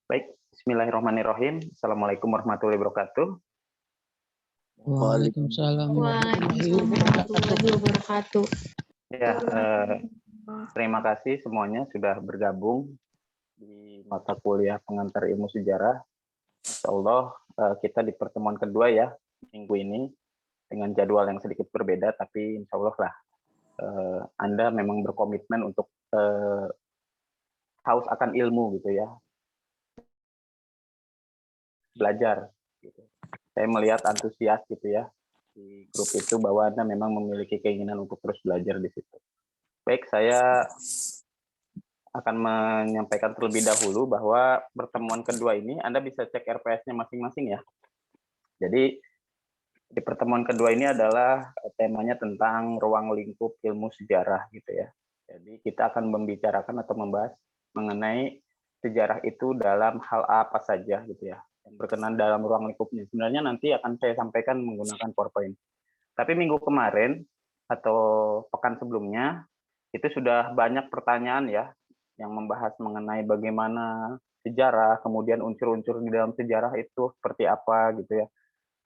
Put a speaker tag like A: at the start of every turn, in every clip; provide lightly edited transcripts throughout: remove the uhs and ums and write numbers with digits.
A: Baik, bismillahirrahmanirrahim. Assalamualaikum warahmatullahi wabarakatuh.
B: Waalaikumsalam warahmatullahi wabarakatuh.
A: Ya, terima kasih semuanya sudah bergabung di mata kuliah pengantar ilmu sejarah. Insya Allah kita di pertemuan kedua ya minggu ini dengan jadwal yang sedikit berbeda, tapi insya Allah lah Anda memang berkomitmen untuk haus akan ilmu gitu ya, belajar. Gitu. Saya melihat antusias gitu ya di grup itu bahwa Anda memang memiliki keinginan untuk terus belajar di situ. Baik, saya akan menyampaikan terlebih dahulu bahwa pertemuan kedua ini Anda bisa cek RPS-nya masing-masing ya. Jadi di pertemuan kedua ini adalah temanya tentang ruang lingkup ilmu sejarah gitu ya. Jadi kita akan membicarakan atau membahas mengenai sejarah itu dalam hal apa saja gitu ya, yang berkenan dalam ruang lingkupnya. Sebenarnya nanti akan saya sampaikan menggunakan PowerPoint. Tapi minggu kemarin atau pekan sebelumnya itu sudah banyak pertanyaan ya yang membahas mengenai bagaimana sejarah, kemudian unsur-unsur di dalam sejarah itu seperti apa gitu ya.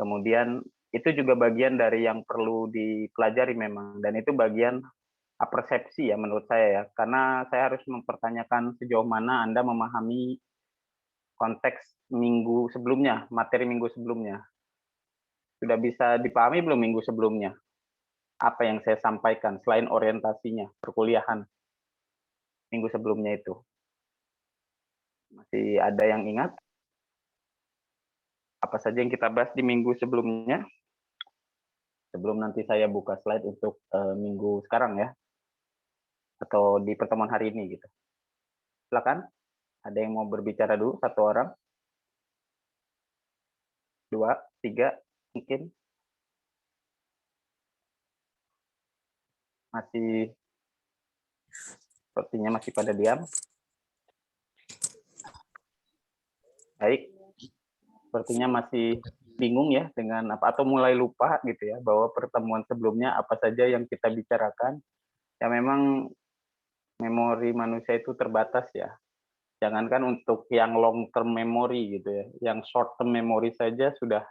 A: Kemudian itu juga bagian dari yang perlu dipelajari memang, dan itu bagian persepsi ya menurut saya ya, karena saya harus mempertanyakan sejauh mana Anda memahami konteks minggu sebelumnya, materi minggu sebelumnya. Sudah bisa dipahami belum minggu sebelumnya? Apa yang saya sampaikan selain orientasinya, perkuliahan minggu sebelumnya itu? Masih ada yang ingat? Apa saja yang kita bahas di minggu sebelumnya? Sebelum nanti saya buka slide untuk minggu sekarang ya, atau di pertemuan hari ini gitu. Silakan, ada yang mau berbicara dulu, satu orang, dua, tiga, mungkin. Masih, sepertinya masih pada diam. Baik, sepertinya masih bingung ya dengan apa, atau mulai lupa gitu ya, bahwa pertemuan sebelumnya apa saja yang kita bicarakan. Ya memang memori manusia itu terbatas ya. Jangankan untuk yang long term memory gitu ya, yang short term memory saja sudah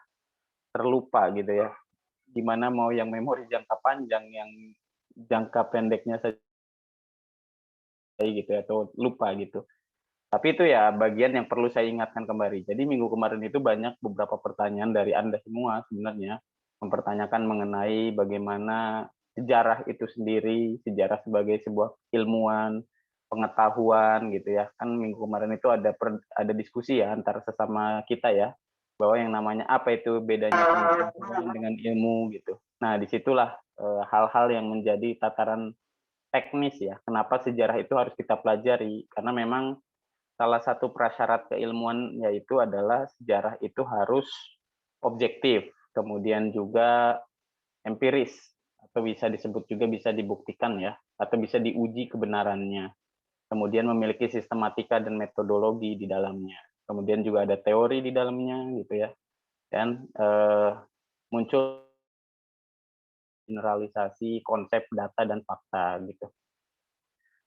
A: terlupa gitu ya. Gimana mau yang memori jangka panjang, yang jangka pendeknya saja gitu ya, atau lupa gitu. Tapi itu ya bagian yang perlu saya ingatkan kembali. Jadi minggu kemarin itu banyak beberapa pertanyaan dari Anda semua sebenarnya mempertanyakan mengenai bagaimana sejarah itu sendiri, sejarah sebagai sebuah ilmuwan, pengetahuan gitu ya. Kan minggu kemarin itu ada diskusi ya antara sesama kita ya, bahwa yang namanya apa itu bedanya pengetahuan dengan ilmu gitu. Nah, disitulah hal-hal yang menjadi tataran teknis ya. Kenapa sejarah itu harus kita pelajari? Karena memang salah satu prasyarat keilmuan yaitu adalah sejarah itu harus objektif, kemudian juga empiris, atau bisa disebut juga bisa dibuktikan ya, atau bisa diuji kebenarannya. Kemudian memiliki sistematika dan metodologi di dalamnya. Kemudian juga ada teori di dalamnya gitu ya. Dan muncul generalisasi konsep data dan fakta gitu.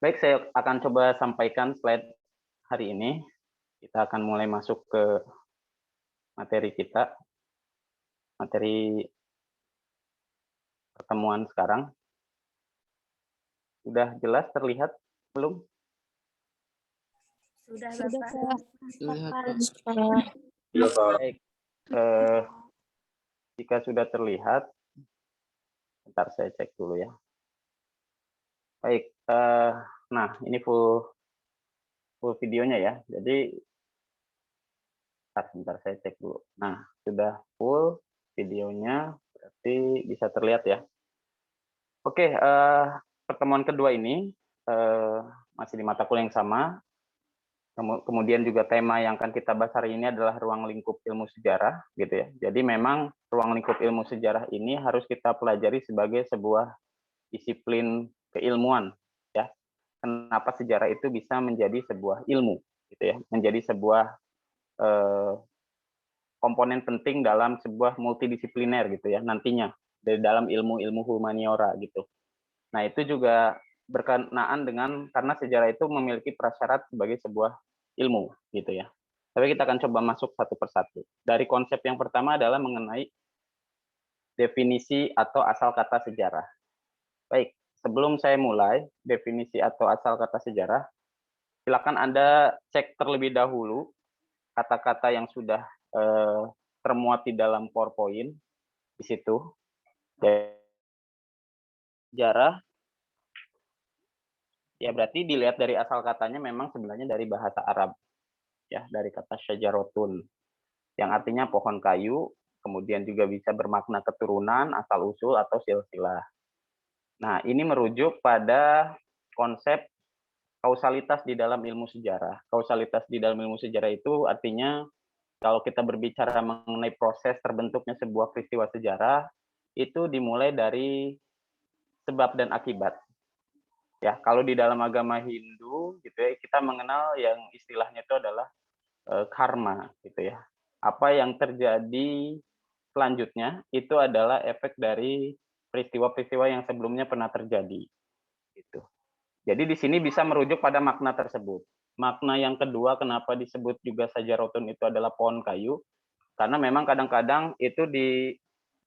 A: Baik, saya akan coba sampaikan slide hari ini. Kita akan mulai masuk ke materi kita, materi pertemuan sekarang. Sudah jelas terlihat belum?
C: Sudah,
B: Bapak.
A: Baik, jika sudah terlihat, bentar saya cek dulu ya. Baik, nah ini full videonya ya. Jadi, bentar saya cek dulu. Nah, sudah full videonya, berarti bisa terlihat ya. Oke, pertemuan kedua ini masih di mata kuliah yang sama. Kemudian juga tema yang akan kita bahas hari ini adalah ruang lingkup ilmu sejarah, gitu ya. Jadi memang ruang lingkup ilmu sejarah ini harus kita pelajari sebagai sebuah disiplin keilmuan, ya. Kenapa sejarah itu bisa menjadi sebuah ilmu, gitu ya, menjadi sebuah komponen penting dalam sebuah multidisipliner, gitu ya, nantinya dari dalam ilmu-ilmu humaniora, gitu. Nah itu juga berkenaan dengan karena sejarah itu memiliki prasyarat sebagai sebuah ilmu gitu ya. Tapi kita akan coba masuk satu persatu. Dari konsep yang pertama adalah mengenai definisi atau asal kata sejarah. Baik, sebelum saya mulai definisi atau asal kata sejarah, silakan Anda cek terlebih dahulu kata-kata yang sudah termuat di dalam PowerPoint di situ. Sejarah, ya berarti dilihat dari asal katanya memang sebenarnya dari bahasa Arab, ya, dari kata syajarotun, yang artinya pohon kayu, kemudian juga bisa bermakna keturunan, asal usul atau silsilah. Nah, ini merujuk pada konsep kausalitas di dalam ilmu sejarah. Kausalitas di dalam ilmu sejarah itu artinya kalau kita berbicara mengenai proses terbentuknya sebuah peristiwa sejarah, itu dimulai dari sebab dan akibat. Ya, kalau di dalam agama Hindu gitu ya, kita mengenal yang istilahnya itu adalah karma gitu ya. Apa yang terjadi selanjutnya itu adalah efek dari peristiwa-peristiwa yang sebelumnya pernah terjadi gitu. Jadi di sini bisa merujuk pada makna tersebut. Makna yang kedua kenapa disebut juga sajarotun itu adalah pohon kayu, karena memang kadang-kadang itu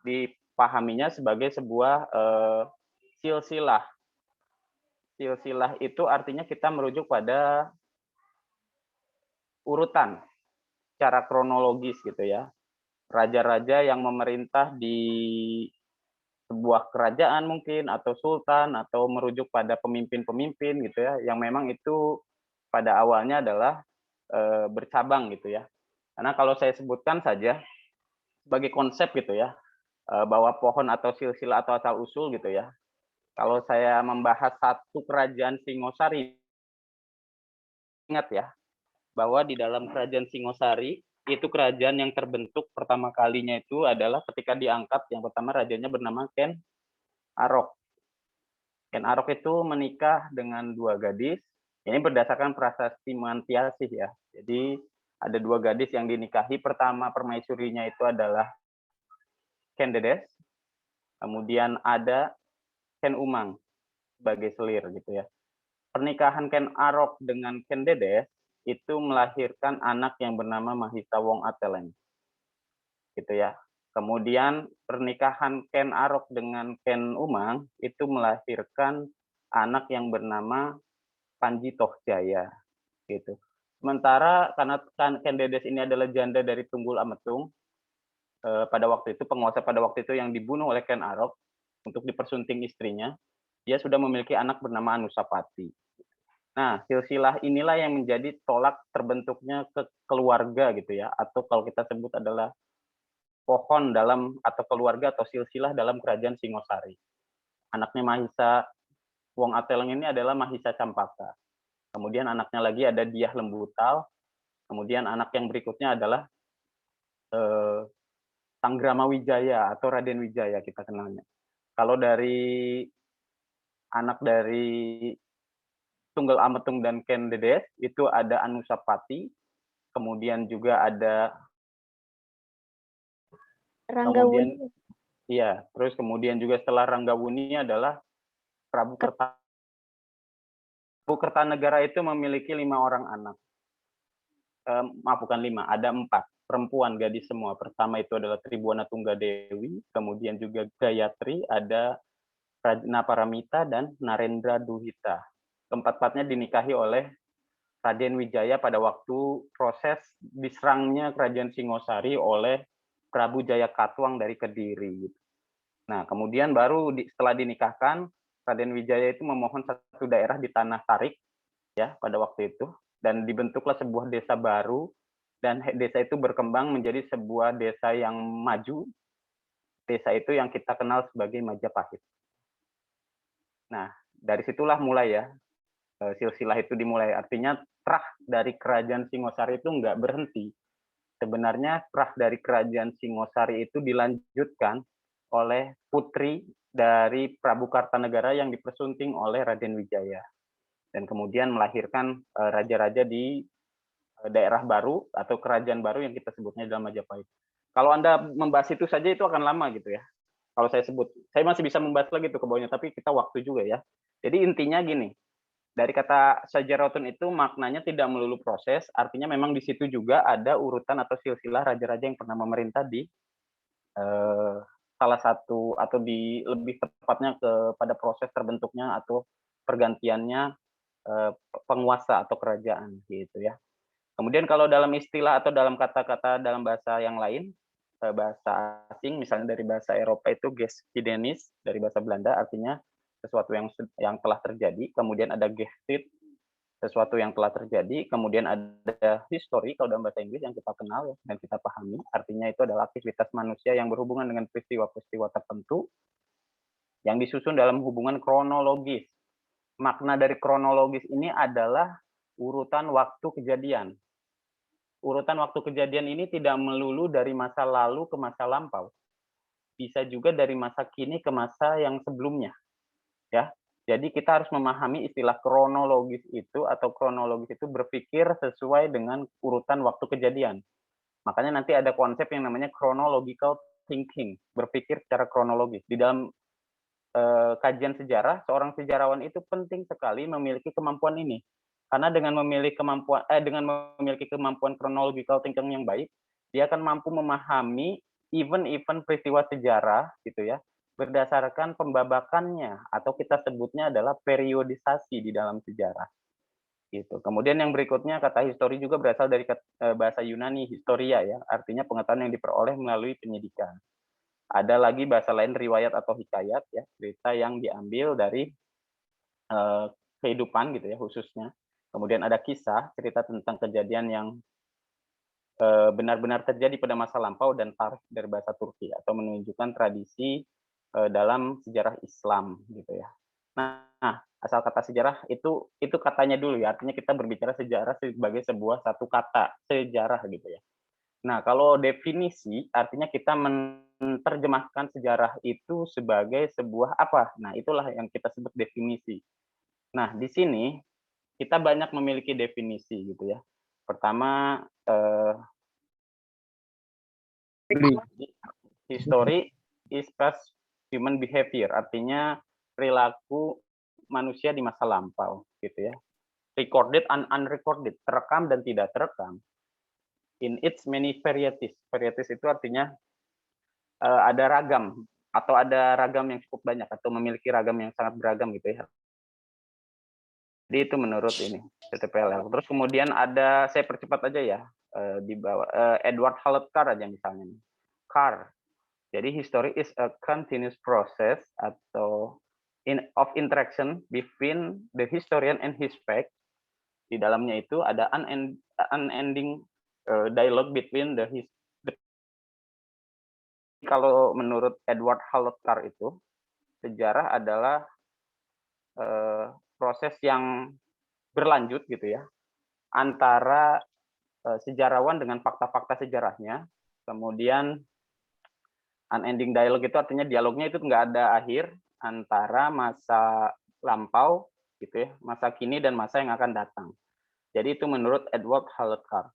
A: dipahaminya sebagai sebuah silsilah. Silsilah itu artinya kita merujuk pada urutan secara kronologis gitu ya. Raja-raja yang memerintah di sebuah kerajaan mungkin atau sultan atau merujuk pada pemimpin-pemimpin gitu ya yang memang itu pada awalnya adalah bercabang gitu ya. Karena kalau saya sebutkan saja sebagai konsep gitu ya, bahwa pohon atau silsilah atau asal usul gitu ya. Kalau saya membahas satu kerajaan Singosari, ingat ya, bahwa di dalam kerajaan Singosari itu kerajaan yang terbentuk pertama kalinya itu adalah ketika diangkat yang pertama rajanya bernama Ken Arok. Ken Arok itu menikah dengan dua gadis. Ini berdasarkan prasasti Mantiasih ya. Jadi ada dua gadis yang dinikahi. Pertama permaisurinya itu adalah Ken Dedes. Kemudian ada Ken Umang sebagai selir gitu ya. Pernikahan Ken Arok dengan Ken Dedes itu melahirkan anak yang bernama Mahisa Wong Ateleng. Gitu ya. Kemudian pernikahan Ken Arok dengan Ken Umang itu melahirkan anak yang bernama Panji Tohjaya gitu. Sementara karena Ken Dedes ini adalah janda dari Tunggul Ametung, pada waktu itu penguasa pada waktu itu yang dibunuh oleh Ken Arok untuk dipersunting istrinya, dia sudah memiliki anak bernama Anusapati. Nah, silsilah inilah yang menjadi tolak terbentuknya ke keluarga gitu ya, atau kalau kita sebut adalah pohon dalam atau keluarga atau silsilah dalam kerajaan Singosari. Anaknya Mahisa Wong Ateleng ini adalah Mahisa Campaka. Kemudian anaknya lagi ada Diah Lembutal. Kemudian anak yang berikutnya adalah Tanggrama Wijaya atau Raden Wijaya kita kenalnya. Kalau dari anak dari Tunggal Ametung dan Ken Dedes itu ada Anusapati, kemudian juga ada kemudian
B: Ranggawuni.
A: iya, terus kemudian juga setelah Ranggawuni adalah Prabu Kertanegara itu memiliki 5 orang anak. Maaf bukan 5, ada 4 perempuan gadis semua. Pertama itu adalah Tribuana Tunggadewi, kemudian juga Gayatri, ada Rajna Paramita dan Narendra Duhita. Keempat-empatnya dinikahi oleh Raden Wijaya pada waktu proses diserangnya kerajaan Singosari oleh Prabu Jaya Katuang dari Kediri. Nah, kemudian baru setelah dinikahkan, Raden Wijaya itu memohon satu daerah di Tanah Tarik ya pada waktu itu, dan dibentuklah sebuah desa baru, dan desa itu berkembang menjadi sebuah desa yang maju. Desa itu yang kita kenal sebagai Majapahit. Nah, dari situlah mulai ya, silsilah itu dimulai. Artinya trah dari kerajaan Singosari itu nggak berhenti. Sebenarnya trah dari kerajaan Singosari itu dilanjutkan oleh putri dari Prabu Kartanegara yang dipersunting oleh Raden Wijaya. Dan kemudian melahirkan raja-raja di daerah baru atau kerajaan baru yang kita sebutnya dalam Majapahit. Kalau Anda membahas itu saja itu akan lama gitu ya. Kalau saya sebut, saya masih bisa membahas lagi tuh ke bawahnya, tapi kita waktu juga ya. Jadi intinya gini, dari kata sajaratun itu maknanya tidak melulu proses, artinya memang di situ juga ada urutan atau silsilah raja-raja yang pernah memerintah di salah satu atau di lebih tepatnya kepada proses terbentuknya atau pergantiannya penguasa atau kerajaan gitu ya. Kemudian kalau dalam istilah atau dalam kata-kata dalam bahasa yang lain, bahasa asing misalnya dari bahasa Eropa itu geschiedenis dari bahasa Belanda artinya sesuatu yang telah terjadi, kemudian ada Geschichte sesuatu yang telah terjadi, kemudian ada history kalau dalam bahasa Inggris yang kita kenal dan kita pahami, artinya itu adalah aktivitas manusia yang berhubungan dengan peristiwa-peristiwa tertentu yang disusun dalam hubungan kronologis. Makna dari kronologis ini adalah urutan waktu kejadian. Urutan waktu kejadian ini tidak melulu dari masa lalu ke masa lampau. Bisa juga dari masa kini ke masa yang sebelumnya. Ya, jadi kita harus memahami istilah kronologis itu atau kronologis itu berpikir sesuai dengan urutan waktu kejadian. Makanya nanti ada konsep yang namanya chronological thinking, berpikir secara kronologis. Di dalam kajian sejarah, seorang sejarawan itu penting sekali memiliki kemampuan ini. Karena dengan memiliki kemampuan chronological thinking yang baik, dia akan mampu memahami event-event peristiwa sejarah gitu ya, berdasarkan pembabakannya atau kita sebutnya adalah periodisasi di dalam sejarah gitu. Kemudian yang berikutnya kata histori juga berasal dari bahasa Yunani historia ya, artinya pengetahuan yang diperoleh melalui penyidikan. Ada lagi bahasa lain riwayat atau hikayat ya, cerita yang diambil dari kehidupan gitu ya khususnya. Kemudian ada kisah, cerita tentang kejadian yang benar-benar terjadi pada masa lampau dan tarikh dari bahasa Turki atau menunjukkan tradisi dalam sejarah Islam gitu ya. Nah, asal kata sejarah itu katanya dulu ya, artinya kita berbicara sejarah sebagai sebuah satu kata, sejarah gitu ya. Nah, kalau definisi artinya kita menerjemahkan sejarah itu sebagai sebuah apa? Nah, itulah yang kita sebut definisi. Nah, di sini kita banyak memiliki definisi gitu ya. Pertama, history is past human behavior, artinya perilaku manusia di masa lampau gitu ya. Recorded and unrecorded, terekam dan tidak terekam. In its many varieties. Varieties itu artinya ada ragam atau ada ragam yang cukup banyak atau memiliki ragam yang sangat beragam gitu ya. Jadi itu menurut ini TTPLL. Terus kemudian ada, saya percepat aja ya, di bawah Edward Howard Carr aja misalnya. Carr. Jadi history is a continuous process atau of interaction between the historian and his fact. Di dalamnya itu ada unending dialogue between the kalau menurut Edward Howard Carr itu sejarah adalah proses yang berlanjut gitu ya antara sejarawan dengan fakta-fakta sejarahnya, kemudian unending dialogue itu artinya dialognya itu nggak ada akhir antara masa lampau gitu ya, masa kini dan masa yang akan datang. Jadi itu menurut Edward Howard Carr.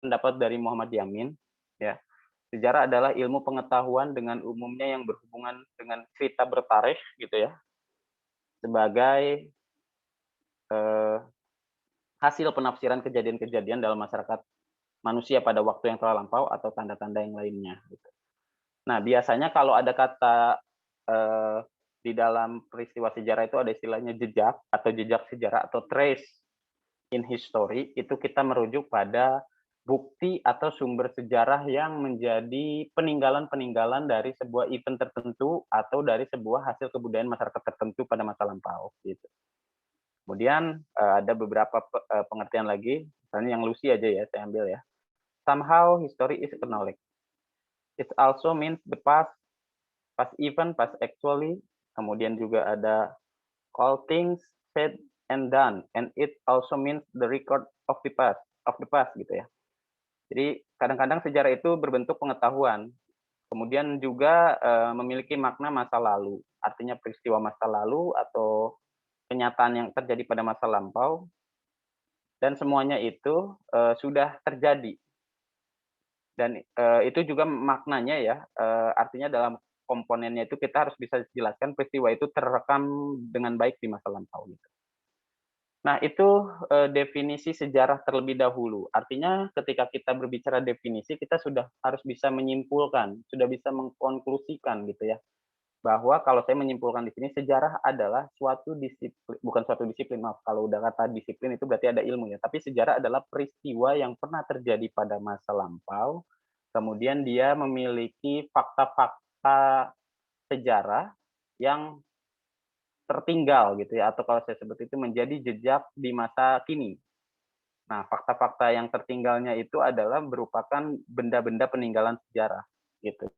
A: Pendapat dari Muhammad Yamin, ya. Sejarah adalah ilmu pengetahuan dengan umumnya yang berhubungan dengan cerita bertarikh gitu ya, sebagai hasil penafsiran kejadian-kejadian dalam masyarakat manusia pada waktu yang telah lampau atau tanda-tanda yang lainnya. Gitu. Nah, biasanya kalau ada kata di dalam peristiwa sejarah itu ada istilahnya jejak atau jejak sejarah atau trace in history, itu kita merujuk pada bukti atau sumber sejarah yang menjadi peninggalan-peninggalan dari sebuah event tertentu atau dari sebuah hasil kebudayaan masyarakat tertentu pada masa lampau. Gitu. Kemudian ada beberapa pengertian lagi, misalnya yang Lucy aja ya, saya ambil ya. Somehow history is knowledge. It also means the past event, past actually. Kemudian juga ada all things said and done, and it also means the record of the past gitu ya. Jadi kadang-kadang sejarah itu berbentuk pengetahuan, kemudian juga memiliki makna masa lalu, artinya peristiwa masa lalu atau kenyataan yang terjadi pada masa lampau, dan semuanya itu sudah terjadi. Dan itu juga maknanya ya, artinya dalam komponennya itu kita harus bisa jelaskan peristiwa itu terekam dengan baik di masa lampau gitu. Nah, itu definisi sejarah terlebih dahulu. Artinya ketika kita berbicara definisi, kita sudah harus bisa menyimpulkan, sudah bisa mengkonklusikan gitu ya, bahwa kalau saya menyimpulkan di sini sejarah adalah suatu disiplin, bukan suatu disiplin, maaf, kalau udah kata disiplin itu berarti ada ilmu ya, tapi sejarah adalah peristiwa yang pernah terjadi pada masa lampau, kemudian dia memiliki fakta-fakta sejarah yang tertinggal gitu ya, atau kalau saya sebut itu menjadi jejak di masa kini. Nah, fakta-fakta yang tertinggalnya itu adalah merupakan benda-benda peninggalan sejarah gitu.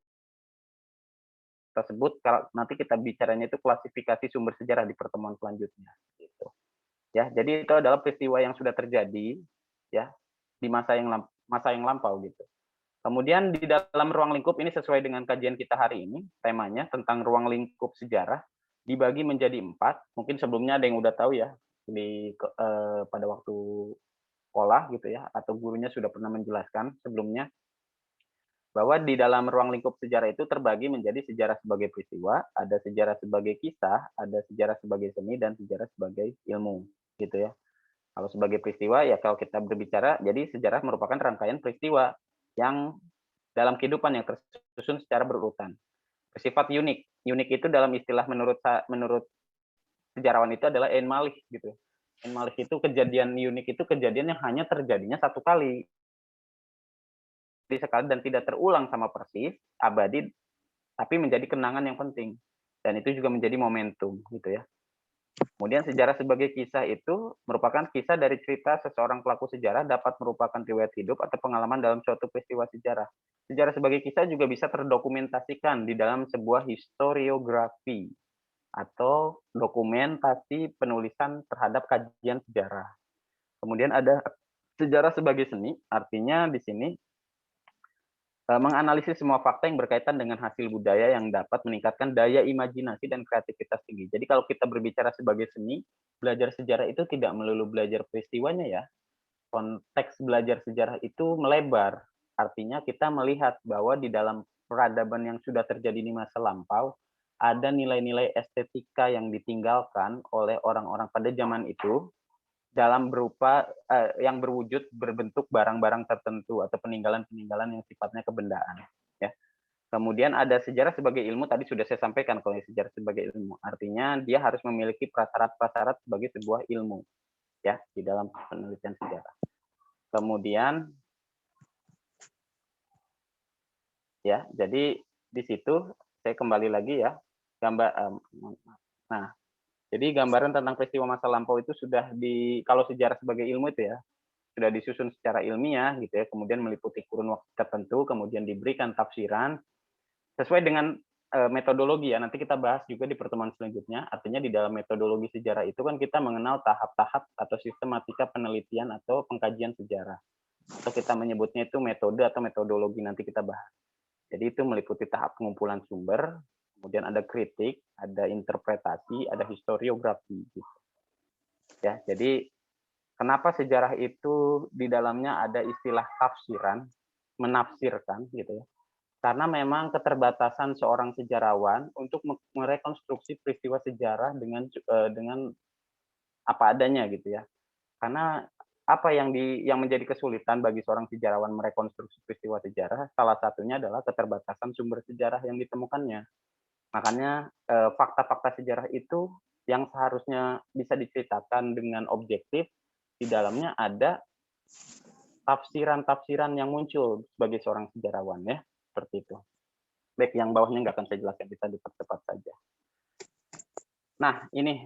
A: Tersebut kalau nanti kita bicaranya itu klasifikasi sumber sejarah di pertemuan selanjutnya gitu. Ya, jadi itu adalah peristiwa yang sudah terjadi ya di masa yang lampau gitu. Kemudian di dalam ruang lingkup ini sesuai dengan kajian kita hari ini, temanya tentang ruang lingkup sejarah dibagi menjadi 4. Mungkin sebelumnya ada yang udah tahu ya pada waktu sekolah gitu ya, atau gurunya sudah pernah menjelaskan sebelumnya bahwa di dalam ruang lingkup sejarah itu terbagi menjadi sejarah sebagai peristiwa, ada sejarah sebagai kisah, ada sejarah sebagai seni, dan sejarah sebagai ilmu gitu ya. Kalau sebagai peristiwa ya kalau kita berbicara, jadi sejarah merupakan rangkaian peristiwa yang dalam kehidupan yang tersusun secara berurutan. Bersifat unik. Unik itu dalam istilah menurut sejarawan itu adalah enmalih gitu. Enmalih itu kejadian unik itu kejadian yang hanya terjadinya satu kali. Sekali dan tidak terulang sama persis, abadi, tapi menjadi kenangan yang penting. Dan itu juga menjadi momentum gitu ya. Kemudian sejarah sebagai kisah itu merupakan kisah dari cerita seseorang pelaku sejarah dapat merupakan riwayat hidup atau pengalaman dalam suatu peristiwa sejarah. Sejarah sebagai kisah juga bisa terdokumentasikan di dalam sebuah historiografi atau dokumentasi penulisan terhadap kajian sejarah. Kemudian ada sejarah sebagai seni, artinya di sini menganalisis semua fakta yang berkaitan dengan hasil budaya yang dapat meningkatkan daya imajinasi dan kreativitas tinggi. Jadi kalau kita berbicara sebagai seni, belajar sejarah itu tidak melulu belajar peristiwanya ya. Konteks belajar sejarah itu melebar. Artinya kita melihat bahwa di dalam peradaban yang sudah terjadi di masa lampau, ada nilai-nilai estetika yang ditinggalkan oleh orang-orang pada zaman itu dalam berupa yang berwujud berbentuk barang-barang tertentu atau peninggalan-peninggalan yang sifatnya kebendaan ya. Kemudian ada sejarah sebagai ilmu, tadi sudah saya sampaikan kalau sejarah sebagai ilmu. Artinya dia harus memiliki prasyarat-prasyarat sebagai sebuah ilmu ya di dalam penelitian sejarah. Kemudian ya, jadi di situ saya kembali lagi ya gambar nah, jadi gambaran tentang peristiwa masa lampau itu sudah kalau sejarah sebagai ilmu itu ya, sudah disusun secara ilmiah gitu ya, kemudian meliputi kurun waktu tertentu, kemudian diberikan tafsiran sesuai dengan metodologi ya. Nanti kita bahas juga di pertemuan selanjutnya. Artinya di dalam metodologi sejarah itu kan kita mengenal tahap-tahap atau sistematika penelitian atau pengkajian sejarah. Atau kita menyebutnya itu metode atau metodologi, nanti kita bahas. Jadi itu meliputi tahap pengumpulan sumber, kemudian ada kritik, ada interpretasi, ada historiografi gitu. Ya, jadi kenapa sejarah itu di dalamnya ada istilah tafsiran, menafsirkan gitu ya. Karena memang keterbatasan seorang sejarawan untuk merekonstruksi peristiwa sejarah dengan apa adanya gitu ya. Karena apa yang menjadi kesulitan bagi seorang sejarawan merekonstruksi peristiwa sejarah, salah satunya adalah keterbatasan sumber sejarah yang ditemukannya. Makanya fakta-fakta sejarah itu yang seharusnya bisa diceritakan dengan objektif, di dalamnya ada tafsiran-tafsiran yang muncul sebagai seorang sejarawan ya, seperti itu. Baik, yang bawahnya nggak akan saya jelaskan, bisa dipercepat saja. Nah, ini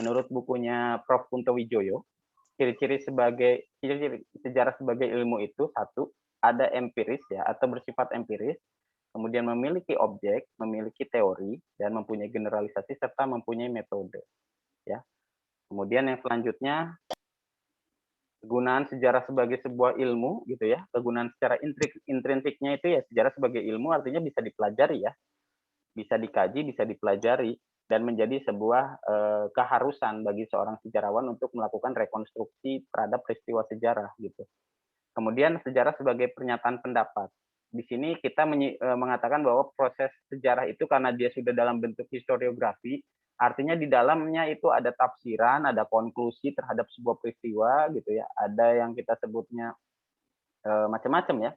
A: menurut bukunya Prof. Kunto Wijoyo, ciri-ciri sejarah sebagai ilmu itu satu, ada empiris ya atau bersifat empiris, kemudian memiliki objek, memiliki teori, dan mempunyai generalisasi serta mempunyai metode. Ya. Kemudian yang selanjutnya kegunaan sejarah sebagai sebuah ilmu gitu ya, kegunaan secara intrinsiknya itu ya sejarah sebagai ilmu artinya bisa dipelajari ya, bisa dikaji, bisa dipelajari, dan menjadi sebuah keharusan bagi seorang sejarawan untuk melakukan rekonstruksi terhadap peristiwa sejarah gitu. Kemudian sejarah sebagai pernyataan pendapat. di sini kita mengatakan bahwa proses sejarah itu karena dia sudah dalam bentuk historiografi, artinya di dalamnya itu ada tafsiran, ada konklusi terhadap sebuah peristiwa gitu ya. Ada yang kita sebutnya macam-macam ya.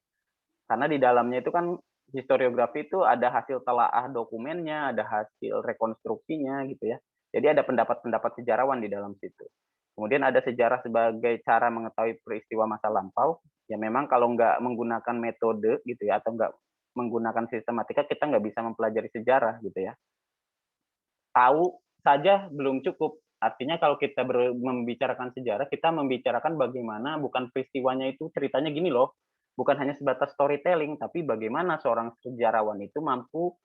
A: Karena di dalamnya itu kan historiografi itu ada hasil telaah dokumennya, ada hasil rekonstruksinya gitu ya. Jadi ada pendapat-pendapat sejarawan di dalam situ. Kemudian ada sejarah sebagai cara mengetahui peristiwa masa lampau. Ya memang kalau nggak menggunakan metode gitu ya, atau nggak menggunakan sistematika, kita nggak bisa mempelajari sejarah gitu ya. Tahu saja belum cukup. Artinya kalau kita membicarakan sejarah, kita membicarakan bagaimana bukan peristiwanya itu ceritanya gini loh, bukan hanya sebatas storytelling, tapi bagaimana seorang sejarawan itu mampu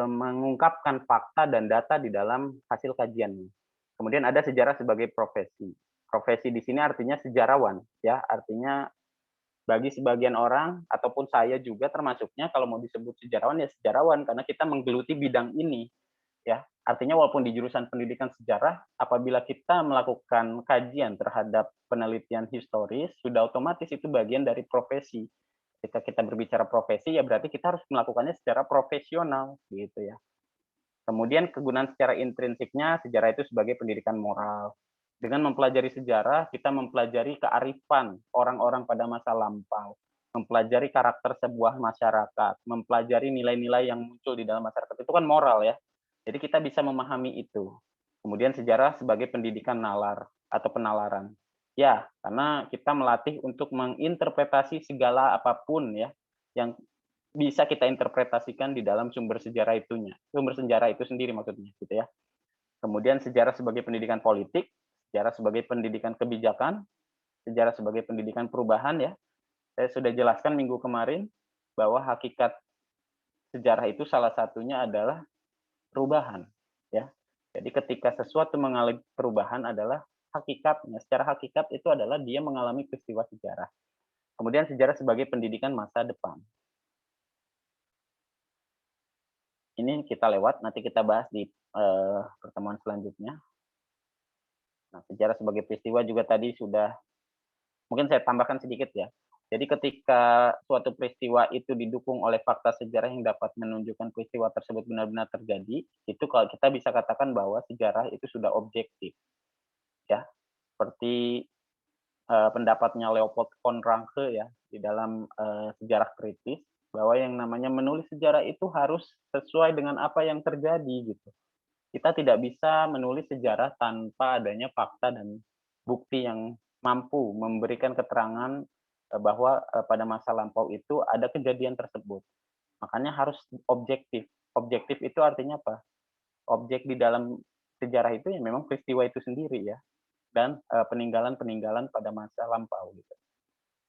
A: mengungkapkan fakta dan data di dalam hasil kajiannya. Kemudian ada sejarah sebagai profesi. Profesi di sini artinya sejarawan, ya, artinya bagi sebagian orang ataupun saya juga termasuknya kalau mau disebut sejarawan ya sejarawan karena kita menggeluti bidang ini, ya. Artinya walaupun di jurusan pendidikan sejarah, apabila kita melakukan kajian terhadap penelitian historis, sudah otomatis itu bagian dari profesi. Ketika kita berbicara profesi, ya berarti kita harus melakukannya secara profesional, gitu ya. Kemudian kegunaan secara intrinsiknya, sejarah itu sebagai pendidikan moral. Dengan mempelajari sejarah, kita mempelajari kearifan orang-orang pada masa lampau, mempelajari karakter sebuah masyarakat, mempelajari nilai-nilai yang muncul di dalam masyarakat. Itu kan moral ya. Jadi kita bisa memahami itu. Kemudian sejarah sebagai pendidikan nalar atau penalaran. Ya, karena kita melatih untuk menginterpretasi segala apapun ya yang bisa kita interpretasikan di dalam sumber sejarah itu sendiri maksudnya, gitu ya. Kemudian sejarah sebagai pendidikan politik, sejarah sebagai pendidikan kebijakan, sejarah sebagai pendidikan perubahan ya. Saya sudah jelaskan minggu kemarin bahwa hakikat sejarah itu salah satunya adalah perubahan, ya. Jadi ketika sesuatu mengalami perubahan adalah hakikatnya, secara hakikat itu adalah dia mengalami peristiwa sejarah. Kemudian sejarah sebagai pendidikan masa depan. Ini kita lewat, nanti kita bahas di pertemuan selanjutnya. Nah, sejarah sebagai peristiwa juga tadi sudah, mungkin saya tambahkan sedikit ya. Jadi ketika suatu peristiwa itu didukung oleh fakta sejarah yang dapat menunjukkan peristiwa tersebut benar-benar terjadi, itu kalau kita bisa katakan bahwa sejarah itu sudah objektif. Ya, seperti pendapatnya Leopold von Ranke ya di dalam sejarah kritis, bahwa yang namanya menulis sejarah itu harus sesuai dengan apa yang terjadi gitu. Kita tidak bisa menulis sejarah tanpa adanya fakta dan bukti yang mampu memberikan keterangan bahwa pada masa lampau itu ada kejadian tersebut. Makanya harus objektif. Objektif itu artinya apa? Objek di dalam sejarah itu ya memang peristiwa itu sendiri ya, dan peninggalan-peninggalan pada masa lampau gitu.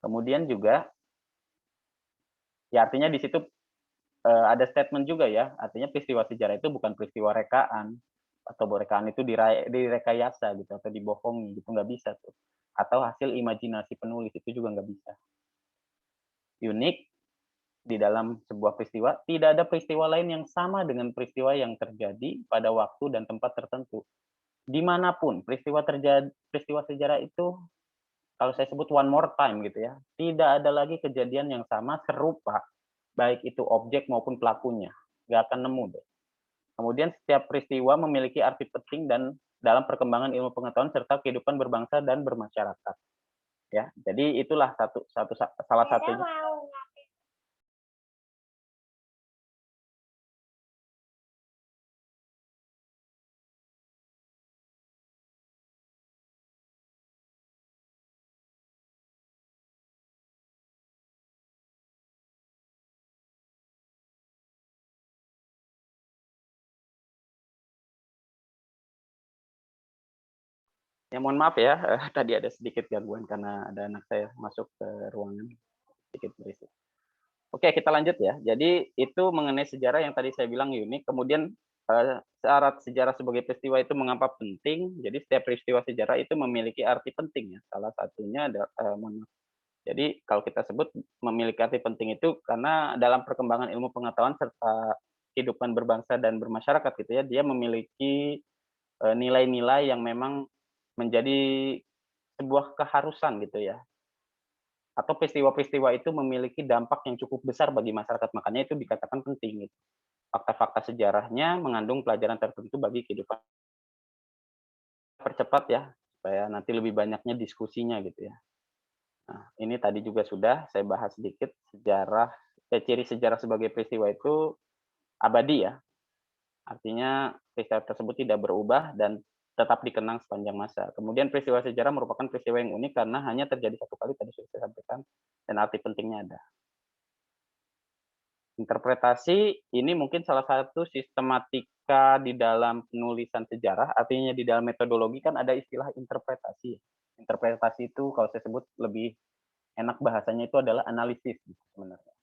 A: Kemudian juga ya artinya di situ ada statement juga ya, artinya peristiwa sejarah itu bukan peristiwa rekaan, atau rekaan itu direkayasa gitu, atau dibohongi gitu, nggak bisa tuh. Atau hasil imajinasi penulis, itu juga nggak bisa. Unik, di dalam sebuah peristiwa, tidak ada peristiwa lain yang sama dengan peristiwa yang terjadi pada waktu dan tempat tertentu. Dimanapun peristiwa sejarah itu, kalau saya sebut one more time gitu ya, tidak ada lagi kejadian yang sama serupa, baik itu objek maupun pelakunya. Nggak akan nemu deh. Kemudian setiap peristiwa memiliki arti penting dan dalam perkembangan ilmu pengetahuan serta kehidupan berbangsa dan bermasyarakat. Ya, jadi itulah salah satunya. Ya mohon maaf ya, tadi ada sedikit gangguan karena ada anak saya masuk ke ruangan, sedikit berisik. Oke, kita lanjut ya. Jadi itu mengenai sejarah yang tadi saya bilang unik. Kemudian syarat sejarah sebagai peristiwa itu mengapa penting. Jadi setiap peristiwa sejarah itu memiliki arti penting ya. Salah satunya adalah jadi kalau kita sebut memiliki arti penting itu karena dalam perkembangan ilmu pengetahuan serta kehidupan berbangsa dan bermasyarakat gitu ya, dia memiliki nilai-nilai yang memang menjadi sebuah keharusan gitu ya. atau peristiwa-peristiwa itu memiliki dampak yang cukup besar bagi masyarakat, makanya itu dikatakan penting gitu. Fakta-fakta sejarahnya mengandung pelajaran tertentu bagi kehidupan. Percepat ya, supaya nanti lebih banyaknya diskusinya gitu ya. Nah, ini tadi juga sudah saya bahas sedikit sejarah, ciri sejarah sebagai peristiwa itu abadi ya. Artinya peristiwa tersebut tidak berubah dan tetap dikenang sepanjang masa. Kemudian peristiwa sejarah merupakan peristiwa yang unik karena hanya terjadi satu kali, tadi sudah saya sampaikan, dan arti pentingnya ada. Interpretasi ini mungkin salah satu sistematika di dalam penulisan sejarah, artinya di dalam metodologi kan ada istilah interpretasi. Interpretasi itu kalau saya sebut lebih enak bahasanya itu adalah analisis gitu sebenarnya.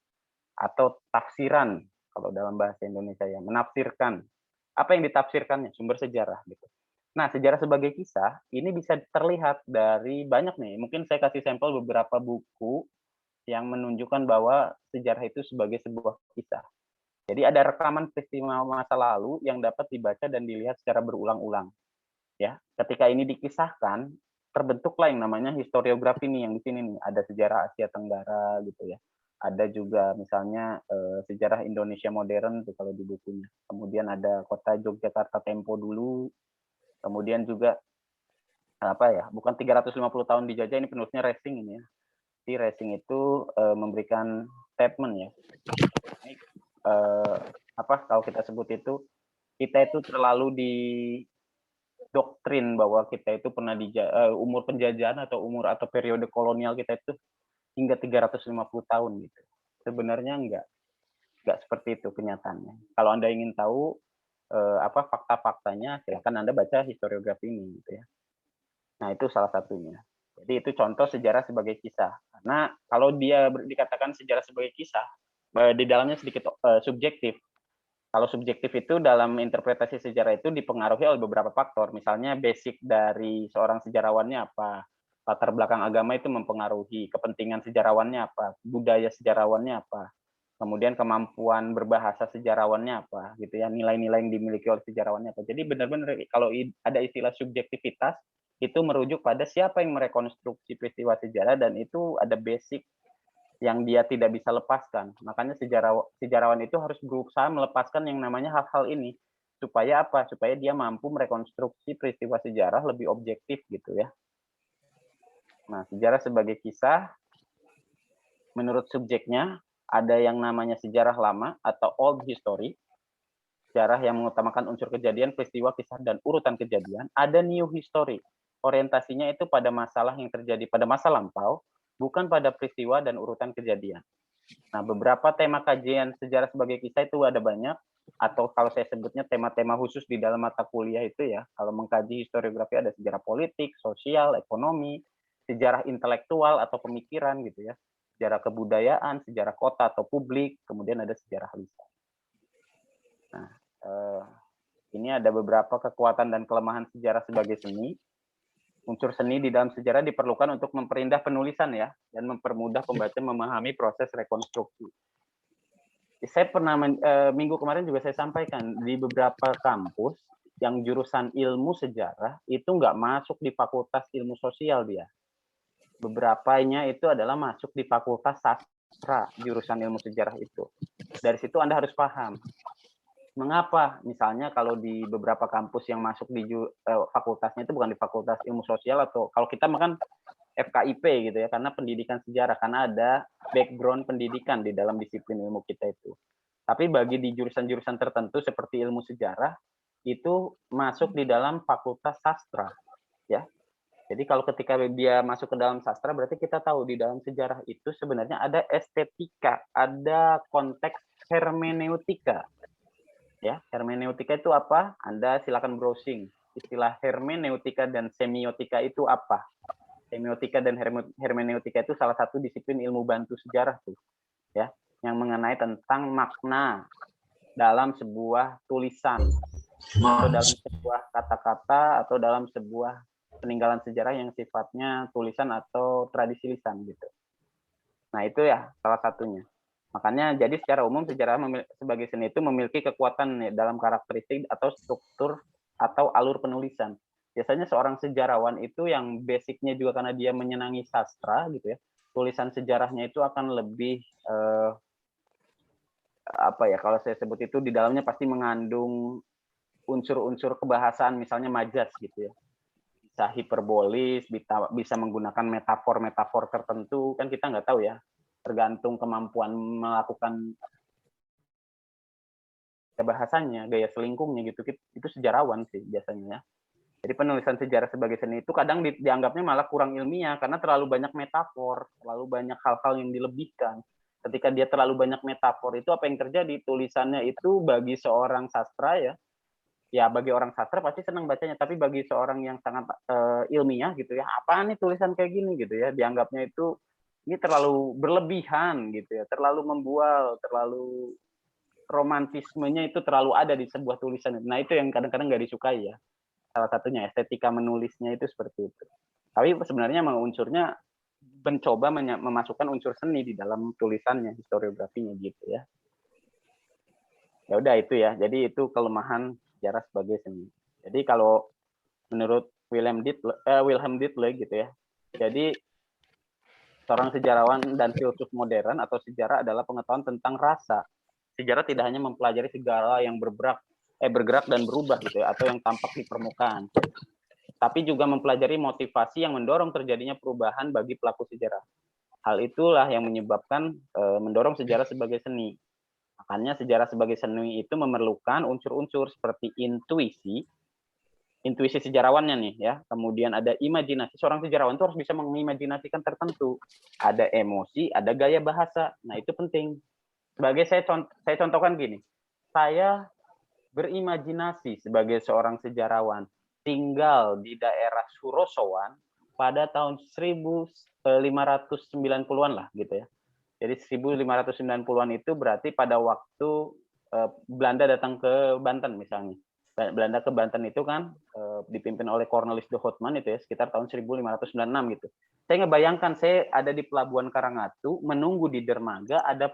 A: Atau tafsiran kalau dalam bahasa Indonesia ya, menafsirkan. Apa yang ditafsirkannya? Sumber sejarah gitu. Nah, sejarah sebagai kisah ini bisa terlihat dari banyak nih. Mungkin saya kasih sampel beberapa buku yang menunjukkan bahwa sejarah itu sebagai sebuah kisah. Jadi ada rekaman peristiwa masa lalu yang dapat dibaca dan dilihat secara berulang-ulang. Ya, ketika ini dikisahkan, terbentuklah yang namanya historiografi nih yang di sini nih. Ada sejarah Asia Tenggara gitu ya. Ada juga misalnya sejarah Indonesia modern tuh kalau di bukunya. Kemudian ada kota Yogyakarta Tempo dulu. Kemudian juga apa ya? Bukan 350 tahun dijajah, ini penulisnya Racing ini ya. Di Racing itu memberikan statement ya. Apa kalau kita sebut itu kita itu terlalu di doktrin bahwa kita itu pernah di umur penjajahan atau umur atau periode kolonial kita itu hingga 350 tahun gitu. Sebenarnya enggak seperti itu kenyataannya. Kalau Anda ingin tahu apa fakta-faktanya, silakan Anda baca historiografi ini gitu ya. Nah, itu salah satunya. Jadi itu contoh sejarah sebagai kisah. Karena kalau dia dikatakan sejarah sebagai kisah, di dalamnya sedikit subjektif. Kalau subjektif itu dalam interpretasi sejarah itu dipengaruhi oleh beberapa faktor. Misalnya basic dari seorang sejarawannya apa, latar belakang agama itu mempengaruhi, kepentingan sejarawannya apa, budaya sejarawannya apa, kemudian kemampuan berbahasa sejarawannya apa, gitu ya, nilai-nilai yang dimiliki oleh sejarawannya apa. Jadi benar-benar kalau ada istilah subjektivitas, itu merujuk pada siapa yang merekonstruksi peristiwa sejarah dan itu ada basic yang dia tidak bisa lepaskan. Makanya sejarawan itu harus berusaha melepaskan yang namanya hal-hal ini. Supaya apa? Supaya dia mampu merekonstruksi peristiwa sejarah lebih objektif gitu ya. Nah, sejarah sebagai kisah, menurut subjeknya, ada yang namanya sejarah lama atau old history. Sejarah yang mengutamakan unsur kejadian, peristiwa, kisah, dan urutan kejadian. Ada new history. Orientasinya itu pada masalah yang terjadi pada masa lampau, bukan pada peristiwa dan urutan kejadian. Nah, beberapa tema kajian sejarah sebagai kisah itu ada banyak, atau kalau saya sebutnya tema-tema khusus di dalam mata kuliah itu ya, kalau mengkaji historiografi ada sejarah politik, sosial, ekonomi, sejarah intelektual atau pemikiran gitu ya, sejarah kebudayaan, sejarah kota atau publik, kemudian ada sejarah lisan. Nah, ini ada beberapa kekuatan dan kelemahan sejarah sebagai seni. Unsur seni di dalam sejarah diperlukan untuk memperindah penulisan ya, dan mempermudah pembaca memahami proses rekonstruksi. Saya pernah minggu kemarin juga saya sampaikan di beberapa kampus yang jurusan ilmu sejarah itu nggak masuk di fakultas ilmu sosial dia. Beberapanya itu adalah masuk di fakultas sastra jurusan ilmu sejarah itu. Dari situ Anda harus paham. Mengapa? Misalnya kalau di beberapa kampus yang masuk di fakultasnya itu bukan di fakultas ilmu sosial atau kalau kita makan FKIP gitu ya, karena pendidikan sejarah, karena ada background pendidikan di dalam disiplin ilmu kita itu. Tapi bagi di jurusan-jurusan tertentu seperti ilmu sejarah, itu masuk di dalam fakultas sastra. Ya. Jadi kalau ketika dia masuk ke dalam sastra, berarti kita tahu di dalam sejarah itu sebenarnya ada estetika, ada konteks hermeneutika. Ya, hermeneutika itu apa? Anda silakan browsing. Istilah hermeneutika dan semiotika itu apa? Semiotika dan hermeneutika itu salah satu disiplin ilmu bantu sejarah tuh, ya, yang mengenai tentang makna dalam sebuah tulisan atau dalam sebuah kata-kata atau dalam sebuah peninggalan sejarah yang sifatnya tulisan atau tradisi lisan gitu. Nah, itu ya salah satunya. Makanya jadi secara umum sejarah sebagai seni itu memiliki kekuatan dalam karakteristik atau struktur atau alur penulisan. Biasanya seorang sejarawan itu yang basicnya juga karena dia menyenangi sastra gitu ya, tulisan sejarahnya itu akan lebih apa ya, kalau saya sebut itu di dalamnya pasti mengandung unsur-unsur kebahasaan, misalnya majas gitu ya. Bisa hiperbolis, bisa menggunakan metafor-metafor tertentu, kan kita nggak tahu ya, tergantung kemampuan melakukan bahasanya, gaya selingkungnya gitu, itu sejarawan sih biasanya ya. Jadi penulisan sejarah sebagai seni itu kadang dianggapnya malah kurang ilmiah karena terlalu banyak metafor, terlalu banyak hal-hal yang dilebihkan. Ketika dia terlalu banyak metafor itu apa yang terjadi? Tulisannya itu bagi seorang sastra ya bagi orang sastra pasti senang bacanya, tapi bagi seorang yang sangat ilmiah gitu ya, apaan nih tulisan kayak gini gitu ya, dianggapnya itu ini terlalu berlebihan gitu ya, terlalu membual, terlalu romantismenya itu terlalu ada di sebuah tulisan. Nah itu yang kadang-kadang nggak disukai ya. Salah satunya estetika menulisnya itu seperti itu. Tapi sebenarnya memang unsurnya mencoba memasukkan unsur seni di dalam tulisannya, historiografinya gitu ya. Ya udah itu ya. Jadi itu kelemahan sejarah sebagai seni. Jadi kalau menurut Wilhelm Dietler gitu ya. Jadi seorang sejarawan dan filsuf modern atau sejarah adalah pengetahuan tentang rasa. Sejarah tidak hanya mempelajari segala yang bergerak dan berubah gitu ya, atau yang tampak di permukaan, tapi juga mempelajari motivasi yang mendorong terjadinya perubahan bagi pelaku sejarah. Hal itulah yang menyebabkan mendorong sejarah sebagai seni. Makanya sejarah sebagai seni itu memerlukan unsur-unsur seperti intuisi sejarawannya nih ya. Kemudian ada imajinasi. Seorang sejarawan itu harus bisa mengimajinasikan tertentu. Ada emosi, ada gaya bahasa. Nah, itu penting. Sebagai saya contohkan gini. Saya berimajinasi sebagai seorang sejarawan tinggal di daerah Surosowan pada tahun 1590-an lah gitu ya. Jadi 1590-an itu berarti pada waktu Belanda datang ke Banten misalnya. Belanda ke Banten itu kan dipimpin oleh Cornelis de Houtman itu ya, sekitar tahun 1596 gitu. Saya ngebayangkan saya ada di Pelabuhan Karangatu, menunggu di dermaga, ada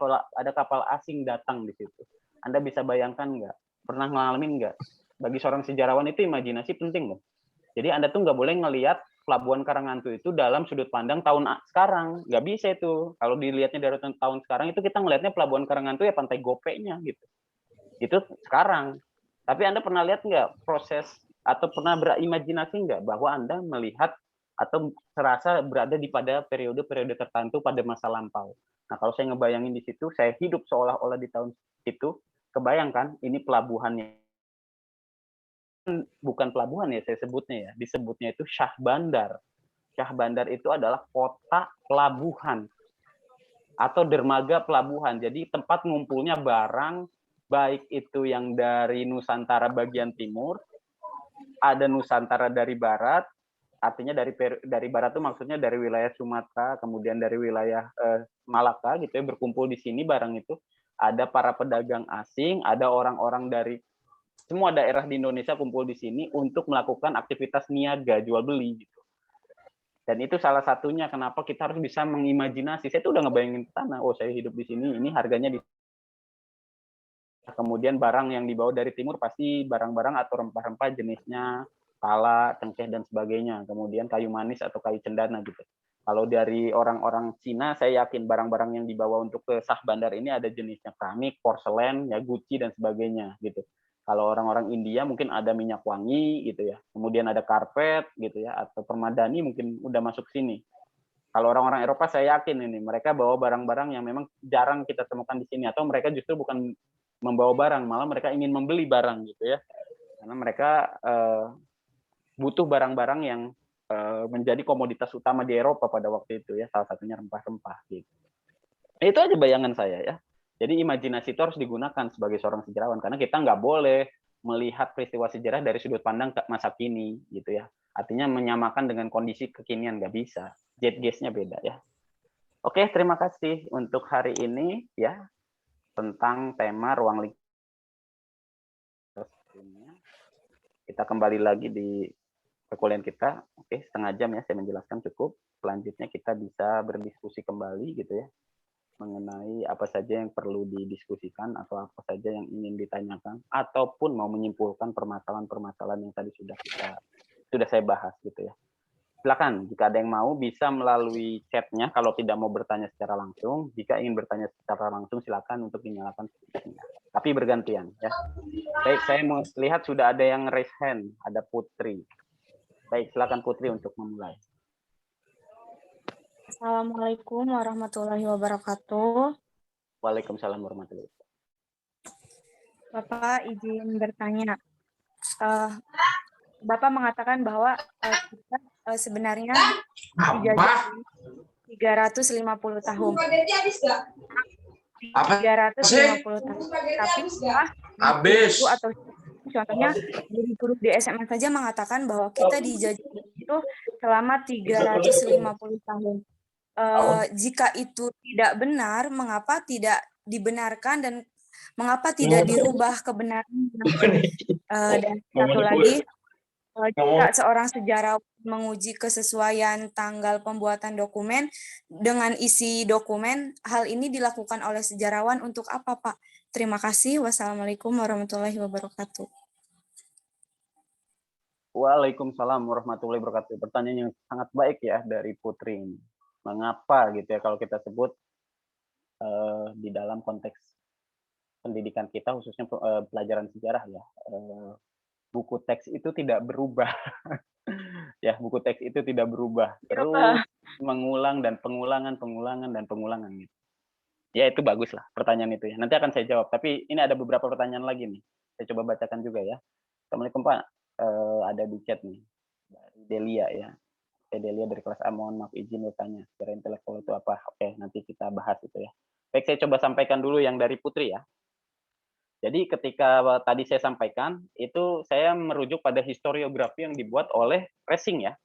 A: kapal asing datang di situ. Anda bisa bayangkan nggak? Pernah ngalamin nggak? Bagi seorang sejarawan itu imajinasi penting loh. Jadi Anda tuh nggak boleh ngelihat Pelabuhan Karangatu itu dalam sudut pandang tahun sekarang. Nggak bisa itu. Kalau dilihatnya dari tahun sekarang itu kita ngelihatnya Pelabuhan Karangatu ya pantai Gopeknya gitu. Itu sekarang. Tapi Anda pernah lihat nggak proses atau pernah berimajinasi nggak bahwa Anda melihat atau serasa berada di pada periode-periode tertentu pada masa lampau. Nah, kalau saya ngebayangin di situ, saya hidup seolah-olah di tahun itu, kebayangkan ini pelabuhannya. Bukan pelabuhan ya saya sebutnya ya, disebutnya itu Syah Bandar. Syah Bandar itu adalah kota pelabuhan atau dermaga pelabuhan. Jadi tempat ngumpulnya barang, baik itu yang dari Nusantara bagian timur, ada Nusantara dari barat, artinya dari barat itu maksudnya dari wilayah Sumatera, kemudian dari wilayah Malaka gitu ya, berkumpul di sini barang itu. Ada para pedagang asing, ada orang-orang dari semua daerah di Indonesia kumpul di sini untuk melakukan aktivitas niaga jual beli gitu. Dan itu salah satunya kenapa kita harus bisa mengimajinasi. Saya tuh udah ngebayangin ke sana, oh saya hidup di sini, ini harganya di kemudian barang yang dibawa dari timur pasti barang-barang atau rempah-rempah jenisnya pala, cengkeh dan sebagainya. Kemudian kayu manis atau kayu cendana gitu. Kalau dari orang-orang Cina, saya yakin barang-barang yang dibawa untuk ke Syah Bandar ini ada jenisnya keramik, porselen, ya Gucci dan sebagainya gitu. Kalau orang-orang India mungkin ada minyak wangi gitu ya. Kemudian ada karpet gitu ya, atau permadani mungkin udah masuk sini. Kalau orang-orang Eropa saya yakin ini mereka bawa barang-barang yang memang jarang kita temukan di sini, atau mereka justru bukan membawa barang, malah mereka ingin membeli barang gitu ya. Karena mereka butuh barang-barang yang menjadi komoditas utama di Eropa pada waktu itu ya, salah satunya rempah-rempah gitu. Itu aja bayangan saya ya. Jadi imajinasi itu harus digunakan sebagai seorang sejarawan karena kita nggak boleh melihat peristiwa sejarah dari sudut pandang masa kini gitu ya. Artinya menyamakan dengan kondisi kekinian nggak bisa. Zeitgeist-nya beda ya. Oke, terima kasih untuk hari ini ya tentang tema ruang lingkup. Kita kembali lagi di perkuliahan kita. Oke, setengah jam ya saya menjelaskan cukup. Selanjutnya kita bisa berdiskusi kembali gitu ya mengenai apa saja yang perlu didiskusikan atau apa saja yang ingin ditanyakan ataupun mau menyimpulkan permasalahan-permasalahan yang tadi sudah saya bahas gitu ya. Silakan, jika ada yang mau bisa melalui chatnya kalau tidak mau bertanya secara langsung. Jika ingin bertanya secara langsung silakan untuk dinyalakan speakernya. Tapi bergantian ya. Baik, saya mau lihat sudah ada yang raise hand, ada Putri. Baik, silakan Putri untuk memulai.
B: Assalamualaikum warahmatullahi wabarakatuh.
A: Waalaikumsalam warahmatullahi wabarakatuh.
B: Bapak izin bertanya. Bapak mengatakan bahwa kita sebenarnya dijajah 350 tahun. 350 tahun. Tapi
C: habis
B: atau contohnya guru di SMA saja mengatakan bahwa kita dijajah itu selama 350 tahun. Jika itu tidak benar, mengapa tidak dibenarkan dan mengapa tidak dirubah kebenaran? Dan satu lagi, jika seorang sejarawan menguji kesesuaian tanggal pembuatan dokumen dengan isi dokumen, hal ini dilakukan oleh sejarawan untuk apa, Pak? Terima kasih. Wassalamualaikum warahmatullahi wabarakatuh.
A: Waalaikumsalam warahmatullahi wabarakatuh. Pertanyaan yang sangat baik ya dari Putri ini. Mengapa gitu ya kalau kita sebut di dalam konteks pendidikan kita khususnya pelajaran sejarah ya, buku teks itu tidak berubah. Ya, buku teks itu tidak berubah. Terus mengulang dan pengulangan gitu. Ya itu bagus lah pertanyaan itu ya. Nanti akan saya jawab. Tapi ini ada beberapa pertanyaan lagi nih. Saya coba bacakan juga ya. Assalamualaikum Pak. Ada di chat nih dari Delia ya. Delia dari kelas A, mohon maaf izin bertanya. Secara intelektual itu apa? Oke, nanti kita bahas itu ya. Baik, saya coba sampaikan dulu yang dari Putri ya. Jadi ketika tadi saya sampaikan, itu saya merujuk pada historiografi yang dibuat oleh Racing ya.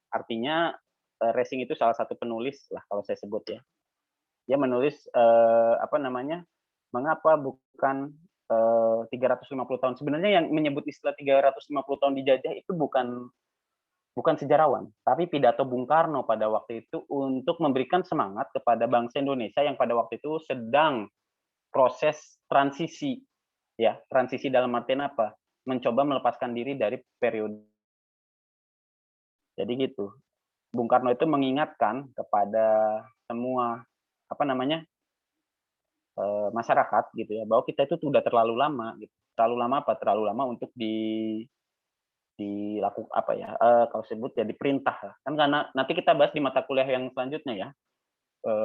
A: Artinya Racing itu salah satu penulis lah kalau saya sebut ya. Dia menulis mengapa bukan 350 tahun. Sebenarnya yang menyebut istilah 350 tahun dijajah itu bukan sejarawan, tapi pidato Bung Karno pada waktu itu untuk memberikan semangat kepada bangsa Indonesia yang pada waktu itu sedang proses transisi. Ya, transisi dalam artian apa? Mencoba melepaskan diri dari periode. Jadi gitu. Bung Karno itu mengingatkan kepada semua masyarakat gitu ya bahwa kita itu sudah terlalu lama gitu. Terlalu lama apa? Terlalu lama untuk dilakukan apa ya? Kalau sebut ya diperintah lah. Kan karena nanti kita bahas di mata kuliah yang selanjutnya ya.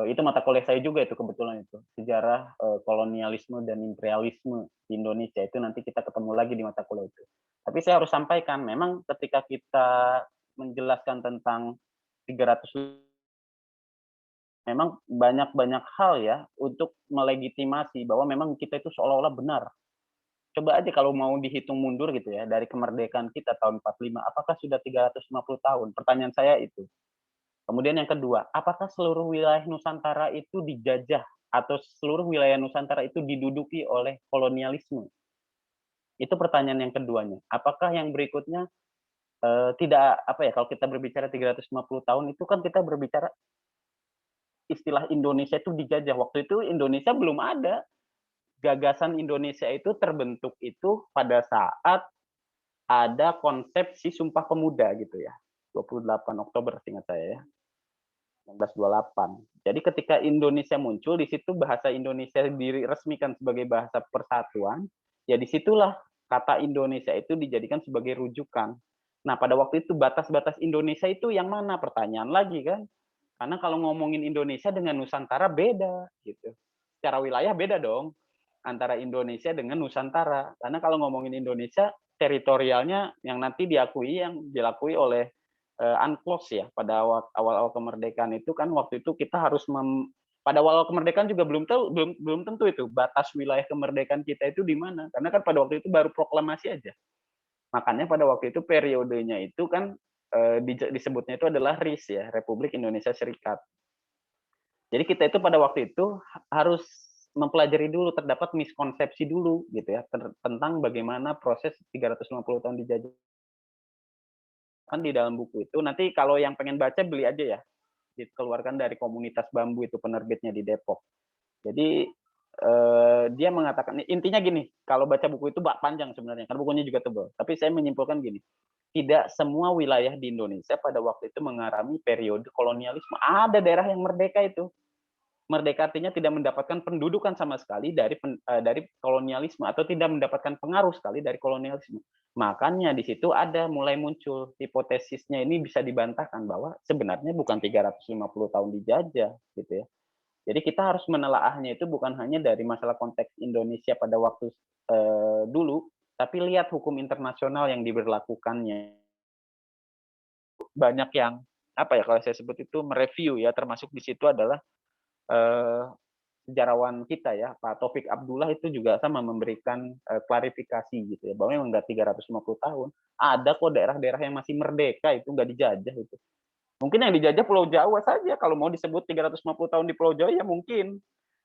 A: Itu mata kuliah saya juga itu kebetulan itu sejarah kolonialisme dan imperialisme di Indonesia itu nanti kita ketemu lagi di mata kuliah itu. Tapi saya harus sampaikan memang ketika kita menjelaskan tentang 300 memang banyak hal ya untuk melegitimasi bahwa memang kita itu seolah-olah benar. Coba aja kalau mau dihitung mundur gitu ya dari kemerdekaan kita tahun 45, apakah sudah 350 tahun? Pertanyaan saya itu. Kemudian yang kedua, apakah seluruh wilayah Nusantara itu dijajah atau seluruh wilayah Nusantara itu diduduki oleh kolonialisme? Itu pertanyaan yang keduanya. Apakah yang berikutnya tidak apa ya kalau kita berbicara 350 tahun itu kan kita berbicara istilah Indonesia itu dijajah. Waktu itu Indonesia belum ada. Gagasan Indonesia itu terbentuk itu pada saat ada konsepsi Sumpah Pemuda gitu ya. 28 Oktober seingat saya ya. 1928. Jadi ketika Indonesia muncul, di situ bahasa Indonesia diresmikan sebagai bahasa persatuan, ya disitulah kata Indonesia itu dijadikan sebagai rujukan. Nah, pada waktu itu batas-batas Indonesia itu yang mana? Pertanyaan lagi kan? Karena kalau ngomongin Indonesia dengan Nusantara beda gitu. Secara wilayah beda dong antara Indonesia dengan Nusantara. Karena kalau ngomongin Indonesia, teritorialnya yang nanti dilakui oleh UNCLOS ya pada awal-awal kemerdekaan itu kan waktu itu kita harus pada awal kemerdekaan juga belum tentu itu batas wilayah kemerdekaan kita itu di mana karena kan pada waktu itu baru proklamasi aja. Makanya pada waktu itu periodenya itu kan disebutnya itu adalah RIS ya, Republik Indonesia Serikat. Jadi kita itu pada waktu itu harus mempelajari dulu, terdapat miskonsepsi dulu gitu ya tentang bagaimana proses 350 tahun dijajah kan di dalam buku itu. Nanti kalau yang pengen baca beli aja ya. Dikeluarkan dari Komunitas Bambu itu penerbitnya di Depok. Jadi dia mengatakan intinya gini, kalau baca buku itu panjang sebenarnya, karena bukunya juga tebal. Tapi saya menyimpulkan gini, tidak semua wilayah di Indonesia pada waktu itu mengalami periode kolonialisme. Ada daerah yang merdeka itu. Merdeka artinya tidak mendapatkan pendudukan sama sekali dari kolonialisme atau tidak mendapatkan pengaruh sekali dari kolonialisme. Makanya di situ ada mulai muncul hipotesisnya ini bisa dibantahkan bahwa sebenarnya bukan 350 tahun dijajah gitu ya. Jadi kita harus menelaahnya itu bukan hanya dari masalah konteks Indonesia pada waktu dulu, tapi lihat hukum internasional yang diberlakukannya. Banyak yang apa ya kalau saya sebut itu mereview ya, termasuk di situ adalah eh, sejarawan kita ya, Pak Taufik Abdullah itu juga sama memberikan klarifikasi gitu ya, bahwa memang nggak 350 tahun, ada kok daerah-daerah yang masih merdeka itu nggak dijajah itu. Mungkin yang dijajah Pulau Jawa saja, kalau mau disebut 350 tahun di Pulau Jawa ya mungkin.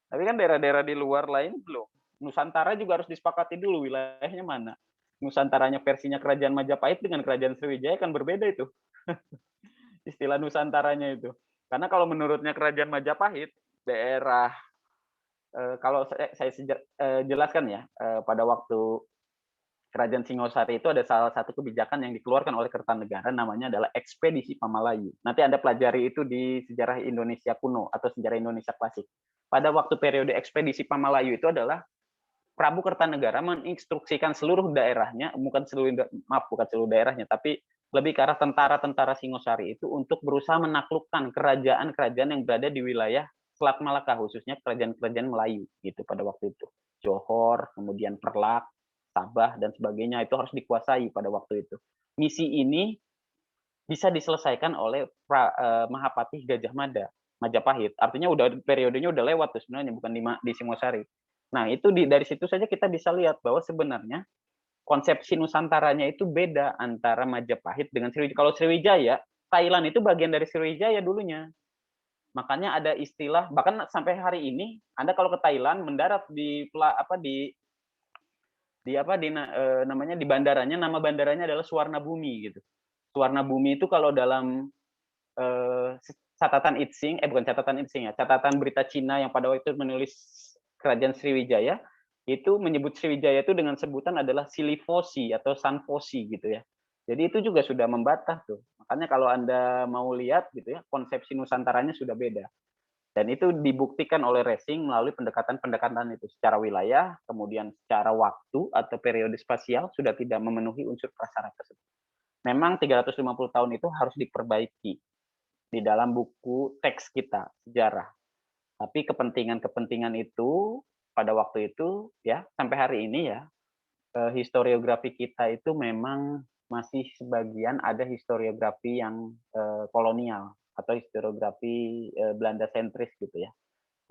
A: Tapi kan daerah-daerah di luar lain belum. Nusantara juga harus disepakati dulu wilayahnya mana. Nusantaranya versinya Kerajaan Majapahit dengan Kerajaan Sriwijaya kan berbeda itu. Istilah Nusantaranya itu. Karena kalau menurutnya Kerajaan Majapahit, daerah kalau saya jelaskan ya, pada waktu Kerajaan Singosari itu ada salah satu kebijakan yang dikeluarkan oleh Kertanegara namanya adalah Ekspedisi Pamalayu. Nanti Anda pelajari itu di sejarah Indonesia kuno atau sejarah Indonesia klasik. Pada waktu periode Ekspedisi Pamalayu itu adalah Prabu Kertanegara menginstruksikan seluruh daerahnya, bukan seluruh daerahnya, tapi lebih ke arah tentara-tentara Singosari itu untuk berusaha menaklukkan kerajaan-kerajaan yang berada di wilayah Selat Malaka, khususnya kerajaan-kerajaan Melayu gitu pada waktu itu. Johor, kemudian Perlak, Sabah dan sebagainya itu harus dikuasai pada waktu itu. Misi ini bisa diselesaikan oleh Mahapatih Gajah Mada, Majapahit. Artinya udah periodenya udah lewat tuh sebenarnya, bukan di Singosari. Nah, itu dari situ saja kita bisa lihat bahwa sebenarnya konsepsi Nusantaranya itu beda antara Majapahit dengan Sriwijaya. Kalau Sriwijaya, Thailand itu bagian dari Sriwijaya dulunya. Makanya ada istilah, bahkan sampai hari ini Anda kalau ke Thailand mendarat namanya di bandaranya, nama bandaranya adalah Suwarna Bumi gitu. Suwarna Bumi itu kalau dalam catatan Itsing, bukan catatan Itsing ya, catatan berita Cina yang pada waktu itu menulis Kerajaan Sriwijaya, itu menyebut Sriwijaya itu dengan sebutan adalah Silifosi atau Sanfosi gitu ya. Jadi itu juga sudah membatah tuh. Makanya kalau Anda mau lihat gitu ya, konsepsi Nusantaranya sudah beda. Dan itu dibuktikan oleh Racing melalui pendekatan-pendekatan itu secara wilayah, kemudian secara waktu atau periode spasial sudah tidak memenuhi unsur prasyarat tersebut. Memang 350 tahun itu harus diperbaiki di dalam buku teks kita, sejarah. Tapi kepentingan-kepentingan itu pada waktu itu ya sampai hari ini ya historiografi kita itu memang masih sebagian ada historiografi yang kolonial atau historiografi Belanda sentris gitu ya.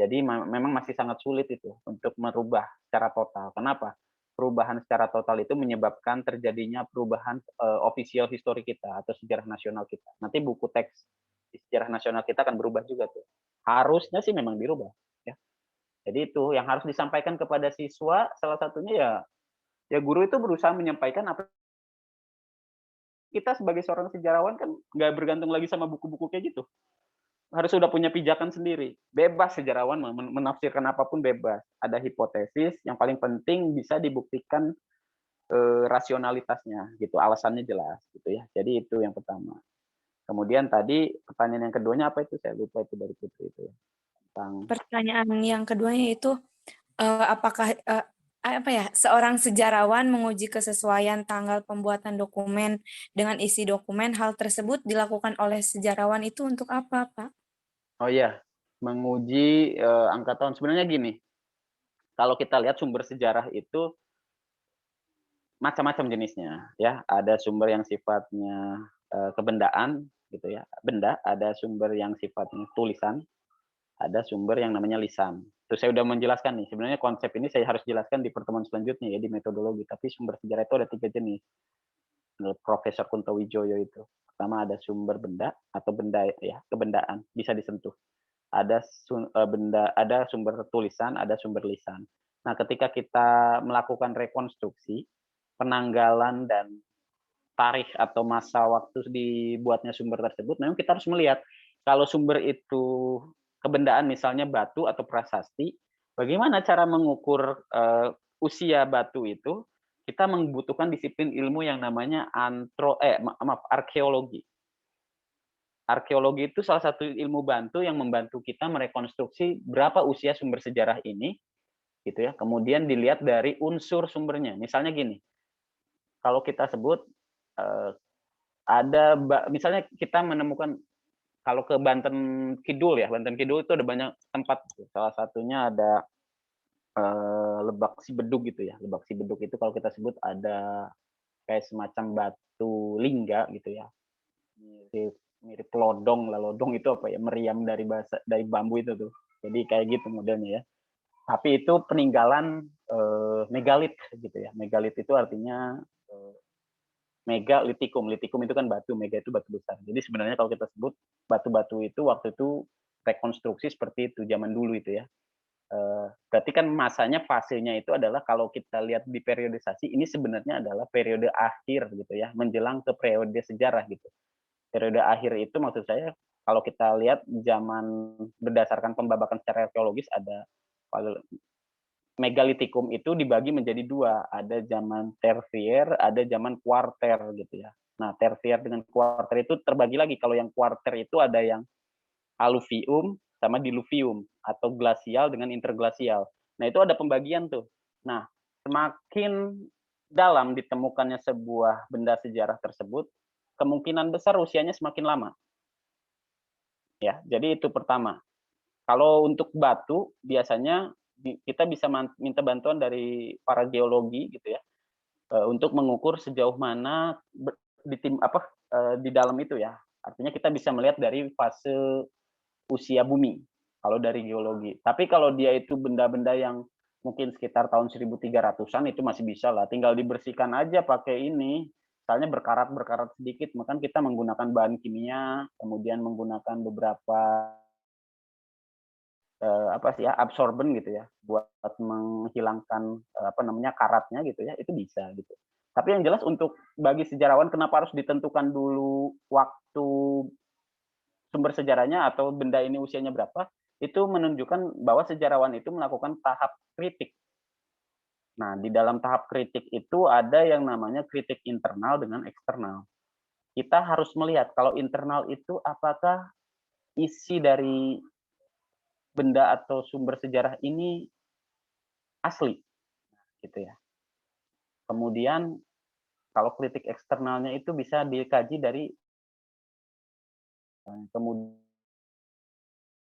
A: Jadi memang masih sangat sulit itu untuk merubah secara total. Kenapa? Perubahan secara total itu menyebabkan terjadinya perubahan official history kita atau sejarah nasional kita. Nanti buku teks di sejarah nasional kita akan berubah juga tuh. Harusnya sih memang dirubah. Ya. Jadi itu yang harus disampaikan kepada siswa salah satunya ya guru itu berusaha menyampaikan apa kita sebagai seorang sejarawan kan nggak bergantung lagi sama buku-buku kayak gitu. Harus sudah punya pijakan sendiri. Bebas sejarawan menafsirkan apapun bebas. Ada hipotesis, yang paling penting bisa dibuktikan rasionalitasnya gitu, alasannya jelas gitu ya. Jadi itu yang pertama. Kemudian tadi pertanyaan yang keduanya apa itu? Saya lupa itu dari Putri itu ya. Tentang
B: Pertanyaan yang keduanya itu apakah apa ya, seorang sejarawan menguji kesesuaian tanggal pembuatan dokumen dengan isi dokumen, hal tersebut dilakukan oleh sejarawan itu untuk apa, Pak?
A: oh iya, menguji angka tahun. Sebenarnya gini, kalau kita lihat sumber sejarah itu macam-macam jenisnya ya. Ada sumber yang sifatnya kebendaan gitu ya, benda, ada sumber yang sifatnya tulisan, ada sumber yang namanya lisan. Terus saya udah menjelaskan nih, sebenarnya konsep ini saya harus jelaskan di pertemuan selanjutnya ya di metodologi, tapi sumber sejarah itu ada 3 jenis. Menurut Profesor Kunto Wijoyo itu. Pertama ada sumber benda atau benda ya, kebendaan, bisa disentuh. Ada ada sumber tulisan, ada sumber lisan. Nah, ketika kita melakukan rekonstruksi, penanggalan dan tarikh atau masa waktu dibuatnya sumber tersebut, memang kita harus melihat kalau sumber itu kebendaan misalnya batu atau prasasti, bagaimana cara mengukur usia batu itu kita membutuhkan disiplin ilmu yang namanya arkeologi. Arkeologi itu salah satu ilmu bantu yang membantu kita merekonstruksi berapa usia sumber sejarah ini, gitu ya. Kemudian dilihat dari unsur sumbernya. Misalnya gini, kalau kita sebut misalnya kita menemukan kalau ke Banten Kidul ya, Banten Kidul itu ada banyak tempat. Salah satunya ada Lebak Sibedug gitu ya. Lebak Sibedug itu kalau kita sebut ada kayak semacam batu lingga gitu ya. Mirip lodong lah, lodong itu apa ya, meriam dari bambu itu tuh, jadi kayak gitu modelnya ya, tapi itu peninggalan megalit gitu ya. Megalit itu artinya megalitikum, litikum itu kan batu, mega itu batu besar. Jadi sebenarnya kalau kita sebut batu-batu itu waktu itu rekonstruksi seperti itu zaman dulu itu ya. Berarti kan masanya, fasenya itu adalah kalau kita lihat di periodisasi ini sebenarnya adalah periode akhir gitu ya, menjelang ke periode sejarah gitu. Periode akhir itu maksud saya kalau kita lihat zaman berdasarkan pembabakan secara arkeologis ada megalitikum itu dibagi menjadi dua, ada zaman tersier, ada zaman kuarter gitu ya. Nah, tersier dengan kuarter itu terbagi lagi. Kalau yang kuarter itu ada yang aluvium sama diluvium atau glasial dengan interglasial. Nah, itu ada pembagian tuh. Nah, semakin dalam ditemukannya sebuah benda sejarah tersebut, kemungkinan besar usianya semakin lama. Ya, jadi itu pertama. Kalau untuk batu biasanya kita bisa minta bantuan dari para geologi gitu ya, untuk mengukur sejauh mana di dalam itu ya. Artinya kita bisa melihat dari fase usia bumi kalau dari geologi. Tapi kalau dia itu benda-benda yang mungkin sekitar tahun 1300-an itu masih bisa lah, tinggal dibersihkan aja pakai ini, misalnya berkarat-berkarat sedikit, maka kita menggunakan bahan kimia, kemudian menggunakan beberapa absorben gitu ya, buat menghilangkan karatnya gitu ya, itu bisa gitu. Tapi yang jelas untuk bagi sejarawan kenapa harus ditentukan dulu waktu sumber sejarahnya atau benda ini usianya berapa, itu menunjukkan bahwa sejarawan itu melakukan tahap kritik. Nah, di dalam tahap kritik itu ada yang namanya kritik internal dengan eksternal. Kita harus melihat kalau internal itu apakah isi dari benda atau sumber sejarah ini asli, gitu ya. Kemudian kalau kritik eksternalnya itu bisa dikaji dari kemudian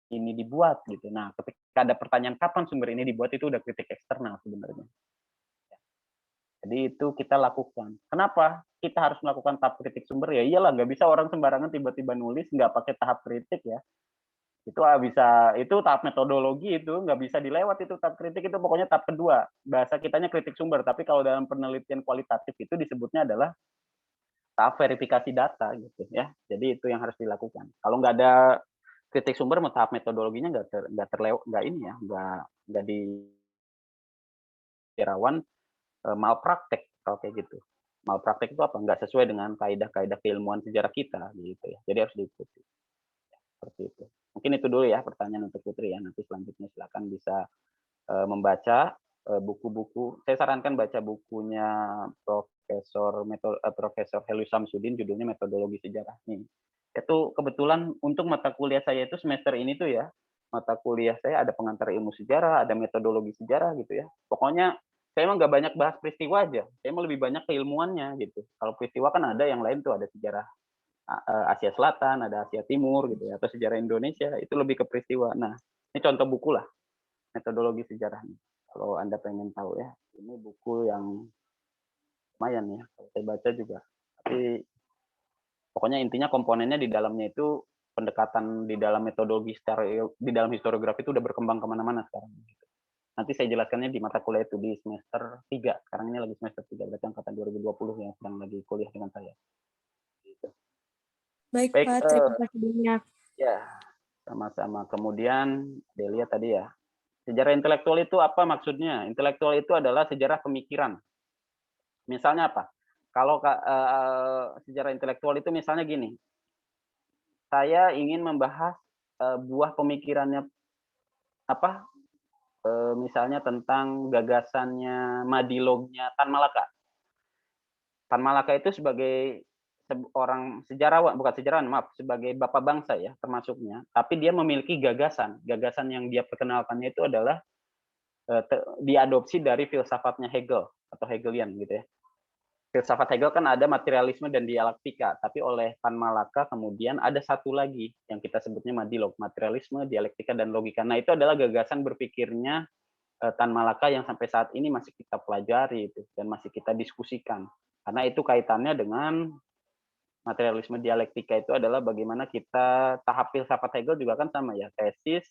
A: ini dibuat gitu. Nah, ketika ada pertanyaan kapan sumber ini dibuat itu udah kritik eksternal sebenarnya. Jadi itu kita lakukan. Kenapa kita harus melakukan tahap kritik sumber? Ya iyalah, nggak bisa orang sembarangan tiba-tiba nulis nggak pakai tahap kritik ya. Itu tahap metodologi itu nggak bisa dilewat itu tahap kritik itu pokoknya tahap kedua. Bahasa kitanya kritik sumber, tapi kalau dalam penelitian kualitatif itu disebutnya adalah tahap verifikasi data gitu ya. Jadi itu yang harus dilakukan. Kalau nggak ada kritik sumber, tahap metodologinya nggak di rawan malpraktek kalau kayak gitu. Malpraktek itu apa? Nggak sesuai dengan kaidah-kaidah keilmuan sejarah kita gitu ya. Jadi harus diikuti. Seperti itu. Mungkin itu dulu ya pertanyaan untuk Putri ya. Nanti selanjutnya silakan bisa membaca buku-buku. Saya sarankan baca bukunya Profesor Helu Samsudin, judulnya Metodologi Sejarah. Nih. Itu kebetulan untuk mata kuliah saya itu semester ini tuh ya, mata kuliah saya ada pengantar ilmu sejarah, ada metodologi sejarah gitu ya. Pokoknya saya emang nggak banyak bahas peristiwa aja, saya mau lebih banyak keilmuannya gitu. Kalau peristiwa kan ada yang lain tuh, ada sejarah Asia Selatan, ada Asia Timur gitu ya, atau sejarah Indonesia, itu lebih ke peristiwa. Nah, ini contoh buku lah, metodologi sejarahnya. Kalau Anda pengen tahu ya, ini buku yang lumayan ya, kalau saya baca juga. Tapi pokoknya intinya komponennya di dalamnya itu pendekatan di dalam metodologi di dalam historiografi itu udah berkembang kemana-mana sekarang. Nanti saya jelaskannya di mata kuliah itu di semester 3. Sekarang ini lagi semester 3, berarti angkatan 2020 yang sedang lagi kuliah dengan saya. Gitu.
B: Baik, Pak, terima kasih banyak.
A: Ya, sama-sama. Kemudian Delia tadi ya, sejarah intelektual itu apa maksudnya? Intelektual itu adalah sejarah pemikiran. Misalnya apa? Kalau sejarah intelektual itu misalnya gini, saya ingin membahas buah pemikirannya misalnya tentang gagasannya Madilognya Tan Malaka. Tan Malaka itu sebagai orang sejarawan, bukan sejarawan, maaf, sebagai bapak bangsa ya termasuknya, tapi dia memiliki gagasan. Gagasan yang dia perkenalkannya itu adalah diadopsi dari filsafatnya Hegel atau Hegelian gitu ya. Filsafat Hegel kan ada materialisme dan dialektika, tapi oleh Tan Malaka kemudian ada satu lagi yang kita sebutnya madilog, materialisme, dialektika, dan logika. Nah, itu adalah gagasan berpikirnya Tan Malaka yang sampai saat ini masih kita pelajari itu dan masih kita diskusikan. Karena itu kaitannya dengan materialisme dialektika itu adalah bagaimana kita tahap filsafat Hegel juga kan sama ya, tesis,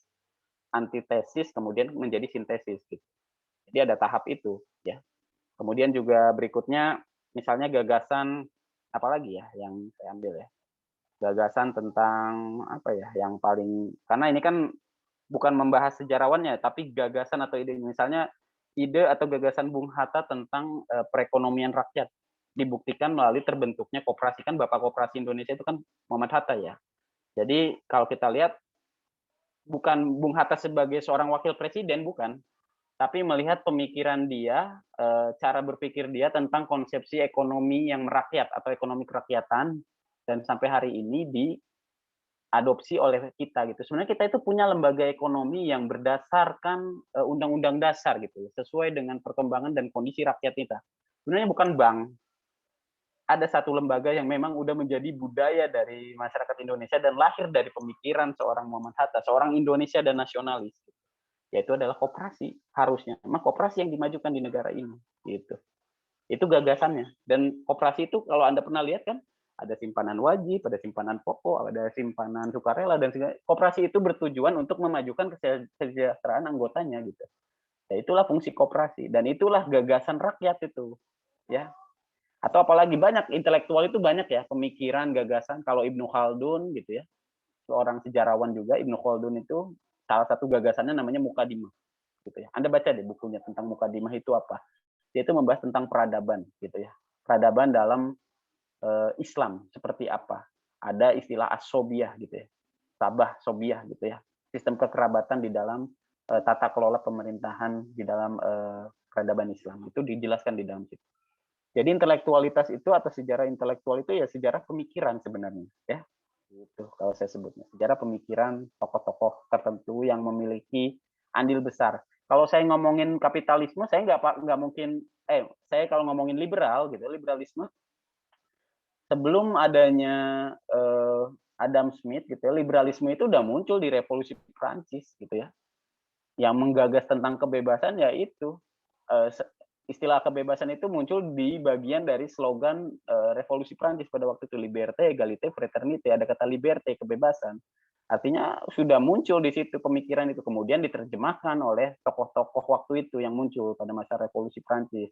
A: antitesis, kemudian menjadi sintesis gitu. Jadi ada tahap itu ya. Kemudian juga berikutnya misalnya gagasan apalagi ya yang saya ambil ya. Gagasan tentang apa ya yang paling, karena ini kan bukan membahas sejarawannya tapi gagasan atau ide, misalnya ide atau gagasan Bung Hatta tentang perekonomian rakyat dibuktikan melalui terbentuknya koperasi. Kan Bapak Koperasi Indonesia itu kan Muhammad Hatta ya. Jadi kalau kita lihat bukan Bung Hatta sebagai seorang wakil presiden, bukan, tapi melihat pemikiran dia, cara berpikir dia tentang konsepsi ekonomi yang merakyat atau ekonomi kerakyatan, dan sampai hari ini diadopsi oleh kita gitu. Sebenarnya kita itu punya lembaga ekonomi yang berdasarkan undang-undang dasar gitu, sesuai dengan perkembangan dan kondisi rakyat kita. Sebenarnya bukan bank. Ada satu lembaga yang memang udah menjadi budaya dari masyarakat Indonesia dan lahir dari pemikiran seorang Muhammad Hatta, seorang Indonesia dan nasionalis, yaitu adalah koperasi. Harusnya memang koperasi yang dimajukan di negara ini gitu. Itu gagasannya. Dan koperasi itu kalau Anda pernah lihat kan ada simpanan wajib, ada simpanan pokok, ada simpanan sukarela, dan koperasi itu bertujuan untuk memajukan kesejahteraan anggotanya gitu. Ya, itulah fungsi koperasi dan itulah gagasan rakyat itu ya. Atau apalagi banyak intelektual itu banyak ya, pemikiran, gagasan. Kalau Ibnu Khaldun gitu ya, seorang sejarawan juga, Ibnu Khaldun itu salah satu gagasannya namanya Mukadimah gitu ya. Anda baca deh bukunya tentang Mukadimah itu apa. Dia itu membahas tentang peradaban gitu ya. Peradaban dalam Islam seperti apa. Ada istilah as-sobiyah gitu ya. Sabah, sobiyah gitu ya. Sistem kekerabatan di dalam tata kelola pemerintahan di dalam peradaban Islam. Itu dijelaskan di dalam situ. Jadi intelektualitas itu atau sejarah intelektual itu ya sejarah pemikiran sebenarnya ya. Gitu kalau saya sebutnya. Sejarah pemikiran tokoh-tokoh tertentu yang memiliki andil besar. Kalau saya ngomongin kapitalisme, saya nggak mungkin, saya kalau ngomongin liberal gitu, liberalisme, sebelum adanya Adam Smith gitu ya, liberalisme itu udah muncul di Revolusi Prancis gitu ya. Yang menggagas tentang kebebasan ya itu istilah kebebasan itu muncul di bagian dari slogan Revolusi Prancis pada waktu itu, liberté, égalité, fraternité, ada kata liberté, kebebasan. Artinya sudah muncul di situ pemikiran itu, kemudian diterjemahkan oleh tokoh-tokoh waktu itu yang muncul pada masa Revolusi Prancis.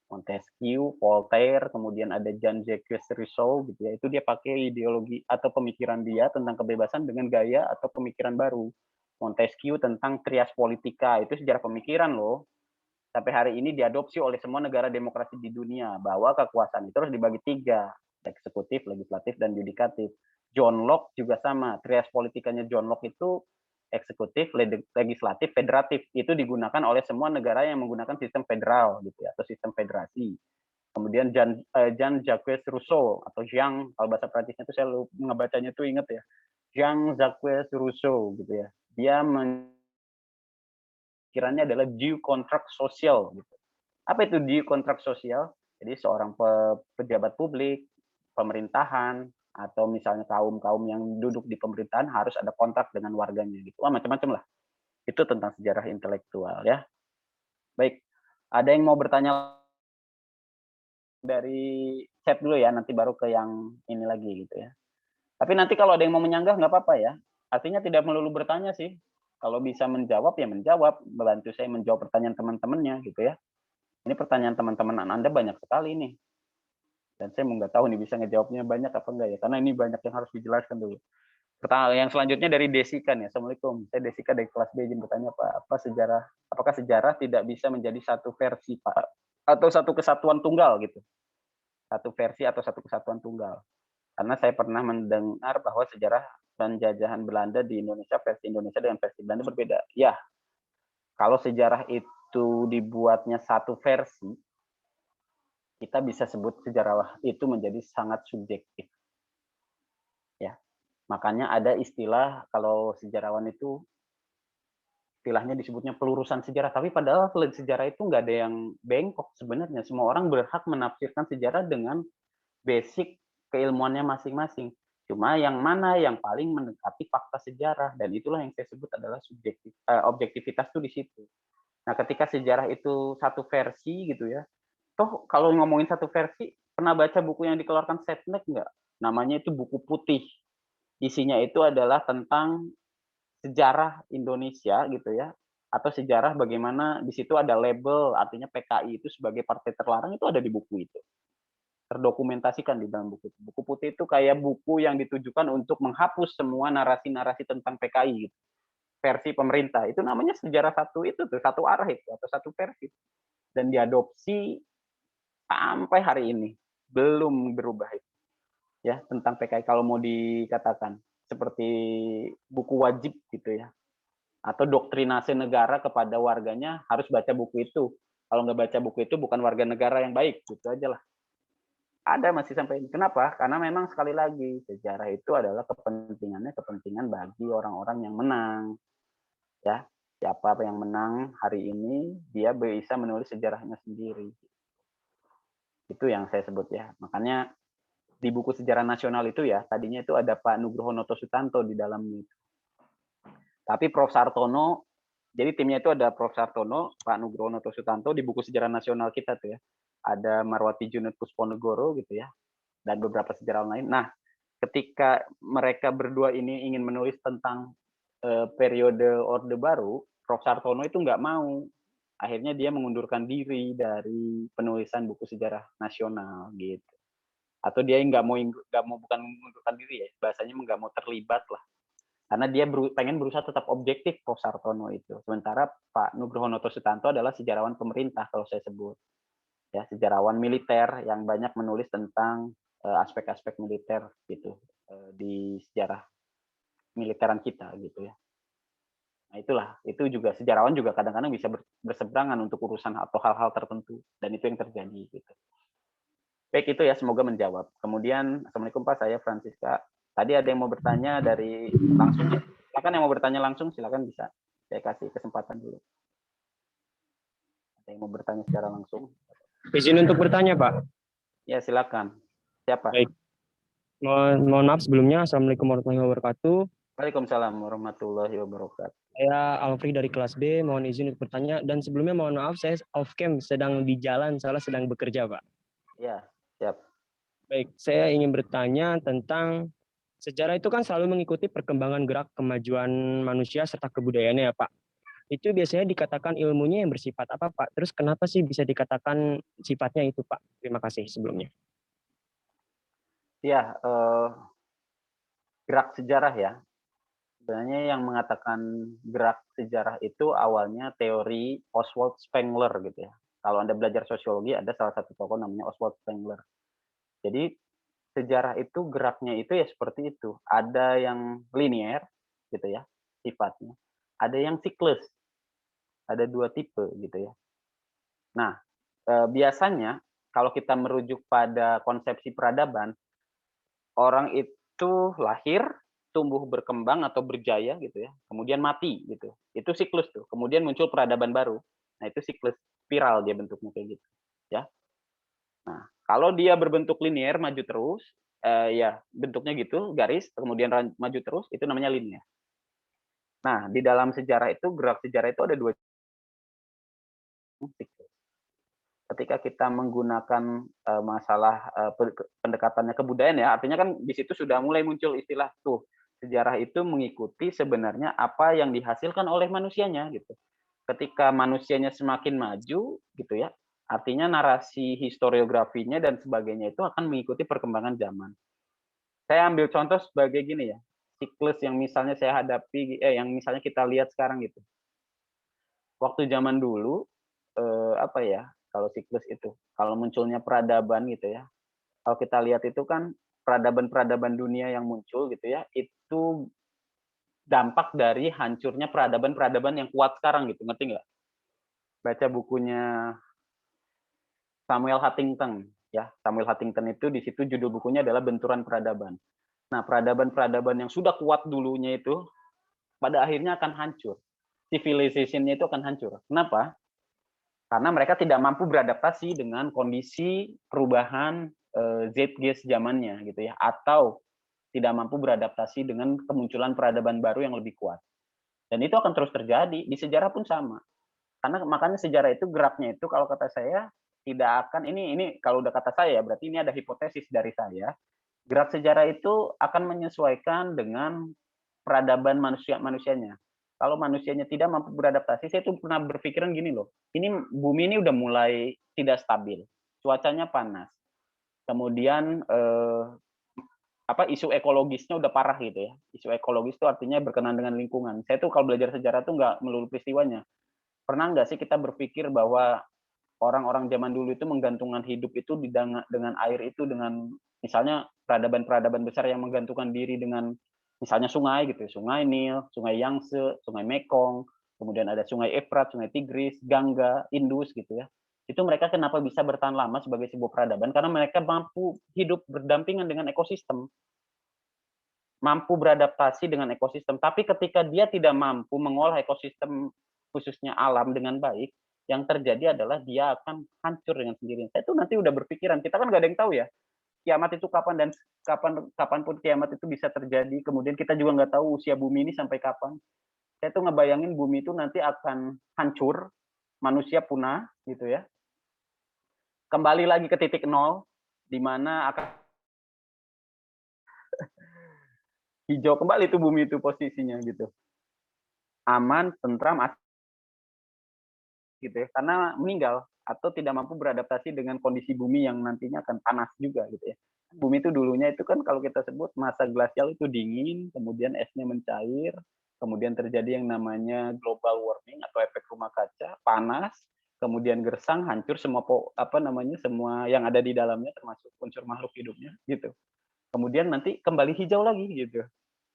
A: Montesquieu, Voltaire, kemudian ada Jean-Jacques Rousseau gitu ya. Itu dia pakai ideologi atau pemikiran dia tentang kebebasan dengan gaya atau pemikiran baru. Montesquieu tentang trias politika, itu sejarah pemikiran loh. Sampai hari ini diadopsi oleh semua negara demokrasi di dunia, bahwa kekuasaan itu harus dibagi tiga, eksekutif, legislatif, dan yudikatif. John Locke juga sama, trias politikanya John Locke itu eksekutif, legislatif, federatif. Itu digunakan oleh semua negara yang menggunakan sistem federal gitu ya, atau sistem federasi. Kemudian Jean-Jacques Rousseau atau Jean, kalau bahasa Prancisnya itu saya ngebacanya tuh inget ya, Jean-Jacques Rousseau gitu ya. Dia pikirannya adalah due contract sosial gitu. Apa itu due contract sosial? Jadi seorang pejabat publik, pemerintahan, atau misalnya kaum-kaum yang duduk di pemerintahan harus ada kontrak dengan warganya gitu. Wah, macam-macam lah. Itu tentang sejarah intelektual ya. Baik, ada yang mau bertanya dari chat dulu ya, nanti baru ke yang ini lagi gitu ya. Tapi nanti kalau ada yang mau menyanggah nggak apa-apa ya. Artinya tidak melulu bertanya sih. Kalau bisa menjawab ya menjawab, membantu saya menjawab pertanyaan teman-temannya gitu ya. Ini pertanyaan teman-teman Anda banyak sekali nih. Dan saya nggak tahu nih bisa ngejawabnya banyak apa enggak ya, karena ini banyak yang harus dijelaskan dulu. Pertanyaan yang selanjutnya dari Desika nih. Assalamualaikum. Saya Desika dari kelas B, izin bertanya Pak, apakah sejarah tidak bisa menjadi satu versi Pak, atau satu kesatuan tunggal gitu? Satu versi atau satu kesatuan tunggal. Karena saya pernah mendengar bahwa sejarah penjajahan Belanda di Indonesia, versi Indonesia dengan versi Belanda berbeda. Ya, kalau sejarah itu dibuatnya satu versi, kita bisa sebut sejarawan itu menjadi sangat subjektif. Ya, makanya ada istilah kalau sejarawan itu istilahnya disebutnya pelurusan sejarah, tapi padahal sejarah itu nggak ada yang bengkok sebenarnya. Semua orang berhak menafsirkan sejarah dengan basic keilmuannya masing-masing. Cuma yang mana yang paling mendekati fakta sejarah, dan itulah yang saya sebut adalah objektivitas itu di situ. Nah, ketika sejarah itu satu versi gitu ya, toh kalau ngomongin satu versi, pernah baca buku yang dikeluarkan Setnek nggak? Namanya itu buku putih. Isinya itu adalah tentang sejarah Indonesia gitu ya, atau sejarah bagaimana di situ ada label, artinya PKI itu sebagai partai terlarang, itu ada di buku itu. Terdokumentasikan di dalam buku itu. Buku putih itu kayak buku yang ditujukan untuk menghapus semua narasi-narasi tentang PKI gitu. Versi pemerintah. Itu namanya sejarah satu itu tuh, satu arah itu, atau satu versi. Dan diadopsi sampai hari ini. Belum berubah itu. Ya, tentang PKI kalau mau dikatakan. Seperti buku wajib gitu ya, atau doktrinasi negara kepada warganya harus baca buku itu. Kalau nggak baca buku itu bukan warga negara yang baik, gitu aja lah. Ada masih sampai ini. Kenapa? Karena memang sekali lagi sejarah itu adalah kepentingan bagi orang-orang yang menang. Ya, siapa yang menang hari ini dia bisa menulis sejarahnya sendiri. Itu yang saya sebut ya. Makanya di buku sejarah nasional itu ya, tadinya itu ada Pak Nugroho Noto Sutanto di dalamnya. Tapi Prof. Sartono, jadi timnya itu ada Prof. Sartono, Pak Nugroho Noto Sutanto, di buku sejarah nasional kita tuh ya. Ada Marwati Junut Pusponegoro gitu ya, dan beberapa sejarawan lain. Nah, ketika mereka berdua ini ingin menulis tentang periode Orde Baru, Prof. Sartono itu nggak mau. Akhirnya dia mengundurkan diri dari penulisan buku sejarah nasional gitu. Atau dia nggak mau bukan mengundurkan diri ya, bahasanya nggak mau terlibat lah. Karena dia pengen berusaha tetap objektif, Prof. Sartono itu. Sementara Pak Nugroho Noto Sutanto adalah sejarawan pemerintah kalau saya sebut. Ya, sejarawan militer yang banyak menulis tentang aspek-aspek militer gitu di sejarah militeran kita gitu ya. Nah, itulah, itu juga sejarawan juga kadang-kadang bisa berseberangan untuk urusan atau hal-hal tertentu, dan itu yang terjadi gitu. Baik, itu ya, semoga menjawab. Kemudian, Assalamualaikum Pak, saya Francisca. Tadi ada yang mau bertanya dari langsung ya. Silakan yang mau bertanya langsung, silakan bisa. Saya kasih kesempatan dulu. Ada yang mau bertanya secara langsung?
C: Izin untuk bertanya, Pak.
A: Ya, silakan. Siapa?
C: Baik. Mohon maaf sebelumnya. Assalamualaikum warahmatullahi wabarakatuh.
A: Waalaikumsalam warahmatullahi wabarakatuh.
C: Saya Alfri dari kelas B. Mohon izin untuk bertanya. Dan sebelumnya mohon maaf, saya off cam sedang di jalan, soalnya sedang bekerja, Pak.
A: Ya, siap.
C: Baik, saya ingin bertanya tentang sejarah itu kan selalu mengikuti perkembangan gerak kemajuan manusia serta kebudayaannya ya, Pak. Itu biasanya dikatakan ilmunya yang bersifat apa, Pak? Terus kenapa sih bisa dikatakan sifatnya itu, Pak? Terima kasih sebelumnya.
A: Ya, gerak sejarah ya. Sebenarnya yang mengatakan gerak sejarah itu awalnya teori Oswald Spengler gitu ya. Kalau Anda belajar sosiologi, ada salah satu tokoh namanya Oswald Spengler. Jadi sejarah itu geraknya itu ya seperti itu. Ada yang linear gitu ya sifatnya. Ada yang siklus. Ada dua tipe gitu ya. Nah, biasanya kalau kita merujuk pada konsepsi peradaban, orang itu lahir, tumbuh berkembang atau berjaya gitu ya, kemudian mati gitu. Itu siklus tuh. Kemudian muncul peradaban baru. Nah, itu siklus spiral dia bentuknya kayak gitu, ya. Nah, kalau dia berbentuk linear maju terus, ya bentuknya gitu, garis, kemudian maju terus, itu namanya linear. Nah, di dalam sejarah itu, gerak sejarah itu ada dua siklus. Ketika kita menggunakan masalah pendekatannya kebudayaan ya, artinya kan di situ sudah mulai muncul istilah tuh, sejarah itu mengikuti sebenarnya apa yang dihasilkan oleh manusianya gitu. Ketika manusianya semakin maju gitu ya, artinya narasi historiografinya dan sebagainya itu akan mengikuti perkembangan zaman. Saya ambil contoh sebagai gini ya, siklus yang misalnya saya hadapi, yang misalnya kita lihat sekarang gitu. Waktu zaman dulu, apa ya, kalau siklus itu, kalau munculnya peradaban gitu ya, kalau kita lihat itu kan peradaban-peradaban dunia yang muncul gitu ya, itu dampak dari hancurnya peradaban-peradaban yang kuat sekarang gitu, ngerti nggak? Baca bukunya Samuel Huntington ya. Samuel Huntington itu di situ judul bukunya adalah Benturan Peradaban. Nah, peradaban-peradaban yang sudah kuat dulunya itu pada akhirnya akan hancur. Civilization-nya itu akan hancur. Kenapa? Karena mereka tidak mampu beradaptasi dengan kondisi perubahan zeitgeist zamannya gitu ya, atau tidak mampu beradaptasi dengan kemunculan peradaban baru yang lebih kuat. Dan itu akan terus terjadi, di sejarah pun sama. Karena makanya sejarah itu geraknya itu kalau kata saya tidak akan ini kalau udah kata saya berarti ini ada hipotesis dari saya. Gerak sejarah itu akan menyesuaikan dengan peradaban manusianya. Kalau manusianya tidak mampu beradaptasi, saya tuh pernah berpikiran gini loh. Ini bumi ini udah mulai tidak stabil. Cuacanya panas. Kemudian isu ekologisnya udah parah gitu ya. Isu ekologis itu artinya berkenaan dengan lingkungan. Saya tuh kalau belajar sejarah tuh nggak melulu peristiwanya. Pernah nggak sih kita berpikir bahwa orang-orang zaman dulu itu menggantungkan hidup itu dengan air itu, dengan misalnya peradaban-peradaban besar yang menggantungkan diri dengan misalnya sungai gitu, sungai Nil, sungai Yangtze, sungai Mekong, kemudian ada sungai Efrat, sungai Tigris, Gangga, Indus gitu ya. Itu mereka kenapa bisa bertahan lama sebagai sebuah peradaban? Karena mereka mampu hidup berdampingan dengan ekosistem, mampu beradaptasi dengan ekosistem. Tapi ketika dia tidak mampu mengolah ekosistem khususnya alam dengan baik, yang terjadi adalah dia akan hancur dengan sendirinya. Saya tuh nanti udah berpikiran, kita kan nggak ada yang tahu ya, kiamat itu kapan dan kapanpun kiamat itu bisa terjadi. Kemudian kita juga nggak tahu usia bumi ini sampai kapan. Saya tuh ngebayangin bumi itu nanti akan hancur, manusia punah gitu ya. Kembali lagi ke titik nol, di mana akan hijau kembali tuh bumi itu posisinya gitu. Aman, tentram, gitu ya, karena meninggal atau tidak mampu beradaptasi dengan kondisi bumi yang nantinya akan panas juga gitu ya. Bumi itu dulunya itu kan kalau kita sebut masa glasial itu dingin, kemudian esnya mencair, kemudian terjadi yang namanya global warming atau efek rumah kaca, panas, kemudian gersang, hancur semua semua yang ada di dalamnya termasuk unsur makhluk hidupnya gitu. Kemudian nanti kembali hijau lagi gitu.